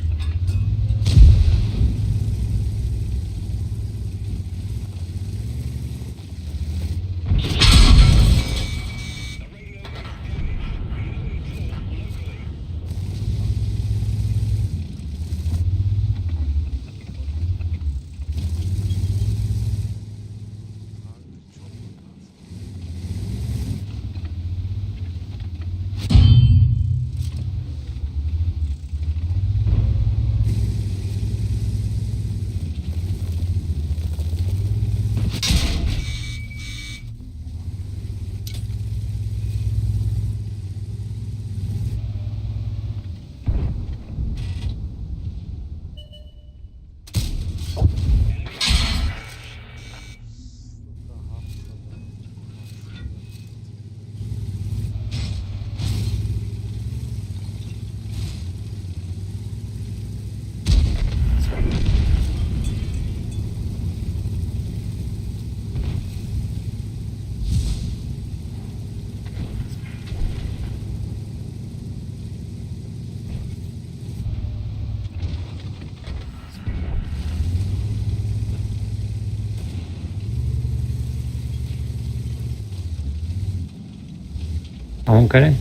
Ankara.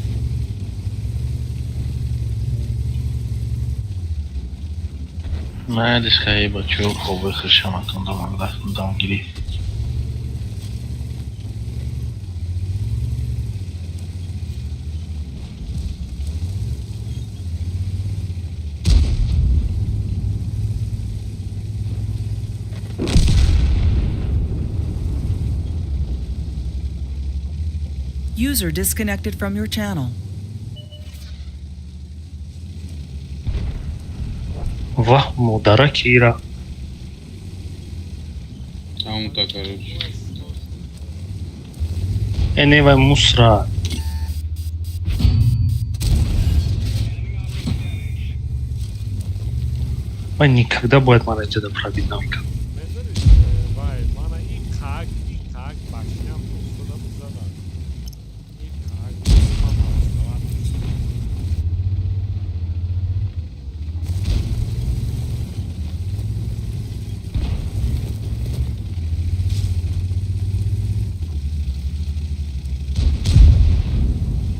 ما ادش خیلی چوب خوبه خشمتون دام گیری. User disconnected from your channel. Вах, мудара Кира. Там-то, короче. Энева мусра. Man никогда будет Маранчада пробить навыка. Vay, bana ilk kag başlayan posta da bize var. İlk kag bulmam aslında var.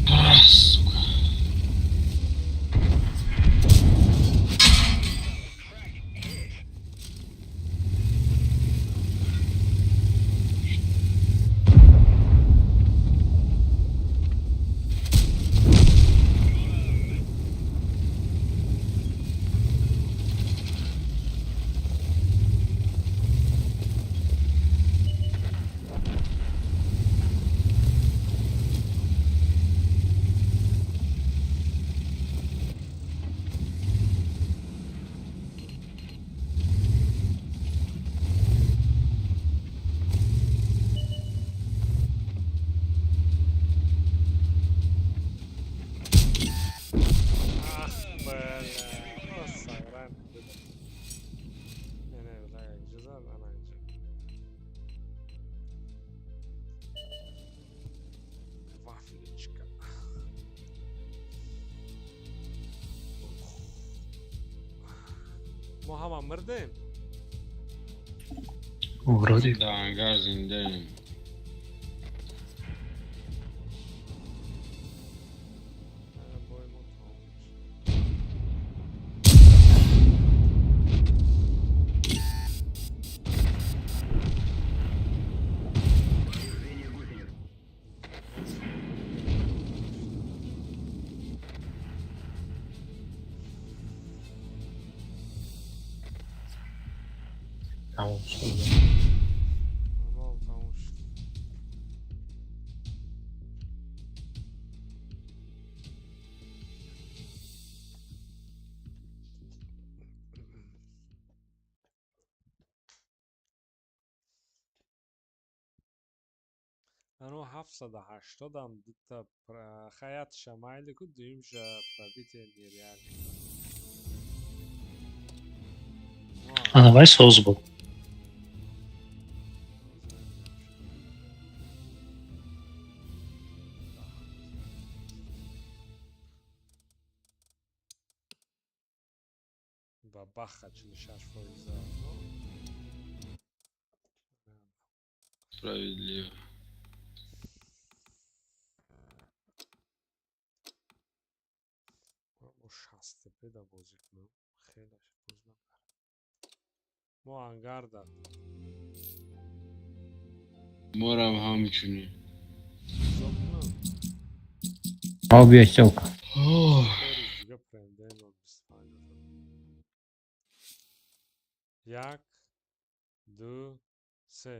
Ah, сука. Ah böyle. Nossa, grande. Ne öyle güzel anacığım. Вафлечка. Muhammed mırdım. Вроде. Да, ангар зиндеем. Boyum olmuş. Tamam şimdi. Tamam tamam. Ану 780 дита хаят шамайлику дуимжа пробитие нереально. Она vai sozbu. Бабаха чилишаш фойза. Справедливо. Ушасте да бозик, ну. Хелаш познам. Мо ангарда. Морам ҳамчунин. Зопна. Abi çok. Дига прендено бисфайна. Як, ду, се.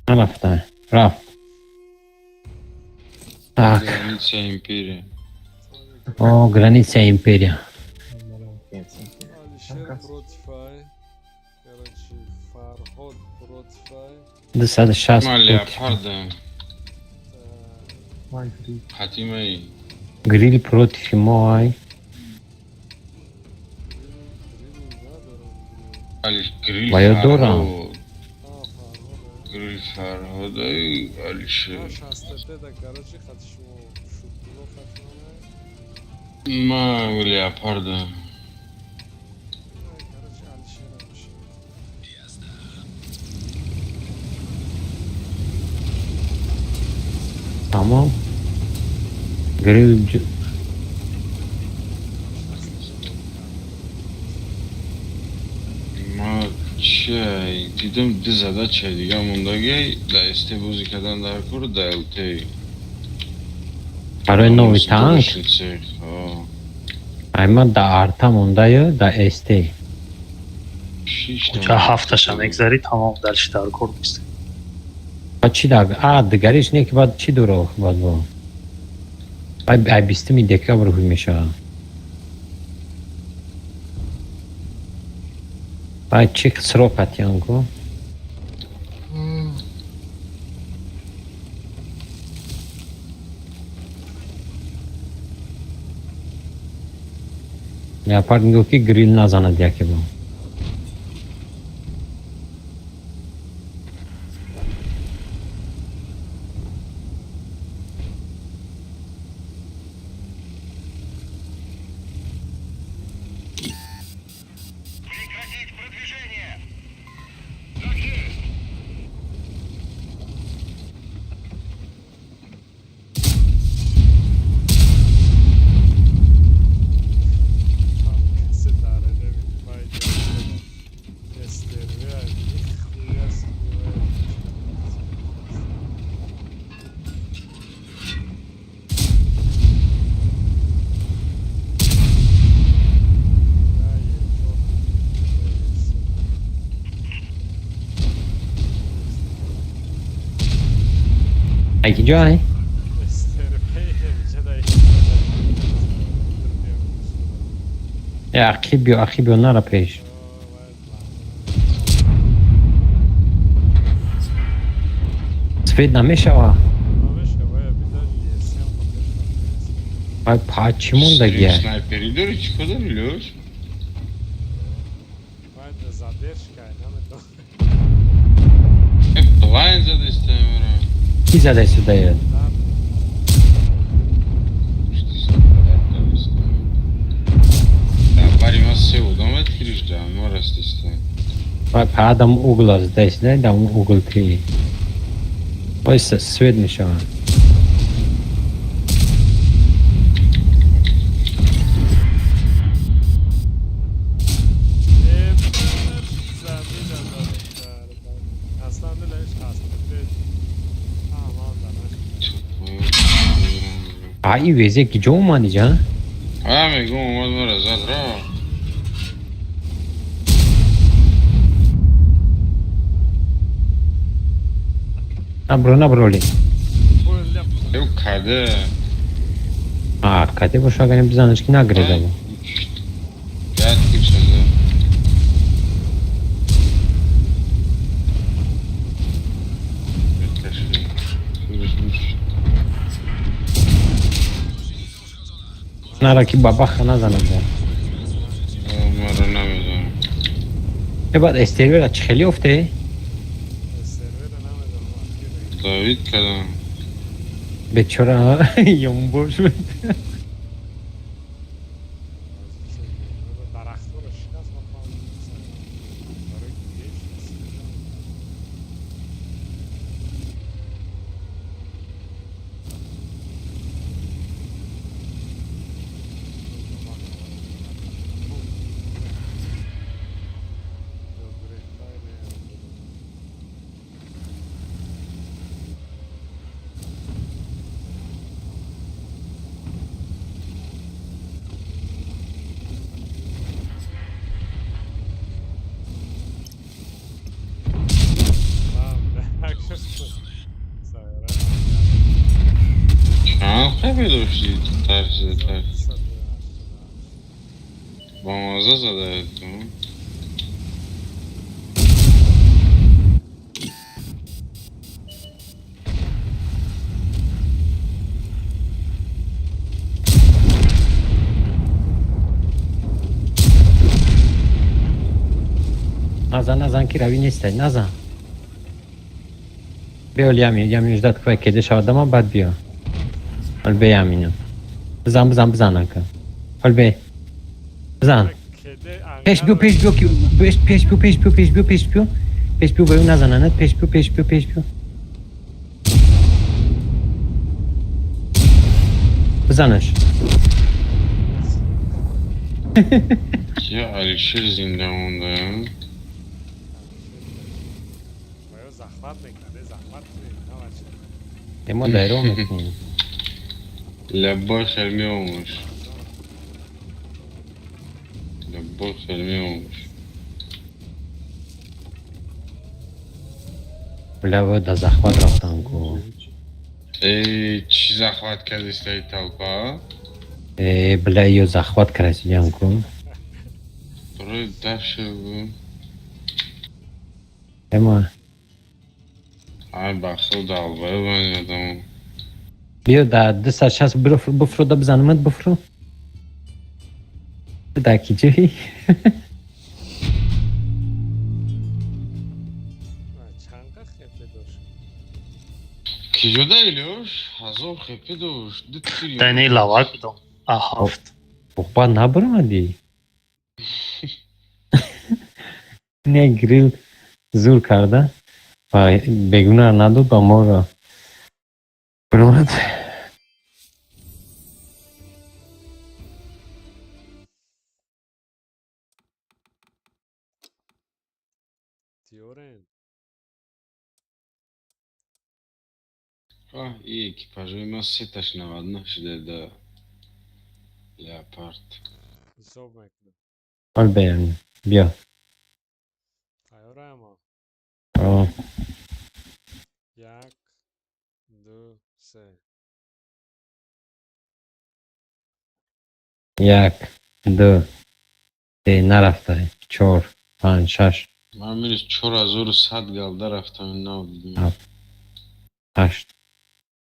Rafta. Raft. Tak. Граница империи. O, granica imperija. Merak etsin. Алишер против Ай. Короче, Фарход против Ай. Da sad šast ما protiv. леопарда. Vay gri. Hatime. Grill protiv Moaj. Гриль Вайодора. Фарход. Гриль Фарход. Алишер. Шастепе да, короче, хочу шутку хочу. Ма леопарда. Короче, Алишер вообще. Tamam. Grill ма чай. Дидам дизада чай дига мондагай. Да эсте бози кардан дар кор да элтей. Are novi tank. Ha. Ayma da artam ondayı da este. 6 کجا هفتش نگذری تمام درش در کار نیست. با چی دگریش نه که باید چی دورو باید با باید بیستمی دکه برو میشه باید چی سرو پتیان کو یا پاردنگو که گریل نزاند یکی با Прекратить продвижение! Так есть! کسی داره نمیدی باید استروی خوی است ایکی جای؟ یا اخی بیو نرا پیش سفید نمیشه باید پاچی مونده گیه سنایپری داری چی کار داری لوش؟ باید زدرش که بلاین زده استمرا کی زده سوده یه؟ Bari ma se udam etkilišta, mora ste. باید پا آدم اوگل از دست نه دام اوگل پی باید سوید میشه ای ویزه کی جو اومدی جا؟ میگم اومد مرا زد را نبرولی او کده کده باشه اگریم بزنش که نگریده با گرد کچه ده نرا که بابا خانه زنم ده مرا نمیدونم ای باید استریور چه خیلی افته؟ داوید کدام به چرا یومبور شد خیلی داشتی ترس با مازه زده تو نزن که روی نیسته نزن بیال یمین اجداد که کدش آدم هم بد بیا حال به یمینم بزن که حال به بزن پیش بیو به اون نزنند پیش بیو بزنش یا علیشیر زنده مونده اما دایره هم میکنیم لبا خرمی olmuş. Lebo خرمی olmuş. بلا دا زخوت رفتم کو چی زخوت کرد استایی تاوکا؟ بلا یو زخوت کرسیدم کو برای دفشه بود اما های بخصو دالبای باید یادم بیا دا 260 بفرو دا بزنمت بفرو دا کی چی چند خیلی داشت کجا دایلیوش؟ هزار خیلی داشت دید کری Dani lavak budam. Ahaft. بخبا نبرمدی نه گریل زور کرده و بگونه نداد با ما را برمد تیورن این اکیپاژوی ما سه تاش نود نشده دا لیاپارد حساب میکنم حال بیرم بیا تیاره اما آه. 1 2 3 یک دو سه نرفته 4 5 6 من میرس 4100 گلده رفتم این نو دیدیم 8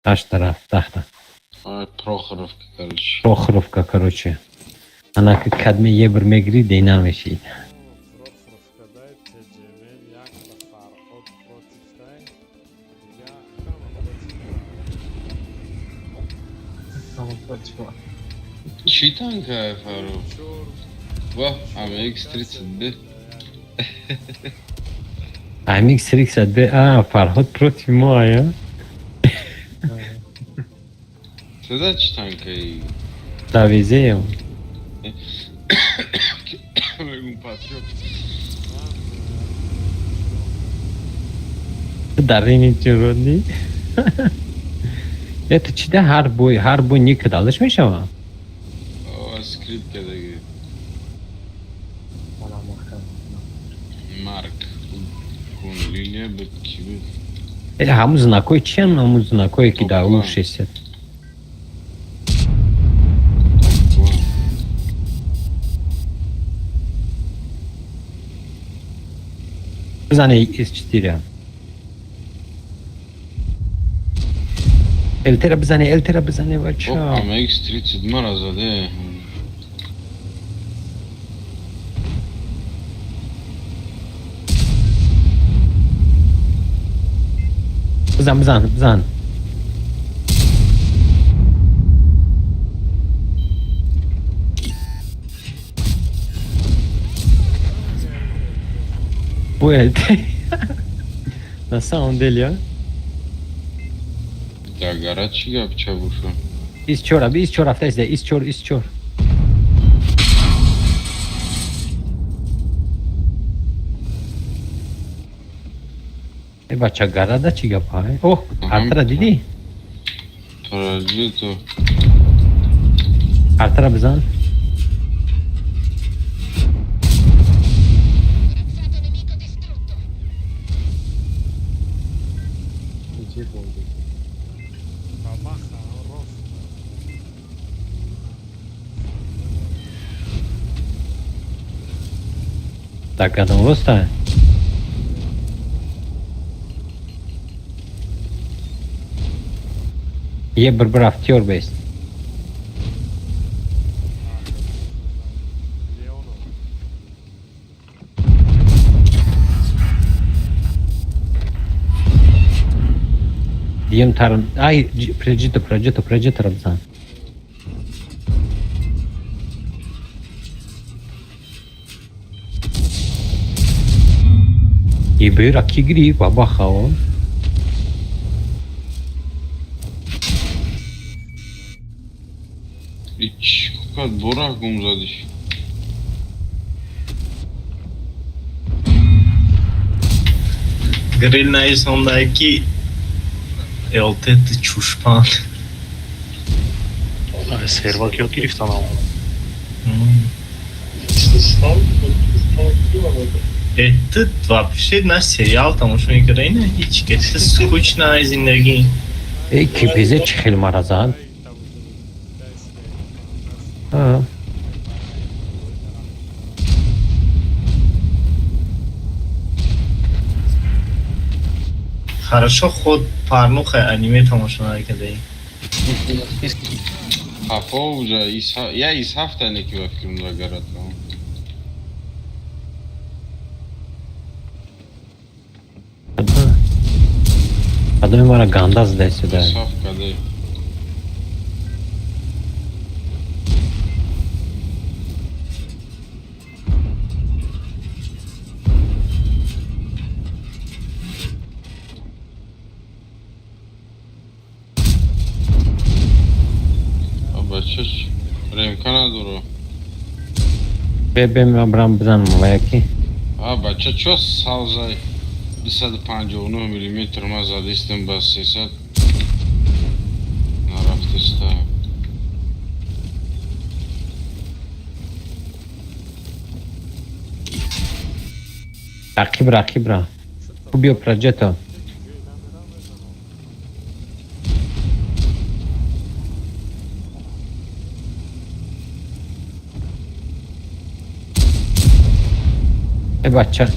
رفته Прохоров, короче. Прохоровка, короче. Она как кадме ебр мегри динамиши. Прохоровка дай теджемен як да фархот против тай я Tamam saçma. Чьи танка Фарук? Во, АМХ-32. AMX-32, Farhod против моя. Тогда чьи танка и... Да, везеем. Патриот. Дарини чуродни. Это чида har boy не кадалыш мешава? О, скрипка дagi. Bana bakar. Марк. Кун линия битки. Hamuz na koi чем, hamuz на koi кида у 60. Бзане S4. Эльтера бзане Оп, вача. АМХ-32 разаде. Бзан. Bu elde. На самом деле, а? Да, горячий гапча вышел. Из чора автозда, из чор. Бача гарада чига пай. О, артра диди. Паразито. Артра бзан. Gece oldu. бабаха роф Так, adam usta. Ye bir aftyor bes. Леонов Diyem tarım. Ay, projeto Ramzan. Ye bir aki gri baba khao. Ич, как бураком задишь. Grill'in sondaki LTT çuşpan. Servak yok heriften ama. Hmm. Это вообще на сериал тамошо мекарда, ина ҳеҷ каси скучная зиндагӣ. کپیزه چه خیلی مرا زد Хорошо ход порнуха аниме тамошо накардаӣ. Хафо уже я из ҳафтане ки ва филмро гаратам. آدم مرا گنداز دست داد. Из ҳафтаде. Бачач ремка надоро. ببین برام بزنم و یکی Бача чо савзай 259 миллиметр ма задистем ба 300 нарафтиста. رقیب را بیا پراجتا ای بچه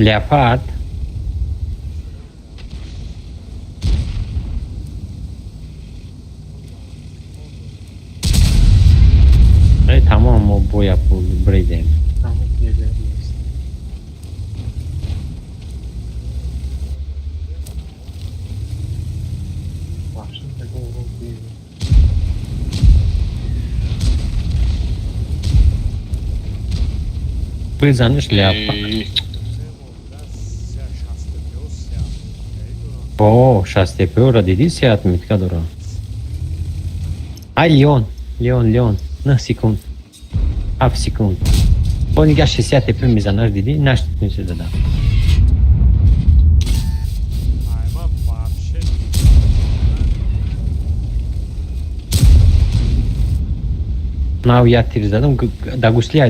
لیاپارد ای تمام ما بویا بریدیم Tamam gelemeyiz. Başım da doğru değil. بزنش لیاپارد Эй, о 60 را دیدی سیات میتکا دارا ای لیون نه سکوند 7 سکوند با نگه 60 تپه میزنه دیدی نشت میشه دادم Ayman вообще ناو یا تیر زدم دگوشلی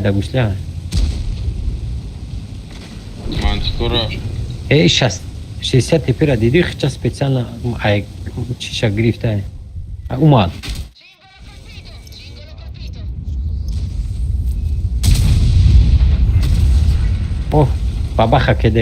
мантикора. ای 60 تپه را دیدی خچه специально چیشا گرفته اومد اوه بابا خکده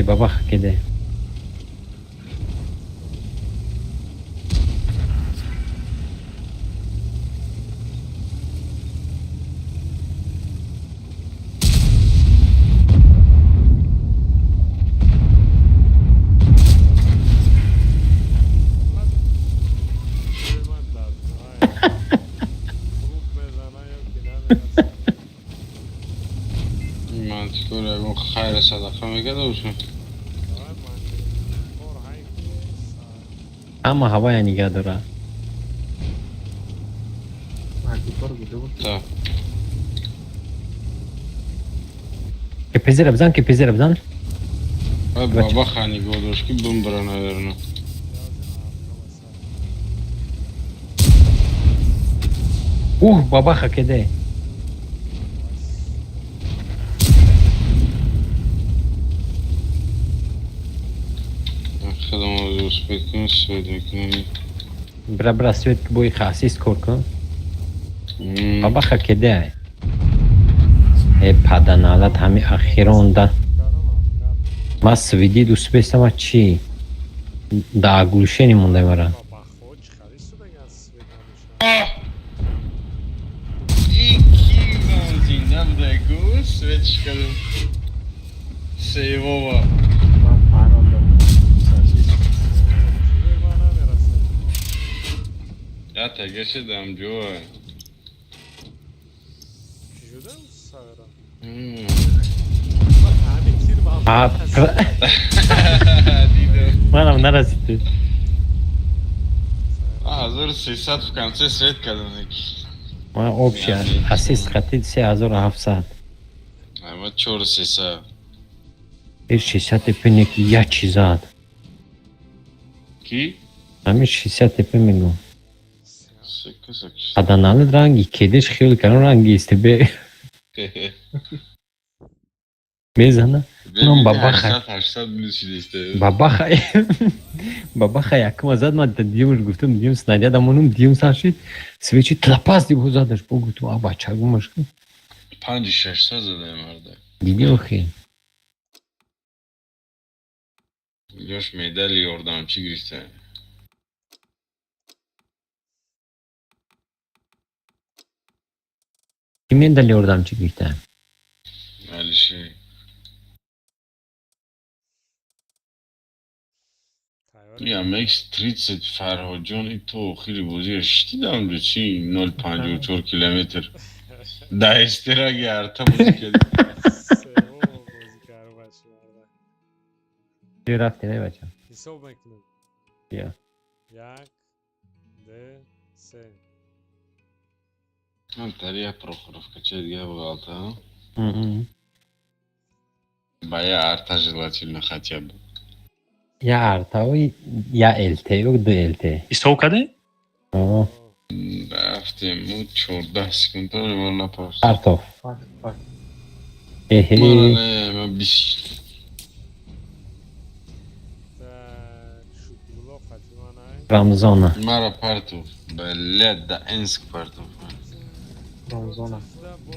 Мантикора ягон хайра садақа мекарда бошад. اما هوای نگه داره Mantipor budi bu. Та. که پزر بزن Баба хани годош ки бумбра, наверно. اوه بابا خکده Хадам успех кунем, свет мекунем. برا سویت بوی خاصیست کار کن بابا خکده ای پدنالت همی اخیرانده ما سویدی دوست بیستم چی دا گلشنی مونده مرا İki zanzinden de свет çıkarım. Seyvova. Ben paramda. Sensiz. Ya te geçedem joy. منم نرسید Hazır 300 в конце свет каданек. من общая асист خطید 3700 Ама чор 300. این 60 تپه که یک چیزاد Ki? همین 60 تپه میگم Sıkı sıkı. پدنالت رنگی کدش خیلی کنم رنگی است به میزنه اونم ببینی بابا 800 می‌رسیده. بابا яким азад ман дидимш гуфтам дидим снаряд амонум дидим сар шид свечи тлапас диб задаш бо гуфтам а бачагумаш 5600 زده مرده. دیدی آخه Yosh medali yordamchi girişte. kimin dali yordamchi گرفتن Alişe. Ya Max 30 Ferhocan ito xili bozi ştidam do çi 0.54 kilometr. Da estera gerta müzik. سوم بازیگر باشه برده چه رفتی نه بچم حساب میکنم بیا 1 2 3 Ham tariya proxorovka çe diye bugalta. Baya arta желательно хотя бы. یا ارتاوی یا الته و دو الته Исовкаде? Raftem u 14 sekund var valla pas. ارتاف Fark. اهه Marale ma 20 Так, Шукурло Фатиманай. رمضانه mara partu. Beled da ensk partu. Bronzona. Да, бо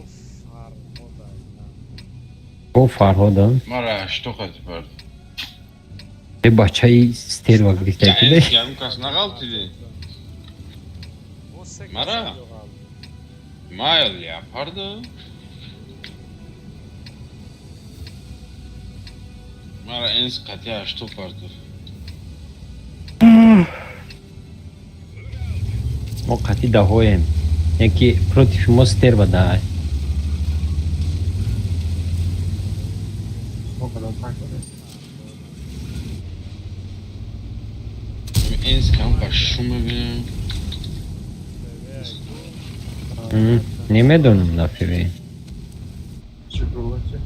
Фархода. او فرهادم Mara shtoqat partu. به بچه ستیر و گریخته Ya کده ensk yarım kas nagal tidi. Бо се Мара? касадогал. Mail yapardı. Mara ensk katya shto partu. ما قطعی ده هایم یکی پروتیف ما ستیر و ده O kadar fark var. Ensk ham başımı benim. نمیدونم نفیری Şükürler ki.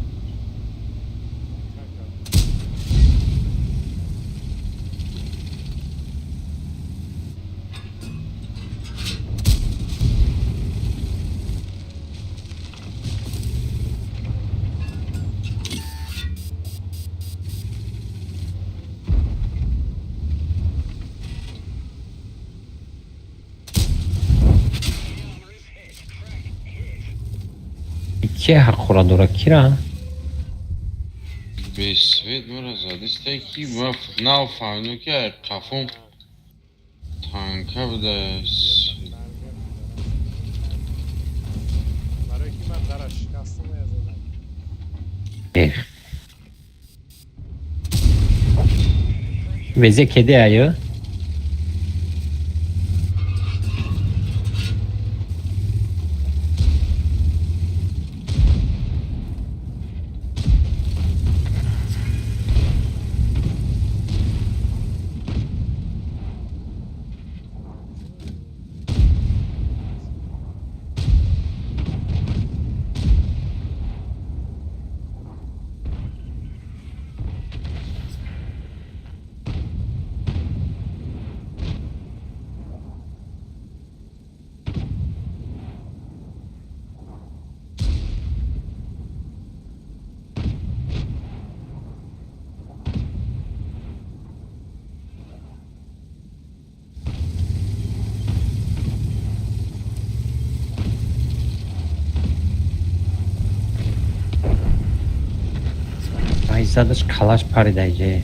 کی حق خورا دورا کی را Besvet mara zadiste ki maf nav fahnu ki kafum tanka bده. برای که من درش شکستم و زدم ایخ وزه کده آیا زدش کلاش پریده جه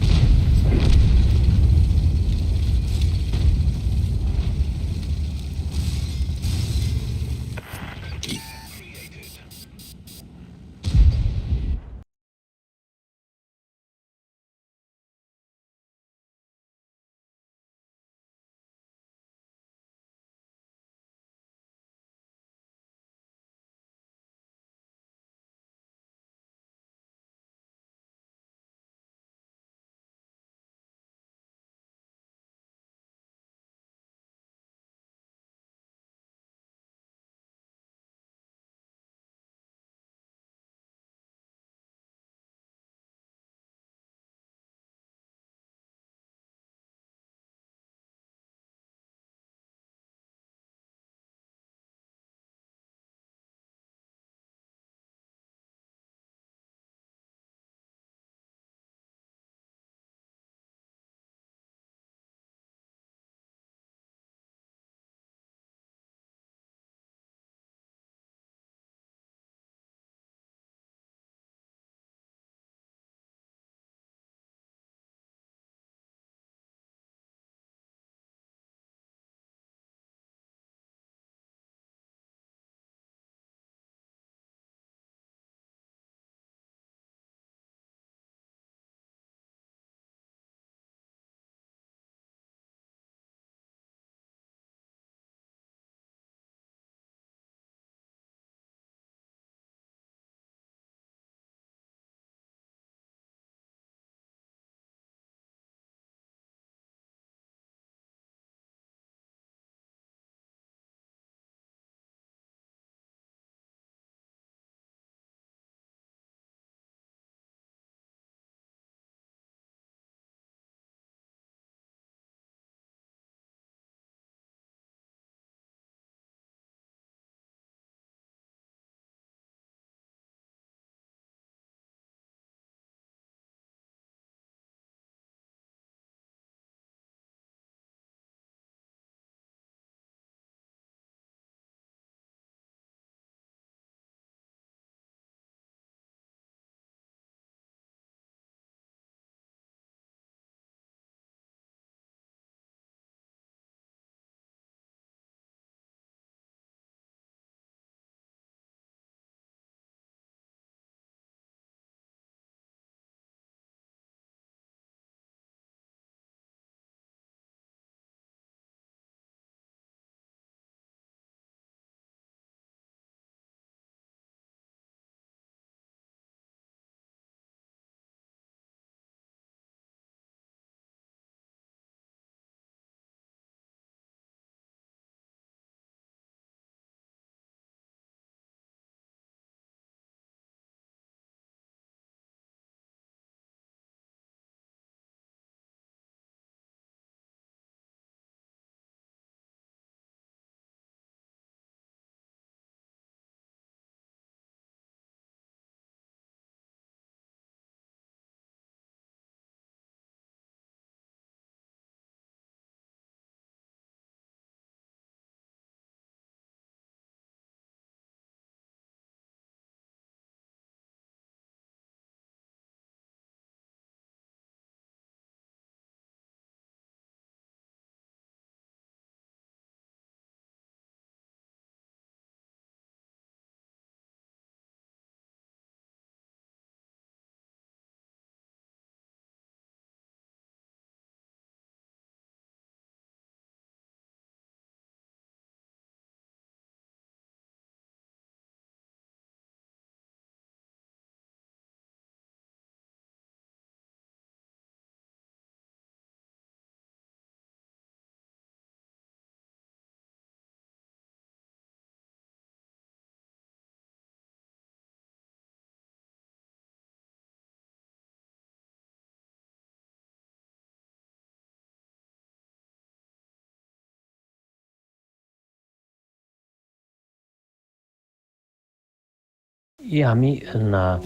ای همی نه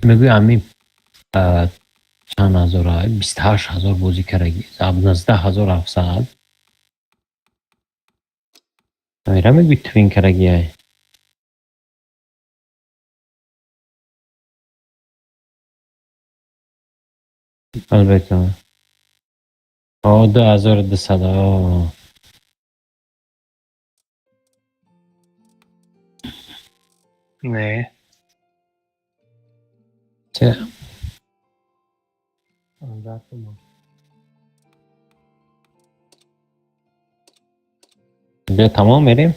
میگوی همی چند هزار های 28,000 بازی کرگی 19,700 میره میگوی توین کرگی های البته 2,200 نه چه 15 تومان. بیا tamam vereyim.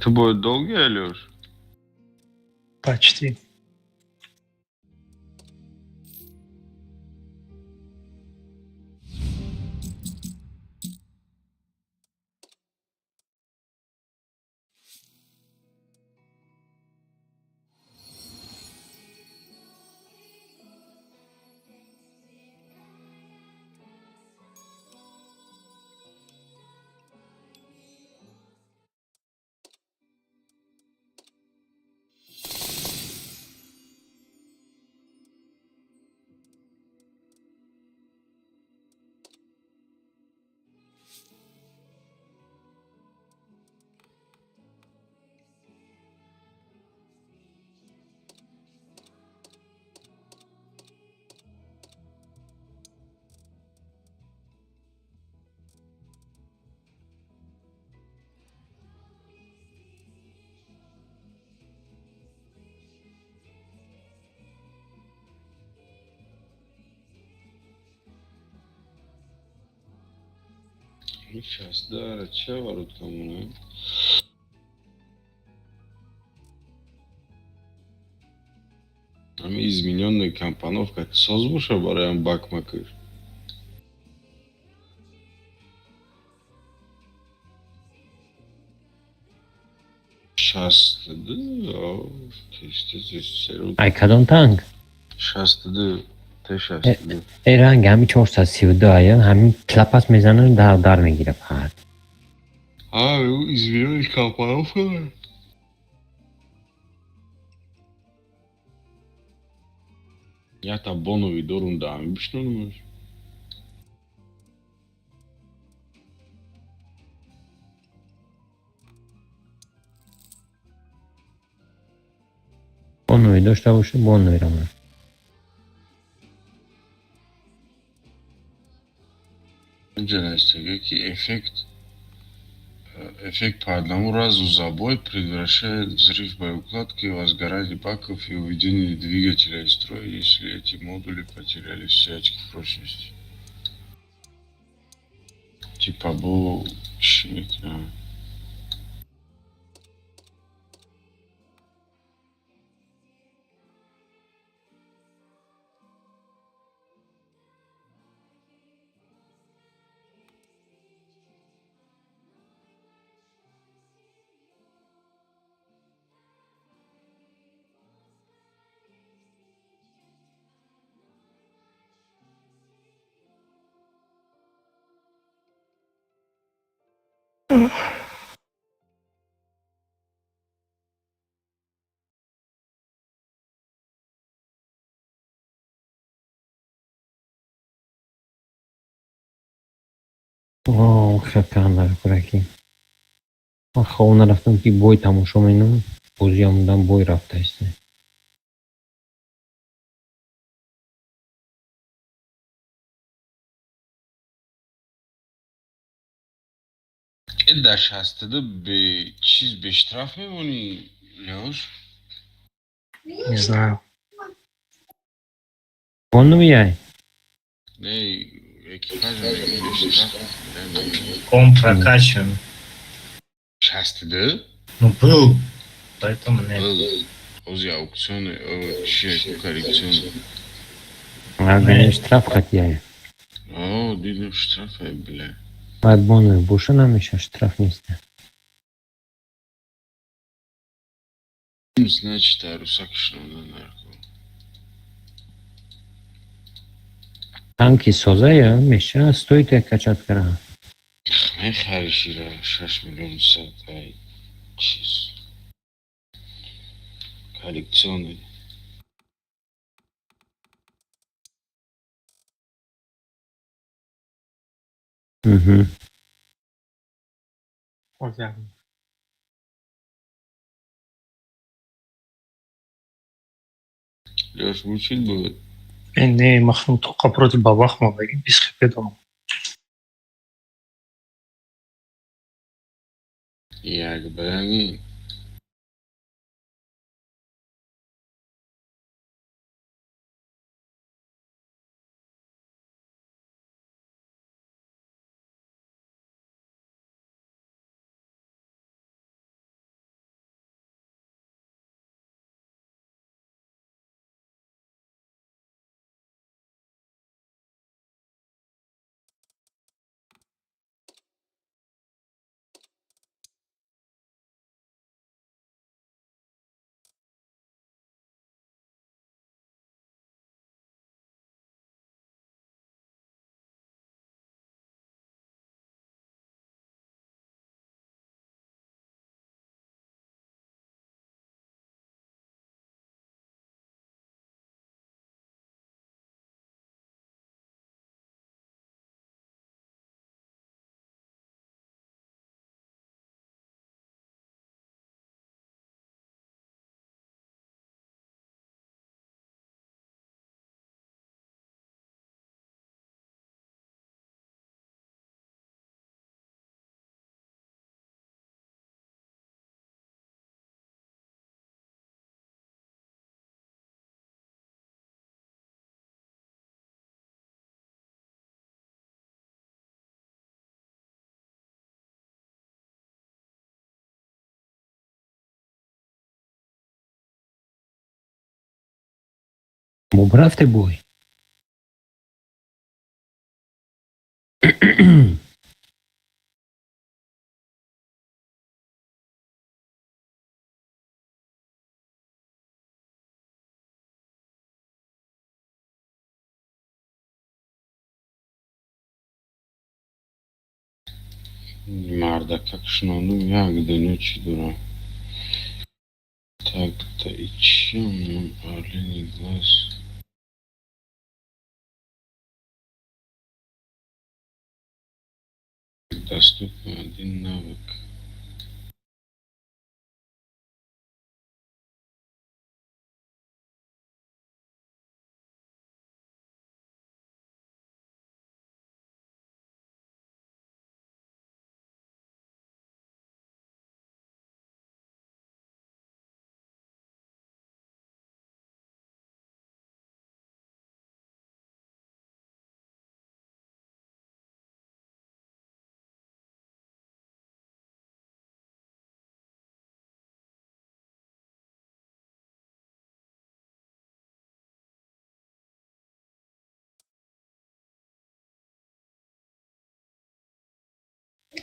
To bude dolgo geliyor. почти Сейчас, да, ce varut comune. Am izminionnej kampanówka, co zmuszę, bo ja bak makır. Şastı, o, işte serut. Ay kadın tank. Şastı, te şastı. رنگ همی 432 aya همی کلپس میزنن در میگیره فقط Abi bu izminionnej kampanówka var. Ja ta Bonovi dorundami, bir şey olmuş. بونوی داشته باشه بونوی رو من Önce ne ki эффект по одному разу забой предотвращает взрыв боеукладки, возгорание баков и уведение двигателя из строя, если эти модули потеряли все очки прочности. Типа bu şimdi خفه برکی من خواه نرفتم که بوی تماشا مینم بوزی هموندم بوی رفته است در شستده به چیز به اشتراف میمونی لوش؟ не знаю بونوی های Не, экипаж به اشتراف Он прокачан. шастede? Ну, был. Поэтому нет. Ozi aukciony, o, korrekcjony. من штраф خطی های O, دیدم штрафه bile. باید بونوی بوشه نمیشه штраф نیست Значит, а русак шел на нарко. танки سازه یا میشه стоит качать کرده من خریشی را 6 میلیون ساعت های چیز коллекционный. Угу. O'zlaring. Леш, учить будет? Не, махну только против бабахма, без хипедона. Я говорю, Бо брав ти бой. Марда, как шно, ну як до ночи дура. Так-то и чем направление глаз? Доступно один навык.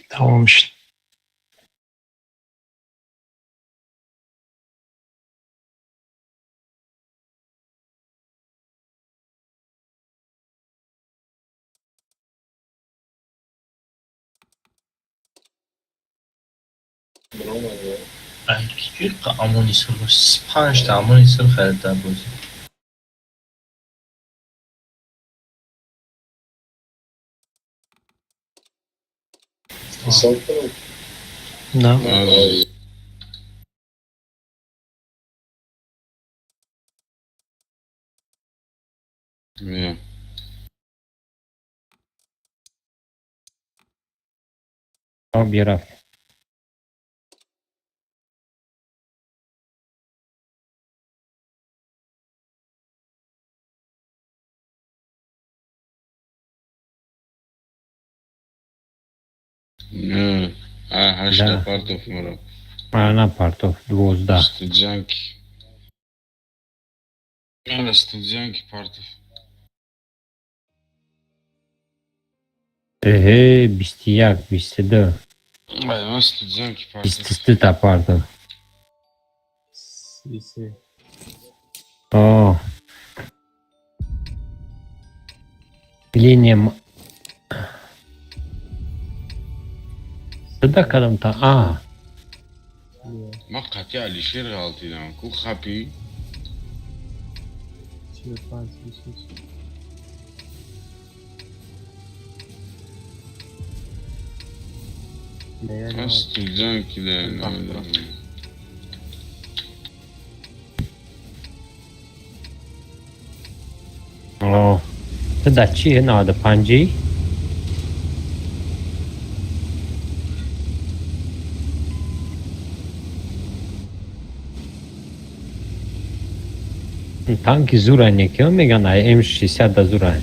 Tamam işte. که امونیسر باشه 5 تا امونیسر خریدم بازی Да. Не. Abi raf. Не. Да. Партов мора. Ana partov 12. Студянки. Студянки партов. Ehe 21, 22. Студянки партов. 23 pardon. Sisi. Oh. Линия. Сюда когда-то. А. Yeah. ما قطعی علیشیر غلطی دارم کو خپی 35 26 پس دیزن که در نمیدونم آه تو در چیه 95 تانکی زورن که میگن ام 600 زورن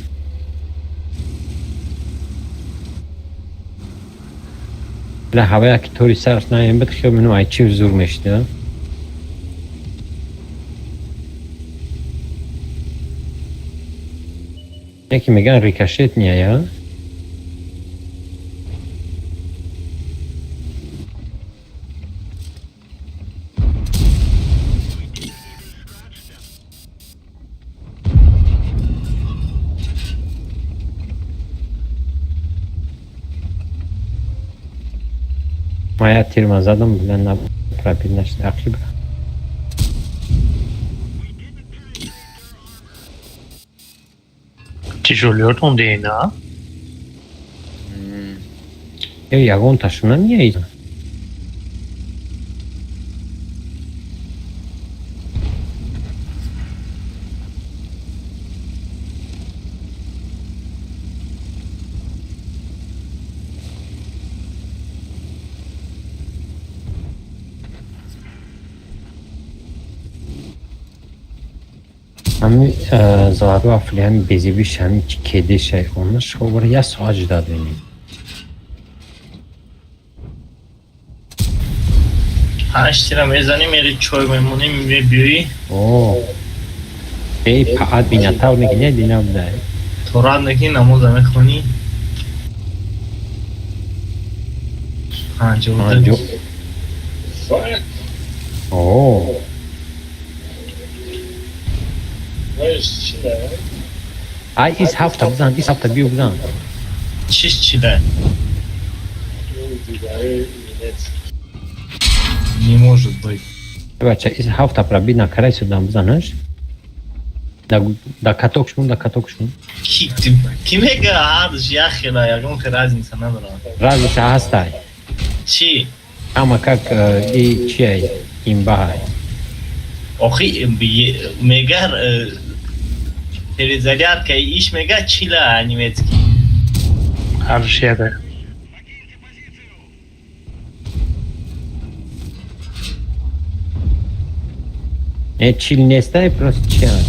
لا هوایی که طوری سرش نایم بد خیلی منو ای چی زور میشته یکی میگن ریکشت نیه Моя тюрьма задом, блин, на пропильность ошибка. Tişörtün değil ha. Ya он taşına niye izin? Hami zaru afli hami bezibiş hami kedi şey onlar şovur ya sağcı da dönüyor. هشتیرم ازانی میری چای میمونی میری بیوی Oo. Bey paat binata onu ne dinam da. توران نکی نماز میخونی Anjo. جو Oo. Ay is hafta bizan, is hafta bir bizan. چیش چیده не может быть Бача, is hafta prabi na kraj sudan bizanış. Da katok şun. киме гадыш яхила я гонка разница надо Razı hastay. чи Ama как и чай имбай. охи мегар перезарядка иш мега чила немецкий Her şeyde. Чил не стай, просто чай.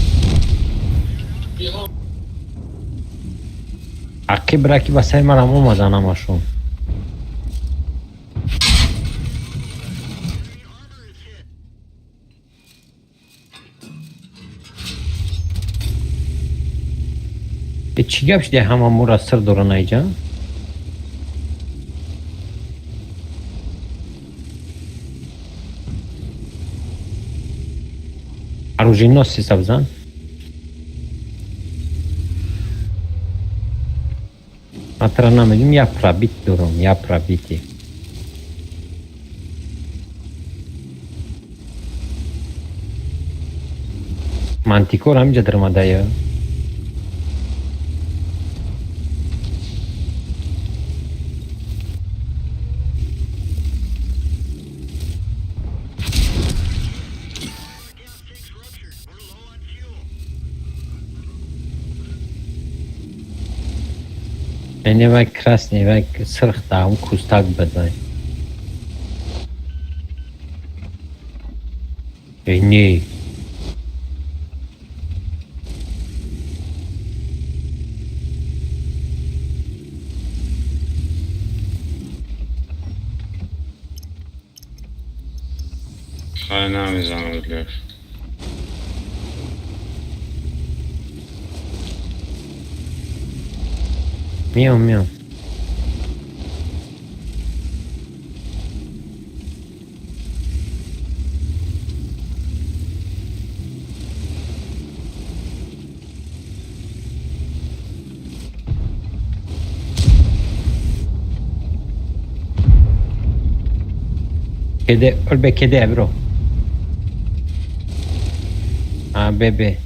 Akki bırakıp basaymaram olmadan ama şu. چی گپش ده همه مورا سر دوران ایجا؟ Оружие носит сабзан? Hatırlamadım ya pробит durum ya пробити. Mantikor amca durmada ya. Nevek kras nevek sırf dağım kustak beday. Ne? Hayna mizanlıklar. Miau. کده به کده برو به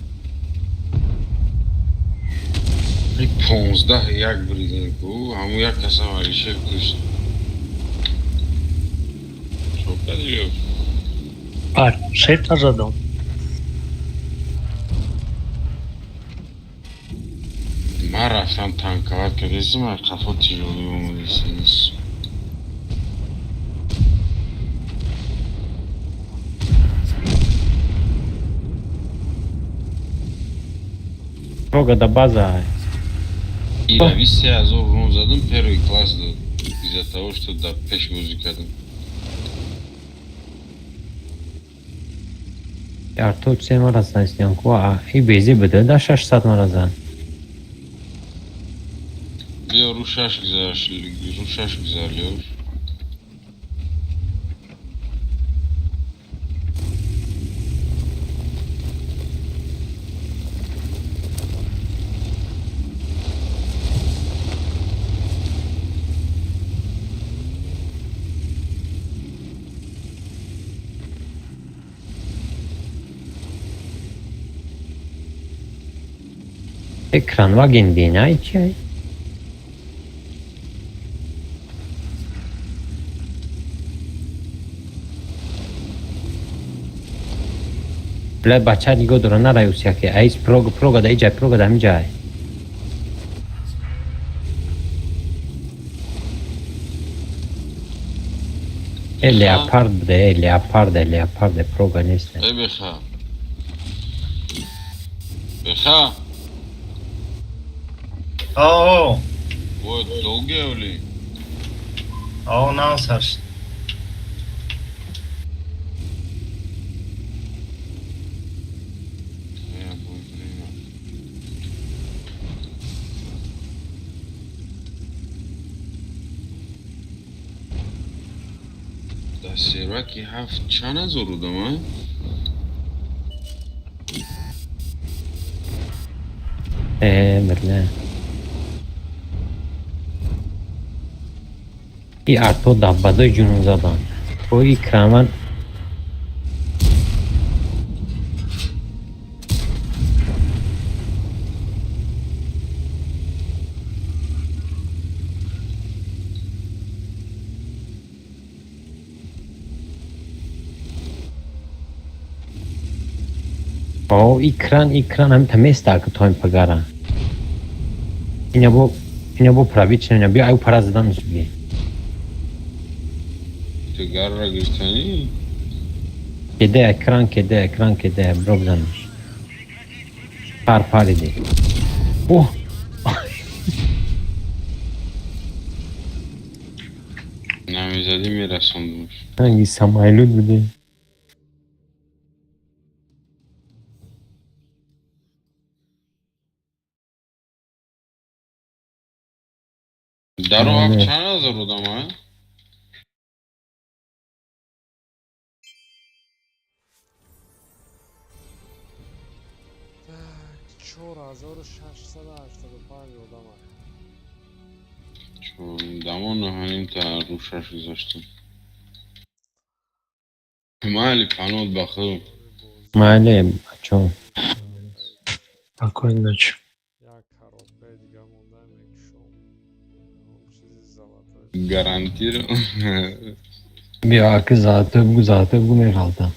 15 یک بریدن کو همون یک کس هم علیشه کشت شو کدیو Seta zadał. من رفتم تنکوت که دیستی من قفا تیروی اومدیستی نیست Droga da baza. ایروی 3000 رون زدم первый класс дал из-за того что да пешбузи кадам Arto 3 مرزن استیان کو ای بیزی بده دا 600 مرزن بیا رو شش گذاریور Ekran vagin dina içi. Le baccia di godoro na raiusia che ai proga da ija proga da mijai. Leopard proga neste. ای بخا بخا آه و دوگه اولی آه ناز هست دا سیراکی هفت چند از رو دمه Mirne. I arto dabbado junun zadan. O ikraman O ikran هم tamesta că toim pagara. Ina bo pravice ne bi ai para zadan zbi. تو گر را گرتنی Ekran kede problem. Par idi. Oh نمیزدی میرسوندمش hangi Samaylud budi. درو هفت چند از رو دمه Так, 4685 одама. چون دما نهانیم تا رو شش گذاشتم مالی پنود بخیر Male bachon. Spokojnej nocy. Як коробка دیگه مونده میکشم. چیزی زلطه. гарантирую Bir akı zatı bu zatı bu ne kaldı.